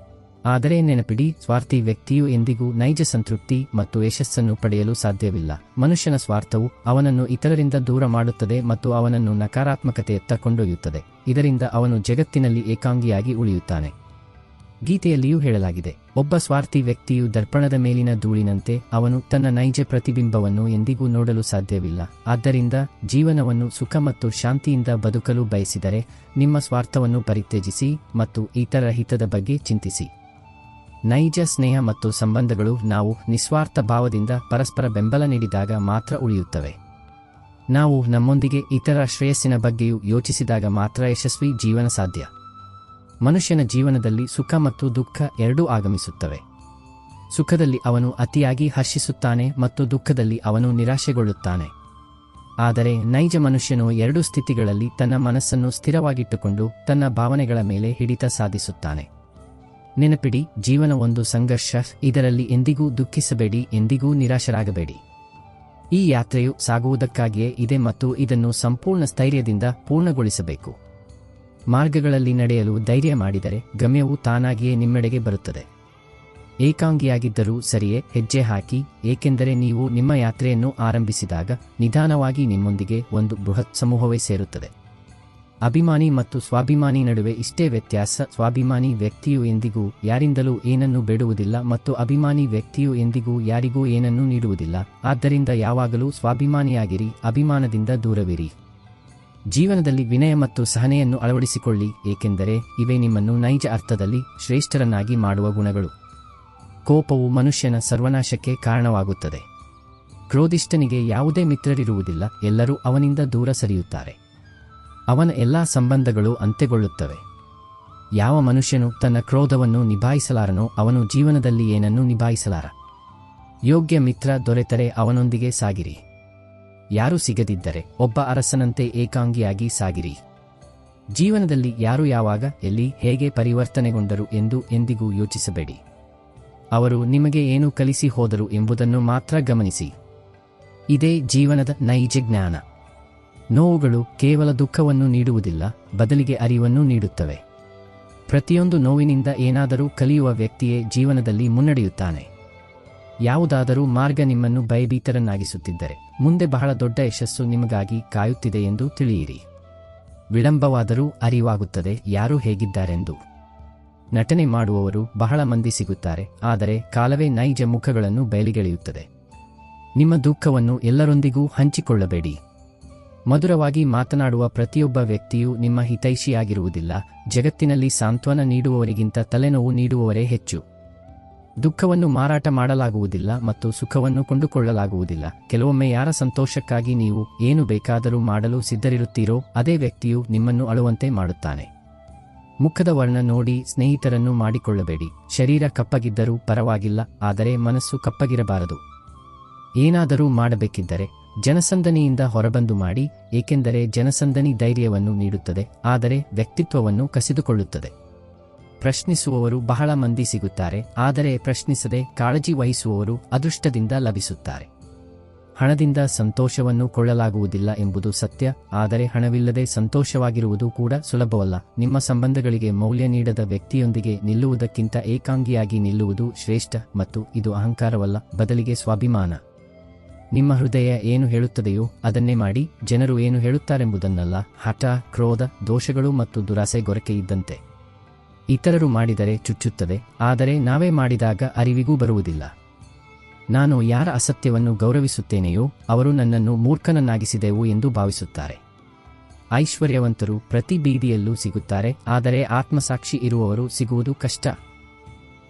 ಆದರೆ ನೆನಪಿಡಿ, ಸ್ವಾರ್ಥಿ ವ್ಯಕ್ತಿಯು ಎಂದಿಗೂ ನೈಜ ಸಂತೃಪ್ತಿ ಮತ್ತು ಯಶಸ್ಸನ್ನು ಪಡೆಯಲು ಸಾಧ್ಯವಿಲ್ಲ. ಮನುಷ್ಯನ ಸ್ವಾರ್ಥವು ಅವನನ್ನು ಇತರರಿಂದ ದೂರ ಮಾಡುತ್ತದೆ ಮತ್ತು ಅವನನ್ನು ನಕಾರಾತ್ಮಕತೆಯತ್ತ ಕೊಂಡೊಯ್ಯುತ್ತದೆ. ಇದರಿಂದ ಅವನು ಜಗತ್ತಿನಲ್ಲಿ ಏಕಾಂಗಿಯಾಗಿ ಉಳಿಯುತ್ತಾನೆ. ಗೀತೆಯಲ್ಲಿಯೂ ಹೇಳಲಾಗಿದೆ, ಒಬ್ಬ ಸ್ವಾರ್ಥಿ ವ್ಯಕ್ತಿಯು ದರ್ಪಣದ ಮೇಲಿನ ಧೂಳಿನಂತೆ, ಅವನು ತನ್ನ ನೈಜ ಪ್ರತಿಬಿಂಬವನ್ನು ಎಂದಿಗೂ ನೋಡಲು ಸಾಧ್ಯವಿಲ್ಲ. ಆದ್ದರಿಂದ ಜೀವನವನ್ನು ಸುಖ ಮತ್ತು ಶಾಂತಿಯಿಂದ ಬದುಕಲು ಬಯಸಿದರೆ ನಿಮ್ಮ ಸ್ವಾರ್ಥವನ್ನು ಪರಿತ್ಯಜಿಸಿ ಮತ್ತು ಇತರರ ಹಿತದ ಬಗ್ಗೆ ಚಿಂತಿಸಿ. ನೈಜ ಸ್ನೇಹ ಮತ್ತು ಸಂಬಂಧಗಳು ನಾವು ನಿಸ್ವಾರ್ಥ ಭಾವದಿಂದ ಪರಸ್ಪರ ಬೆಂಬಲ ನೀಡಿದಾಗ ಮಾತ್ರ ಉಳಿಯುತ್ತವೆ. ನಾವು ನಮ್ಮೊಂದಿಗೆ ಇತರರ ಶ್ರೇಯಸ್ಸಿನ ಬಗ್ಗೆಯೂ ಯೋಚಿಸಿದಾಗ ಮಾತ್ರ ಯಶಸ್ವಿ ಜೀವನ ಸಾಧ್ಯ. ಮನುಷ್ಯನ ಜೀವನದಲ್ಲಿ ಸುಖ ಮತ್ತು ದುಃಖ ಎರಡೂ ಆಗಮಿಸುತ್ತವೆ. ಸುಖದಲ್ಲಿ ಅವನು ಅತಿಯಾಗಿ ಹರ್ಷಿಸುತ್ತಾನೆ ಮತ್ತು ದುಃಖದಲ್ಲಿ ಅವನು ನಿರಾಶೆಗೊಳ್ಳುತ್ತಾನೆ. ಆದರೆ ನೈಜ ಮನುಷ್ಯನು ಎರಡೂ ಸ್ಥಿತಿಗಳಲ್ಲಿ ತನ್ನ ಮನಸ್ಸನ್ನು ಸ್ಥಿರವಾಗಿಟ್ಟುಕೊಂಡು ತನ್ನ ಭಾವನೆಗಳ ಮೇಲೆ ಹಿಡಿತ ಸಾಧಿಸುತ್ತಾನೆ. ನೆನಪಿಡಿ, ಜೀವನ ಒಂದು ಸಂಘರ್ಷ, ಇದರಲ್ಲಿ ಎಂದಿಗೂ ದುಃಖಿಸಬೇಡಿ, ಎಂದಿಗೂ ನಿರಾಶರಾಗಬೇಡಿ. ಈ ಯಾತ್ರೆಯು ಸಾಗುವುದಕ್ಕಾಗಿಯೇ ಇದೆ ಮತ್ತು ಇದನ್ನು ಸಂಪೂರ್ಣ ಸ್ಥೈರ್ಯದಿಂದ ಪೂರ್ಣಗೊಳಿಸಬೇಕು. ಮಾರ್ಗಗಳಲ್ಲಿ ನಡೆಯಲು ಧೈರ್ಯ ಮಾಡಿದರೆ ಗಮ್ಯವು ತಾನಾಗಿಯೇ ನಿಮ್ಮೆಡೆಗೆ ಬರುತ್ತದೆ. ಏಕಾಂಗಿಯಾಗಿದ್ದರೂ ಸರಿಯೇ ಹೆಜ್ಜೆ ಹಾಕಿ, ಏಕೆಂದರೆ ನೀವು ನಿಮ್ಮ ಯಾತ್ರೆಯನ್ನು ಆರಂಭಿಸಿದಾಗ ನಿಧಾನವಾಗಿ ನಿಮ್ಮೊಂದಿಗೆ ಒಂದು ಬೃಹತ್ ಸಮೂಹವೇ ಸೇರುತ್ತದೆ. ಅಭಿಮಾನಿ ಮತ್ತು ಸ್ವಾಭಿಮಾನಿ ನಡುವೆ ಇಷ್ಟೇ ವ್ಯತ್ಯಾಸ. ಸ್ವಾಭಿಮಾನಿ ವ್ಯಕ್ತಿಯು ಎಂದಿಗೂ ಯಾರಿಂದಲೂ ಏನನ್ನೂ ಬೇಡುವುದಿಲ್ಲ ಮತ್ತು ಅಭಿಮಾನಿ ವ್ಯಕ್ತಿಯು ಎಂದಿಗೂ ಯಾರಿಗೂ ಏನನ್ನೂ ನೀಡುವುದಿಲ್ಲ. ಆದ್ದರಿಂದ ಯಾವಾಗಲೂ ಸ್ವಾಭಿಮಾನಿಯಾಗಿರಿ, ಅಭಿಮಾನದಿಂದ ದೂರವಿರಿ. ಜೀವನದಲ್ಲಿ ವಿನಯ ಮತ್ತು ಸಹನೆಯನ್ನು ಅಳವಡಿಸಿಕೊಳ್ಳಿ, ಏಕೆಂದರೆ ಇವೇ ನಿಮ್ಮನ್ನು ನೈಜ ಅರ್ಥದಲ್ಲಿ ಶ್ರೇಷ್ಠರನ್ನಾಗಿ ಮಾಡುವ ಗುಣಗಳು. ಕೋಪವು ಮನುಷ್ಯನ ಸರ್ವನಾಶಕ್ಕೆ ಕಾರಣವಾಗುತ್ತದೆ. ಕ್ರೋಧಿಷ್ಠನಿಗೆ ಯಾವುದೇ ಮಿತ್ರರಿರುವುದಿಲ್ಲ, ಎಲ್ಲರೂ ಅವನಿಂದ ದೂರ ಸರಿಯುತ್ತಾರೆ. ಅವನ ಎಲ್ಲಾ ಸಂಬಂಧಗಳು ಅಂತ್ಯಗೊಳ್ಳುತ್ತವೆ. ಯಾವ ಮನುಷ್ಯನು ತನ್ನ ಕ್ರೋಧವನ್ನು ನಿಭಾಯಿಸಲಾರನೋ ಅವನು ಜೀವನದಲ್ಲಿ ಏನನ್ನೂ ನಿಭಾಯಿಸಲಾರ. ಯೋಗ್ಯ ಮಿತ್ರ ದೊರೆತರೆ ಅವನೊಂದಿಗೆ ಸಾಗಿರಿ. ಯಾರೂ ಸಿಗದಿದ್ದರೆ ಒಬ್ಬ ಅರಸನಂತೆ ಏಕಾಂಗಿಯಾಗಿ ಸಾಗಿರಿ. ಜೀವನದಲ್ಲಿ ಯಾರು ಯಾವಾಗ ಎಲ್ಲಿ ಹೇಗೆ ಪರಿವರ್ತನೆಗೊಂಡರು ಎಂದು ಎಂದಿಗೂ ಯೋಚಿಸಬೇಡಿ. ಅವರು ನಿಮಗೆ ಏನು ಕಲಿಸಿ ಹೋದರು ಎಂಬುದನ್ನು ಮಾತ್ರ ಗಮನಿಸಿ. ಇದೇ ಜೀವನದ ನೈಜ ಜ್ಞಾನ. ನೋವುಗಳು ಕೇವಲ ದುಃಖವನ್ನು ನೀಡುವುದಿಲ್ಲ, ಬದಲಿಗೆ ಅರಿವನ್ನು ನೀಡುತ್ತವೆ. ಪ್ರತಿಯೊಂದು ನೋವಿನಿಂದ ಏನಾದರೂ ಕಲಿಯುವ ವ್ಯಕ್ತಿಯೇ ಜೀವನದಲ್ಲಿ ಮುನ್ನಡೆಯುತ್ತಾನೆ. ಯಾವುದಾದರೂ ಮಾರ್ಗ ನಿಮ್ಮನ್ನು ಭಯಭೀತರನ್ನಾಗಿಸುತ್ತಿದ್ದರೆ ಮುಂದೆ ಬಹಳ ದೊಡ್ಡ ಯಶಸ್ಸು ನಿಮಗಾಗಿ ಕಾಯುತ್ತಿದೆ ಎಂದು ತಿಳಿಯಿರಿ. ವಿಳಂಬವಾದರೂ ಅರಿವಾಗುತ್ತದೆ ಯಾರು ಹೇಗಿದ್ದಾರೆಂದು. ನಟನೆ ಮಾಡುವವರು ಬಹಳ ಮಂದಿ ಸಿಗುತ್ತಾರೆ, ಆದರೆ ಕಾಲವೇ ನೈಜ ಮುಖಗಳನ್ನು ಬಯಲಿಗೆಳೆಯುತ್ತದೆ. ನಿಮ್ಮ ದುಃಖವನ್ನು ಎಲ್ಲರೊಂದಿಗೂ ಹಂಚಿಕೊಳ್ಳಬೇಡಿ. ಮಧುರವಾಗಿ ಮಾತನಾಡುವ ಪ್ರತಿಯೊಬ್ಬ ವ್ಯಕ್ತಿಯೂ ನಿಮ್ಮ ಹಿತೈಷಿಯಾಗಿರುವುದಿಲ್ಲ. ಜಗತ್ತಿನಲ್ಲಿ ಸಾಂತ್ವನ ನೀಡುವವರಿಗಿಂತ ತಲೆನೋವು ನೀಡುವವರೇ ಹೆಚ್ಚು. ದುಃಖವನ್ನು ಮಾರಾಟ ಮಾಡಲಾಗುವುದಿಲ್ಲ ಮತ್ತು ಸುಖವನ್ನು ಕೊಂಡುಕೊಳ್ಳಲಾಗುವುದಿಲ್ಲ. ಕೆಲವೊಮ್ಮೆ ಯಾರ ಸಂತೋಷಕ್ಕಾಗಿ ನೀವು ಏನು ಬೇಕಾದರೂ ಮಾಡಲು ಸಿದ್ಧರಿರುತ್ತೀರೋ ಅದೇ ವ್ಯಕ್ತಿಯು ನಿಮ್ಮನ್ನು ಅಳುವಂತೆ ಮಾಡುತ್ತಾನೆ. ಮುಖದ ವರ್ಣ ನೋಡಿ ಸ್ನೇಹಿತರನ್ನು ಮಾಡಿಕೊಳ್ಳಬೇಡಿ. ಶರೀರ ಕಪ್ಪಗಿದ್ದರೂ ಪರವಾಗಿಲ್ಲ, ಆದರೆ ಮನಸ್ಸು ಕಪ್ಪಗಿರಬಾರದು. ಏನಾದರೂ ಮಾಡಬೇಕಿದ್ದರೆ ಜನಸಂದಣಿಯಿಂದ ಹೊರಬಂದು ಮಾಡಿ, ಏಕೆಂದರೆ ಜನಸಂದಣಿ ಧೈರ್ಯವನ್ನು ನೀಡುತ್ತದೆ, ಆದರೆ ವ್ಯಕ್ತಿತ್ವವನ್ನು ಕಸಿದುಕೊಳ್ಳುತ್ತದೆ. ಪ್ರಶ್ನಿಸುವವರು ಬಹಳ ಮಂದಿ ಸಿಗುತ್ತಾರೆ, ಆದರೆ ಪ್ರಶ್ನಿಸದೆ ಕಾಳಜಿ ವಹಿಸುವವರು ಅದೃಷ್ಟದಿಂದ ಲಭಿಸುತ್ತಾರೆ. ಹಣದಿಂದ ಸಂತೋಷವನ್ನು ಕೊಳ್ಳಲಾಗುವುದಿಲ್ಲ ಎಂಬುದು ಸತ್ಯ, ಆದರೆ ಹಣವಿಲ್ಲದೆ ಸಂತೋಷವಾಗಿರುವುದು ಕೂಡ ಸುಲಭವಲ್ಲ. ನಿಮ್ಮ ಸಂಬಂಧಗಳಿಗೆ ಮೌಲ್ಯ ನೀಡದ ವ್ಯಕ್ತಿಯೊಂದಿಗೆ ನಿಲ್ಲುವುದಕ್ಕಿಂತ ಏಕಾಂಗಿಯಾಗಿ ನಿಲ್ಲುವುದು ಶ್ರೇಷ್ಠ, ಮತ್ತು ಇದು ಅಹಂಕಾರವಲ್ಲ, ಬದಲಿಗೆ ಸ್ವಾಭಿಮಾನ. ನಿಮ್ಮ ಹೃದಯ ಏನು ಹೇಳುತ್ತದೆಯೋ ಅದನ್ನೇ ಮಾಡಿ, ಜನರು ಏನು ಹೇಳುತ್ತಾರೆಂಬುದನ್ನಲ್ಲ. ಹಠ, ಕ್ರೋಧ, ದೋಷಗಳು ಮತ್ತು ದುರಾಸೆ ಗೊರಕೆ ಇದ್ದಂತೆ. ಇತರರು ಮಾಡಿದರೆ ಚುಚ್ಚುತ್ತದೆ, ಆದರೆ ನಾವೇ ಮಾಡಿದಾಗ ಅರಿವಿಗೂ ಬರುವುದಿಲ್ಲ. ನಾನು ಯಾರ ಅಸತ್ಯವನ್ನು ಗೌರವಿಸುತ್ತೇನೆಯೋ ಅವರು ನನ್ನನ್ನು ಮೂರ್ಖನನ್ನಾಗಿಸಿದೆವು ಎಂದು ಭಾವಿಸುತ್ತಾರೆ. ಐಶ್ವರ್ಯವಂತರು ಪ್ರತಿ ಬೀದಿಯಲ್ಲೂ ಸಿಗುತ್ತಾರೆ, ಆದರೆ ಆತ್ಮಸಾಕ್ಷಿ ಇರುವವರು ಸಿಗುವುದು ಕಷ್ಟ.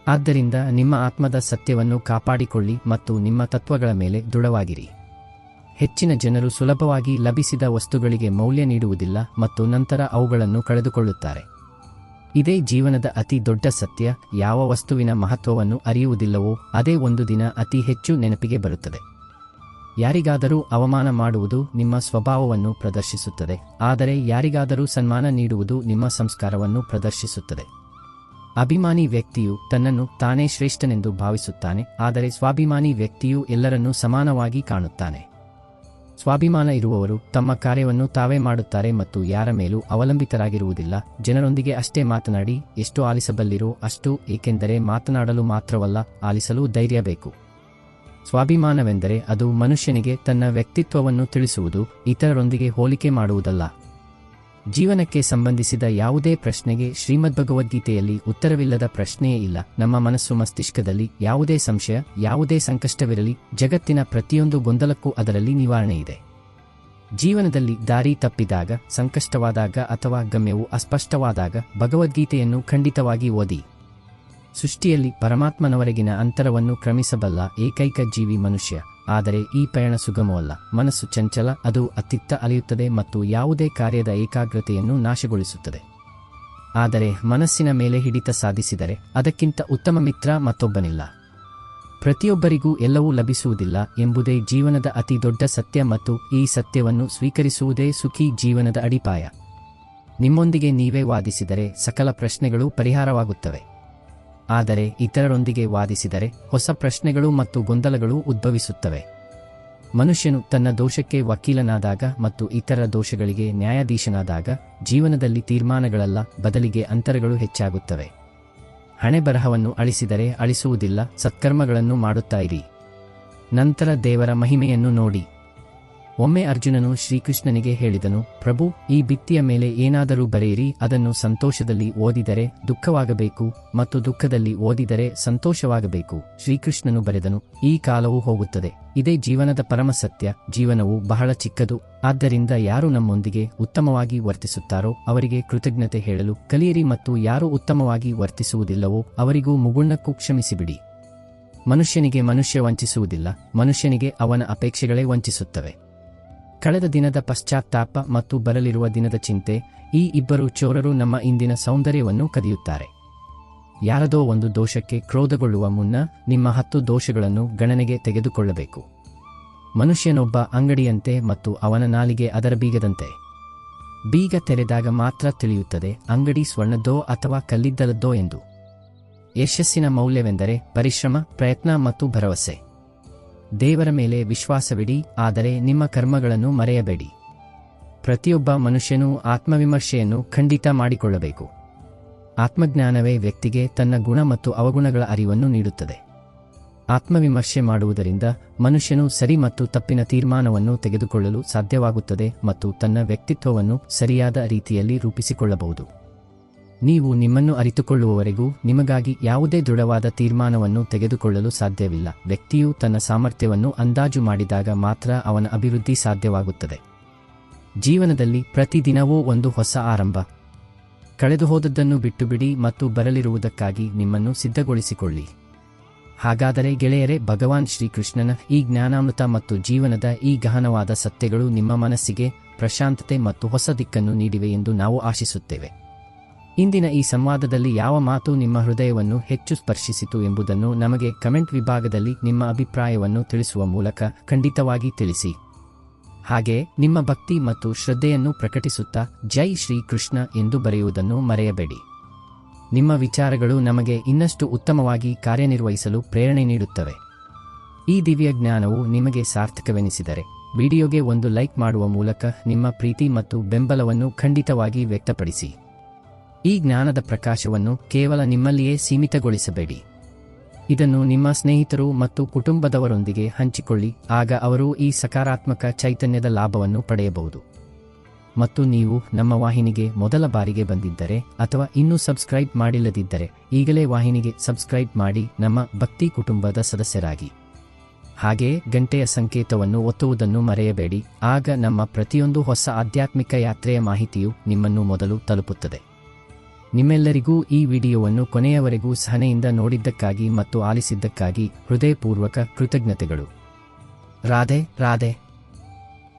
ಆದ್ದರಿಂದ ನಿಮ್ಮ ಆತ್ಮದ ಸತ್ಯವನ್ನು ಕಾಪಾಡಿಕೊಳ್ಳಿ ಮತ್ತು ನಿಮ್ಮ ತತ್ವಗಳ ಮೇಲೆ ದೃಢವಾಗಿರಿ. ಹೆಚ್ಚಿನ ಜನರು ಸುಲಭವಾಗಿ ಲಭಿಸಿದ ವಸ್ತುಗಳಿಗೆ ಮೌಲ್ಯ ನೀಡುವುದಿಲ್ಲ ಮತ್ತು ನಂತರ ಅವುಗಳನ್ನು ಕಳೆದುಕೊಳ್ಳುತ್ತಾರೆ. ಇದೇ ಜೀವನದ ಅತಿ ದೊಡ್ಡ ಸತ್ಯ. ಯಾವ ವಸ್ತುವಿನ ಮಹತ್ವವನ್ನು ಅರಿಯುವುದಿಲ್ಲವೋ ಅದೇ ಒಂದು ದಿನ ಅತಿ ಹೆಚ್ಚು ನೆನಪಿಗೆ ಬರುತ್ತದೆ. ಯಾರಿಗಾದರೂ ಅವಮಾನ ಮಾಡುವುದು ನಿಮ್ಮ ಸ್ವಭಾವವನ್ನು ಪ್ರದರ್ಶಿಸುತ್ತದೆ, ಆದರೆ ಯಾರಿಗಾದರೂ ಸನ್ಮಾನ ನೀಡುವುದು ನಿಮ್ಮ ಸಂಸ್ಕಾರವನ್ನು ಪ್ರದರ್ಶಿಸುತ್ತದೆ. ಅಭಿಮಾನಿ ವ್ಯಕ್ತಿಯು ತನ್ನನ್ನು ತಾನೇ ಶ್ರೇಷ್ಠನೆಂದು ಭಾವಿಸುತ್ತಾನೆ, ಆದರೆ ಸ್ವಾಭಿಮಾನಿ ವ್ಯಕ್ತಿಯು ಎಲ್ಲರನ್ನೂ ಸಮಾನವಾಗಿ ಕಾಣುತ್ತಾನೆ. ಸ್ವಾಭಿಮಾನ ಇರುವವರು ತಮ್ಮ ಕಾರ್ಯವನ್ನು ತಾವೇ ಮಾಡುತ್ತಾರೆ ಮತ್ತು ಯಾರ ಮೇಲೂ ಅವಲಂಬಿತರಾಗಿರುವುದಿಲ್ಲ. ಜನರೊಂದಿಗೆ ಅಷ್ಟೇ ಮಾತನಾಡಿ, ಎಷ್ಟು ಆಲಿಸಬಲ್ಲಿರೋ ಅಷ್ಟು, ಏಕೆಂದರೆ ಮಾತನಾಡಲು ಮಾತ್ರವಲ್ಲ, ಆಲಿಸಲು ಧೈರ್ಯ ಬೇಕು. ಸ್ವಾಭಿಮಾನವೆಂದರೆ ಅದು ಮನುಷ್ಯನಿಗೆ ತನ್ನ ವ್ಯಕ್ತಿತ್ವವನ್ನು ತಿಳಿಸುವುದು, ಇತರರೊಂದಿಗೆ ಹೋಲಿಕೆ ಮಾಡುವುದಲ್ಲ. ಜೀವನಕ್ಕೆ ಸಂಬಂಧಿಸಿದ ಯಾವುದೇ ಪ್ರಶ್ನೆಗೆ ಶ್ರೀಮದ್ಭಗವದ್ಗೀತೆಯಲ್ಲಿ ಉತ್ತರವಿಲ್ಲದ ಪ್ರಶ್ನೆಯೇ ಇಲ್ಲ. ನಮ್ಮ ಮನಸ್ಸು ಮಸ್ತಿಷ್ಕದಲ್ಲಿ ಯಾವುದೇ ಸಂಶಯ, ಯಾವುದೇ ಸಂಕಷ್ಟವಿರಲಿ, ಜಗತ್ತಿನ ಪ್ರತಿಯೊಂದು ಗೊಂದಲಕ್ಕೂ ಅದರಲ್ಲಿ ನಿವಾರಣೆ ಇದೆ. ಜೀವನದಲ್ಲಿ ದಾರಿ ತಪ್ಪಿದಾಗ, ಸಂಕಷ್ಟವಾದಾಗ ಅಥವಾ ಗಮ್ಯವು ಅಸ್ಪಷ್ಟವಾದಾಗ ಭಗವದ್ಗೀತೆಯನ್ನು ಖಂಡಿತವಾಗಿ ಓದಿ. ಸೃಷ್ಟಿಯಲ್ಲಿ ಪರಮಾತ್ಮನವರೆಗಿನ ಅಂತರವನ್ನು ಕ್ರಮಿಸಬಲ್ಲ ಏಕೈಕ ಜೀವಿ ಮನುಷ್ಯ. ಆದರೆ ಈ ಪಯಣ ಸುಗಮವಲ್ಲ. ಮನಸ್ಸು ಚಂಚಲ, ಅದು ಅತ್ತಿತ್ತ ಅಲೆಯುತ್ತದೆ ಮತ್ತು ಯಾವುದೇ ಕಾರ್ಯದ ಏಕಾಗ್ರತೆಯನ್ನು ನಾಶಗೊಳಿಸುತ್ತದೆ. ಆದರೆ ಮನಸ್ಸಿನ ಮೇಲೆ ಹಿಡಿತ ಸಾಧಿಸಿದರೆ ಅದಕ್ಕಿಂತ ಉತ್ತಮ ಮಿತ್ರ ಮತ್ತೊಬ್ಬನಿಲ್ಲ. ಪ್ರತಿಯೊಬ್ಬರಿಗೂ ಎಲ್ಲವೂ ಲಭಿಸುವುದಿಲ್ಲ ಎಂಬುದೇ ಜೀವನದ ಅತಿ ದೊಡ್ಡ ಸತ್ಯ, ಮತ್ತು ಈ ಸತ್ಯವನ್ನು ಸ್ವೀಕರಿಸುವುದೇ ಸುಖಿ ಜೀವನದ ಅಡಿಪಾಯ. ನಿಮ್ಮೊಂದಿಗೆ ನೀವೇ ವಾದಿಸಿದರೆ ಸಕಲ ಪ್ರಶ್ನೆಗಳು ಪರಿಹಾರವಾಗುತ್ತವೆ. ಆದರೆ ಇತರರೊಂದಿಗೆ ವಾದಿಸಿದರೆ ಹೊಸ ಪ್ರಶ್ನೆಗಳು ಮತ್ತು ಗೊಂದಲಗಳು ಉದ್ಭವಿಸುತ್ತವೆ. ಮನುಷ್ಯನು ತನ್ನ ದೋಷಕ್ಕೆ ವಕೀಲನಾದಾಗ ಮತ್ತು ಇತರ ದೋಷಗಳಿಗೆ ನ್ಯಾಯಾಧೀಶನಾದಾಗ ಜೀವನದಲ್ಲಿ ತೀರ್ಮಾನಗಳಲ್ಲ, ಬದಲಿಗೆ ಅಂತರಗಳು ಹೆಚ್ಚಾಗುತ್ತವೆ. ಹಣೆಬರಹವನ್ನು ಅಳಿಸಿದರೆ ಅಳಿಸುವುದಿಲ್ಲ, ಸತ್ಕರ್ಮಗಳನ್ನು ಮಾಡುತ್ತಾ ಇರಿ. ನಂತರ ದೇವರ ಮಹಿಮೆಯನ್ನು ನೋಡಿ. ಒಮ್ಮೆ ಅರ್ಜುನನು ಶ್ರೀಕೃಷ್ಣನಿಗೆ ಹೇಳಿದನು, ಪ್ರಭು, ಈ ಭಿತ್ತಿಯ ಮೇಲೆ ಏನಾದರೂ ಬರೆಯಿರಿ, ಅದನ್ನು ಸಂತೋಷದಲ್ಲಿ ಓದಿದರೆ ದುಃಖವಾಗಬೇಕು ಮತ್ತು ದುಃಖದಲ್ಲಿ ಓದಿದರೆ ಸಂತೋಷವಾಗಬೇಕು. ಶ್ರೀಕೃಷ್ಣನು ಬರೆದನು, ಈ ಕಾಲವು ಹೋಗುತ್ತದೆ. ಇದೇ ಜೀವನದ ಪರಮಸತ್ಯ. ಜೀವನವು ಬಹಳ ಚಿಕ್ಕದು, ಆದ್ದರಿಂದ ಯಾರು ನಮ್ಮೊಂದಿಗೆ ಉತ್ತಮವಾಗಿ ವರ್ತಿಸುತ್ತಾರೋ ಅವರಿಗೆ ಕೃತಜ್ಞತೆ ಹೇಳಲು ಕಲಿಯಿರಿ, ಮತ್ತು ಯಾರು ಉತ್ತಮವಾಗಿ ವರ್ತಿಸುವುದಿಲ್ಲವೋ ಅವರಿಗೂ ಮುಗುಳ್ನಕ್ಕೂ ಕ್ಷಮಿಸಿಬಿಡಿ. ಮನುಷ್ಯನಿಗೆ ಮನುಷ್ಯ ವಂಚಿಸುವುದಿಲ್ಲ, ಮನುಷ್ಯನಿಗೆ ಅವನ ಅಪೇಕ್ಷೆಗಳೇ ವಂಚಿಸುತ್ತವೆ. ಕಳೆದ ದಿನದ ಪಶ್ಚಾತ್ತಾಪ ಮತ್ತು ಬರಲಿರುವ ದಿನದ ಚಿಂತೆ, ಈ ಇಬ್ಬರು ಚೋರರು ನಮ್ಮ ಇಂದಿನ ಸೌಂದರ್ಯವನ್ನು ಕದಿಯುತ್ತಾರೆ. ಯಾರದೋ ಒಂದು ದೋಷಕ್ಕೆ ಕ್ರೋಧಗೊಳ್ಳುವ ಮುನ್ನ ನಿಮ್ಮ 10 ದೋಷಗಳನ್ನು ಗಣನೆಗೆ ತೆಗೆದುಕೊಳ್ಳಬೇಕು. ಮನುಷ್ಯನೊಬ್ಬ ಅಂಗಡಿಯಂತೆ ಮತ್ತು ಅವನ ನಾಲಿಗೆ ಅದರ ಬೀಗದಂತೆ. ಬೀಗ ತೆರೆದಾಗ ಮಾತ್ರ ತಿಳಿಯುತ್ತದೆ ಅಂಗಡಿ ಸ್ವರ್ಣದ್ದೋ ಅಥವಾ ಕಲ್ಲಿದ್ದಲದ್ದೋ ಎಂದು. ಯಶಸ್ಸಿನ ಮೌಲ್ಯವೆಂದರೆ ಪರಿಶ್ರಮ, ಪ್ರಯತ್ನ ಮತ್ತು ಭರವಸೆ. ದೇವರ ಮೇಲೆ ವಿಶ್ವಾಸವಿಡಿ, ಆದರೆ ನಿಮ್ಮ ಕರ್ಮಗಳನ್ನು ಮರೆಯಬೇಡಿ. ಪ್ರತಿಯೊಬ್ಬ ಮನುಷ್ಯನೂ ಆತ್ಮವಿಮರ್ಶೆಯನ್ನು ಖಂಡಿತ ಮಾಡಿಕೊಳ್ಳಬೇಕು. ಆತ್ಮಜ್ಞಾನವೇ ವ್ಯಕ್ತಿಗೆ ತನ್ನ ಗುಣ ಮತ್ತು ಅವಗುಣಗಳ ಅರಿವನ್ನು ನೀಡುತ್ತದೆ. ಆತ್ಮವಿಮರ್ಶೆ ಮಾಡುವುದರಿಂದ ಮನುಷ್ಯನು ಸರಿ ಮತ್ತು ತಪ್ಪಿನ ತೀರ್ಮಾನವನ್ನು ತೆಗೆದುಕೊಳ್ಳಲು ಸಾಧ್ಯವಾಗುತ್ತದೆ ಮತ್ತು ತನ್ನ ವ್ಯಕ್ತಿತ್ವವನ್ನು ಸರಿಯಾದ ರೀತಿಯಲ್ಲಿ ರೂಪಿಸಿಕೊಳ್ಳಬಹುದು. ನೀವು ನಿಮ್ಮನ್ನು ಅರಿತುಕೊಳ್ಳುವವರೆಗೂ ನಿಮಗಾಗಿ ಯಾವುದೇ ದೃಢವಾದ ತೀರ್ಮಾನವನ್ನು ತೆಗೆದುಕೊಳ್ಳಲು ಸಾಧ್ಯವಿಲ್ಲ. ವ್ಯಕ್ತಿಯು ತನ್ನ ಸಾಮರ್ಥ್ಯವನ್ನು ಅಂದಾಜು ಮಾಡಿದಾಗ ಮಾತ್ರ ಅವನ ಅಭಿವೃದ್ಧಿ ಸಾಧ್ಯವಾಗುತ್ತದೆ. ಜೀವನದಲ್ಲಿ ಪ್ರತಿದಿನವೂ ಒಂದು ಹೊಸ ಆರಂಭ. ಕಳೆದುಹೋದದ್ದನ್ನು ಬಿಟ್ಟುಬಿಡಿ ಮತ್ತು ಬರಲಿರುವುದಕ್ಕಾಗಿ ನಿಮ್ಮನ್ನು ಸಿದ್ಧಗೊಳಿಸಿಕೊಳ್ಳಿ. ಹಾಗಾದರೆ ಗೆಳೆಯರೇ, ಭಗವಾನ್ ಶ್ರೀಕೃಷ್ಣನ ಈ ಜ್ಞಾನಾಮೃತ ಮತ್ತು ಜೀವನದ ಈ ಗಹನವಾದ ಸತ್ಯಗಳು ನಿಮ್ಮ ಮನಸ್ಸಿಗೆ ಪ್ರಶಾಂತತೆ ಮತ್ತು ಹೊಸ ದಿಕ್ಕನ್ನು ನೀಡಿವೆ ಎಂದು ನಾವು ಆಶಿಸುತ್ತೇವೆ. ಇಂದಿನ ಈ ಸಂವಾದದಲ್ಲಿ ಯಾವ ಮಾತು ನಿಮ್ಮ ಹೃದಯವನ್ನು ಹೆಚ್ಚು ಸ್ಪರ್ಶಿಸಿತು ಎಂಬುದನ್ನು ನಮಗೆ ಕಮೆಂಟ್ ವಿಭಾಗದಲ್ಲಿ ನಿಮ್ಮ ಅಭಿಪ್ರಾಯವನ್ನು ತಿಳಿಸುವ ಮೂಲಕ ಖಂಡಿತವಾಗಿ ತಿಳಿಸಿ. ಹಾಗೆ ನಿಮ್ಮ ಭಕ್ತಿ ಮತ್ತು ಶ್ರದ್ಧೆಯನ್ನು ಪ್ರಕಟಿಸುತ್ತಾ ಜೈ ಶ್ರೀ ಕೃಷ್ಣ ಎಂದು ಬರೆಯುವುದನ್ನು ಮರೆಯಬೇಡಿ. ನಿಮ್ಮ ವಿಚಾರಗಳು ನಮಗೆ ಇನ್ನಷ್ಟು ಉತ್ತಮವಾಗಿ ಕಾರ್ಯನಿರ್ವಹಿಸಲು ಪ್ರೇರಣೆ ನೀಡುತ್ತವೆ. ಈ ದಿವ್ಯ ಜ್ಞಾನವು ನಿಮಗೆ ಸಾರ್ಥಕವೆನಿಸಿದರೆ ವಿಡಿಯೋಗೆ ಒಂದು ಲೈಕ್ ಮಾಡುವ ಮೂಲಕ ನಿಮ್ಮ ಪ್ರೀತಿ ಮತ್ತು ಬೆಂಬಲವನ್ನು ಖಂಡಿತವಾಗಿ ವ್ಯಕ್ತಪಡಿಸಿ. ಈ ಜ್ಞಾನದ ಪ್ರಕಾಶವನ್ನು ಕೇವಲ ನಿಮ್ಮಲ್ಲಿಯೇ ಸೀಮಿತಗೊಳಿಸಬೇಡಿ. ಇದನ್ನು ನಿಮ್ಮ ಸ್ನೇಹಿತರು ಮತ್ತು ಕುಟುಂಬದವರೊಂದಿಗೆ ಹಂಚಿಕೊಳ್ಳಿ, ಆಗ ಅವರು ಈ ಸಕಾರಾತ್ಮಕ ಚೈತನ್ಯದ ಲಾಭವನ್ನು ಪಡೆಯಬಹುದು. ಮತ್ತು ನೀವು ನಮ್ಮ ವಾಹಿನಿಗೆ ಮೊದಲ ಬಾರಿಗೆ ಬಂದಿದ್ದರೆ ಅಥವಾ ಇನ್ನೂ ಸಬ್ಸ್ಕ್ರೈಬ್ ಮಾಡಿಲ್ಲದಿದ್ದರೆ ಈಗಲೇ ವಾಹಿನಿಗೆ ಸಬ್ಸ್ಕ್ರೈಬ್ ಮಾಡಿ ನಮ್ಮ ಭಕ್ತಿ ಕುಟುಂಬದ ಸದಸ್ಯರಾಗಿ. ಹಾಗೆಯೇ ಗಂಟೆಯ ಸಂಕೇತವನ್ನು ಒತ್ತುವುದನ್ನು ಮರೆಯಬೇಡಿ, ಆಗ ನಮ್ಮ ಪ್ರತಿಯೊಂದು ಹೊಸ ಆಧ್ಯಾತ್ಮಿಕ ಯಾತ್ರೆಯ ಮಾಹಿತಿಯು ನಿಮ್ಮನ್ನು ಮೊದಲು ತಲುಪುತ್ತದೆ. ನಿಮ್ಮೆಲ್ಲರಿಗೂ ಈ ವಿಡಿಯೋವನ್ನು ಕೊನೆಯವರೆಗೂ ಸಹನೆಯಿಂದ ನೋಡಿದ್ದಕ್ಕಾಗಿ ಮತ್ತು ಆಲಿಸಿದ್ದಕ್ಕಾಗಿ ಹೃದಯಪೂರ್ವಕ ಕೃತಜ್ಞತೆಗಳು. ರಾಧೆ ರಾಧೆ.